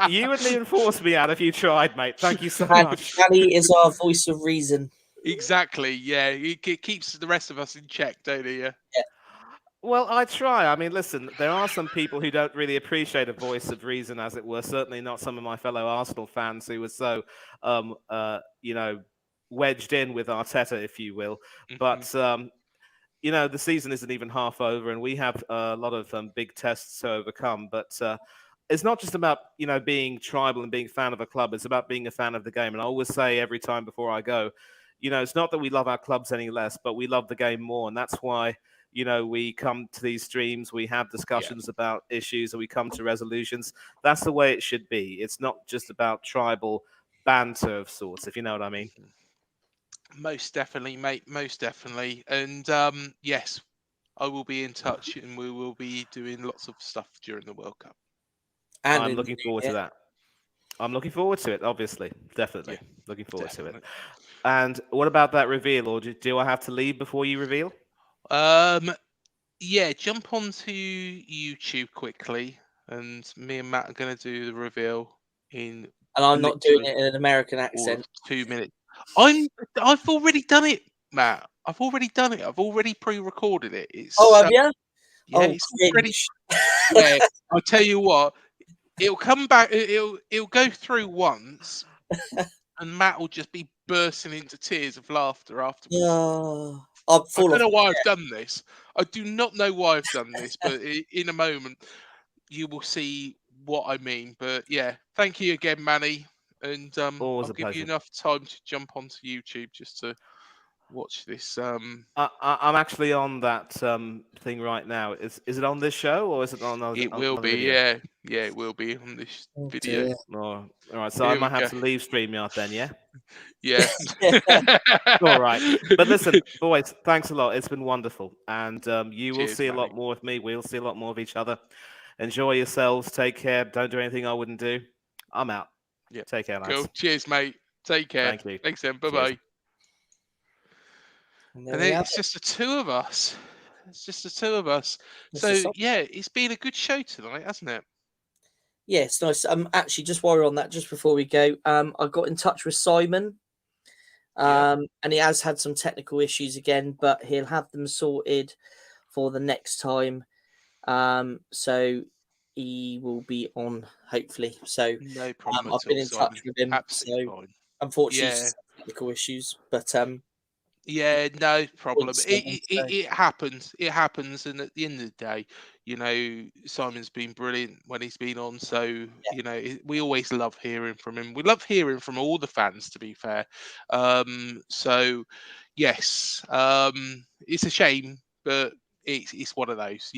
You wouldn't even force me out if you tried, mate. Thank you so much. Danny is our voice of reason. Exactly. Yeah, it keeps the rest of us in check, don't he? Yeah. Well, I try. I mean, listen, there are some people who don't really appreciate a voice of reason, as it were. Certainly not some of my fellow Arsenal fans who were so, wedged in with Arteta, if you will. But the season isn't even half over, and we have a lot of big tests to overcome. But it's not just about being tribal and being a fan of a club. It's about being a fan of the game. And I always say every time before I go, it's not that we love our clubs any less, but we love the game more, and that's why. We come to these streams, we have discussions about issues, and we come to resolutions. That's the way it should be. It's not just about tribal banter of sorts, if you know what I mean. Most definitely, mate. Most definitely. And yes, I will be in touch, and we will be doing lots of stuff during the World Cup. And I'm looking forward to that. I'm looking forward to it, obviously. Definitely. Looking forward to it. And what about that reveal? Or do I have to leave before you reveal? Yeah, jump onto YouTube quickly, and me and Matt are going to do the reveal in. And I'm not doing it in an American accent. 2 minutes. I've already done it, Matt. I've already done it. I've already pre-recorded it. Have you? Yeah, it's pretty. Yeah, I'll tell you what. It'll come back. It'll go through once, and Matt will just be bursting into tears of laughter afterwards. Oh, I don't know why I've done this. I do not know why I've done this, but in a moment you will see what I mean. But yeah, thank you again, Manny, and I'll give you enough time to jump onto YouTube just to watch this. I'm actually on that thing right now. Is it on this show or is it on another? It will be, video? yeah, it will be on this video. Oh, all right, so I might have to leave StreamYard then, yeah. Yeah. All right, but listen, boys, thanks a lot. It's been wonderful, and you will see a lot more of me. We'll see a lot more of each other. Enjoy yourselves. Take care. Don't do anything I wouldn't do. I'm out. Yeah. Take care, lads. Cool. Cheers, mate. Take care. Thank you. Thanks, then. Bye bye. And then it's just the two of us. It's just the two of us. So yeah, it's been a good show tonight, hasn't it? Yeah, it's nice. Actually, just while we're on that, just before we go, I got in touch with Simon. And he has had some technical issues again, but he'll have them sorted for the next time. So he will be on hopefully. So no problem. I've been in touch with him. Absolutely so fine. unfortunately, technical issues, but Yeah, no problem. points It, on, it, so. it, it happens. It happens. And at the end of the day, Simon's been brilliant when he's been on. So, we always love hearing from him. We love hearing from all the fans, to be fair. So, yes, it's a shame, but it's one of those.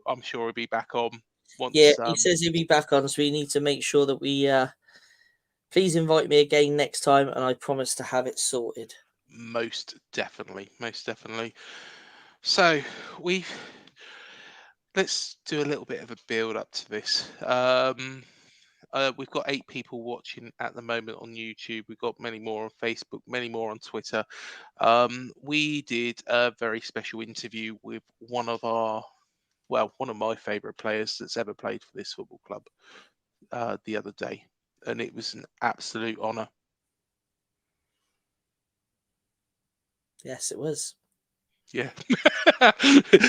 I'm sure he'll be back on once. Yeah, he says he'll be back on, so we need to make sure that we please invite me again next time, and I promise to have it sorted. Most definitely. So let's do a little bit of a build up to this. We've got 8 people watching at the moment on YouTube. We've got many more on Facebook, many more on Twitter. We did a very special interview with one of my favourite players that's ever played for this football club the other day, and it was an absolute honour. Yes, it was. Yeah.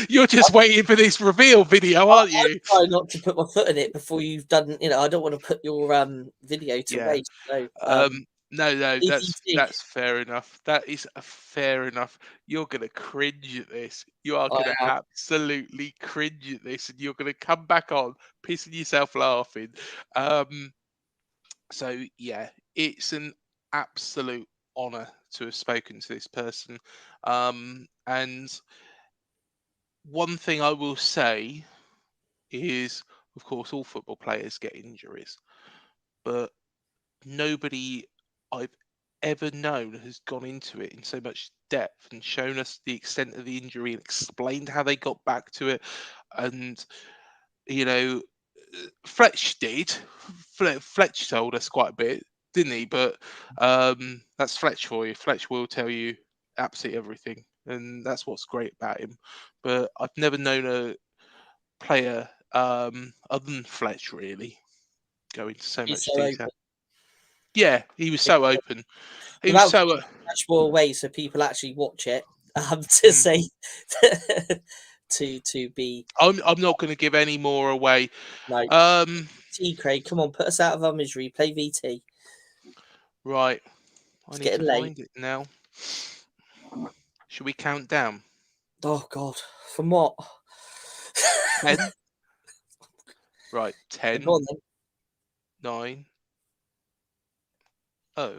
You're just waiting for this reveal video, aren't you? I try not to put my foot in it before you've done. I don't want to put your video to waste. So, no, EPT. that's fair enough. That is fair enough. You're gonna cringe at this. You are gonna absolutely cringe at this, and you're gonna come back on pissing yourself laughing. So yeah, it's an absolute honour to have spoken to this person. And one thing I will say is, of course, all football players get injuries, but nobody I've ever known has gone into it in so much depth and shown us the extent of the injury and explained how they got back to it. And Fletch did. Fletch told us quite a bit, didn't he? But that's Fletch for you. Fletch will tell you absolutely everything, and that's what's great about him. But I've never known a player other than Fletch really go into so much detail. Yeah, he was so open. He was so more away, so people actually watch it. To say to be. I'm not going to give any more away. No. T Craig, come on, put us out of our misery. Play VT. Right. I need to find it now. Should we count down? Oh God, from what? 10. Right, 10. Go on, then. 9. Oh.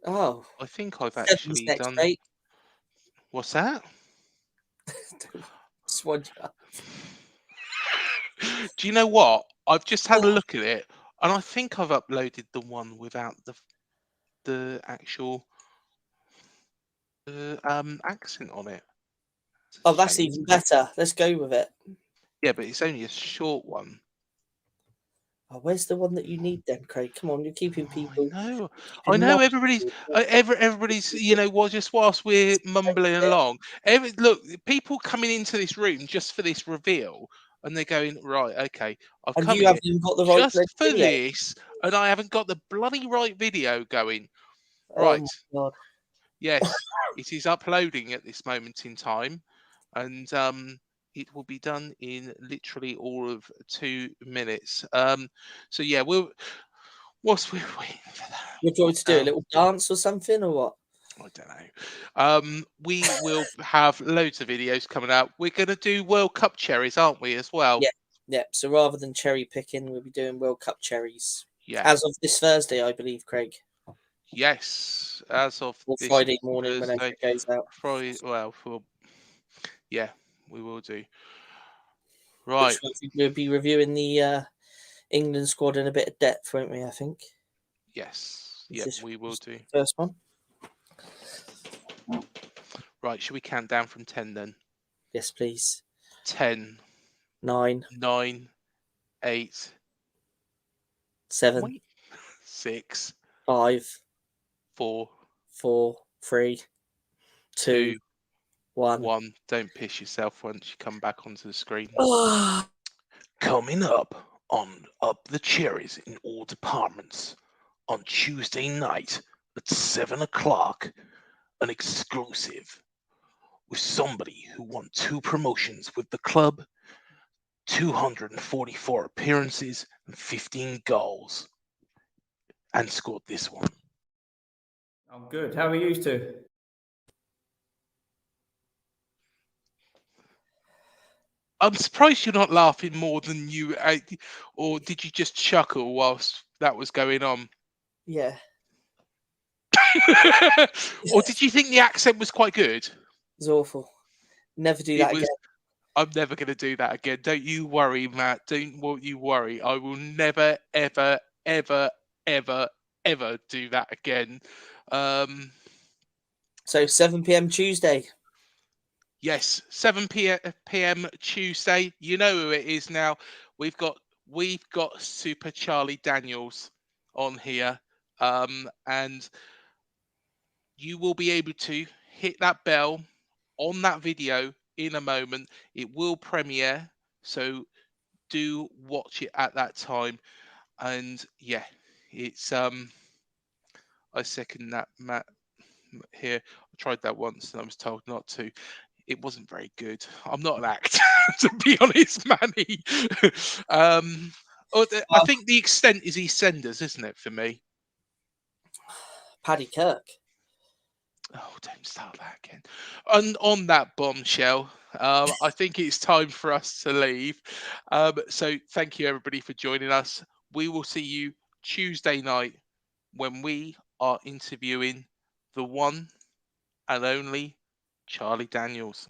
Oh. I think I've actually done. Mate. What's that? Do you know what? I've just had a look at it, and I think I've uploaded the one without the actual accent on it. Oh, that's even better. Let's go with it. Yeah, but it's only a short one. Oh, where's the one that you need then, Craig? Come on, you're keeping people. I know. Everybody's. Just whilst we're mumbling along. Look, people coming into this room just for this reveal, and they're going, right, okay, I've come you haven't even got the right just for video. this, and I haven't got the bloody right video going. Right. Oh my God. Yes, it is uploading at this moment in time, and it will be done in literally all of 2 minutes. So yeah, whilst we're waiting for that, You're going to do a little dance or something, or what? I don't know. We will have loads of videos coming out. We're going to do World Cup cherries, aren't we, as well? Yeah. So rather than cherry picking, we'll be doing World Cup cherries. Yeah. As of this Thursday, I believe, Craig. Yes, as of or this Friday morning Thursday, whenever it goes out. We will do. Right. We'll be reviewing the England squad in a bit of depth, won't we? I think. Yes. Yeah, we will do. First one. Right. Should we count down from 10 then? Yes, please. 10. 9. 9. 8. 7. 6. 5. 4. 4. 3. 2. 1. Don't piss yourself once you come back onto the screen. Coming up on Up the Cherries in all departments on Tuesday night at 7 o'clock, an exclusive with somebody who won 2 promotions with the club, 244 appearances and 15 goals, and scored this one. I'm good. How are you two? I'm surprised you're not laughing more than you, or did you just chuckle whilst that was going on? Yeah. Or did you think the accent was quite good? It was awful. Never do that again. I'm never going to do that again. Don't you worry, Matt. Don't you worry. I will never, ever, ever, ever, ever do that again. So 7 p.m. Tuesday. Yes, 7 p.m. Tuesday. You know who it is now. We've got Super Charlie Daniels on here, and you will be able to hit that bell on that video in a moment. It will premiere, so do watch it at that time. And yeah, it's I second that, Matt. Here, I tried that once and I was told not to. It wasn't very good. I'm not an actor, to be honest, Manny. I think the extent is EastEnders, isn't it, for me? Paddy Kirk. Oh, don't start that again. And on that bombshell, I think it's time for us to leave. So thank you, everybody, for joining us. We will see you Tuesday night when we are interviewing the one and only Charlie Daniels.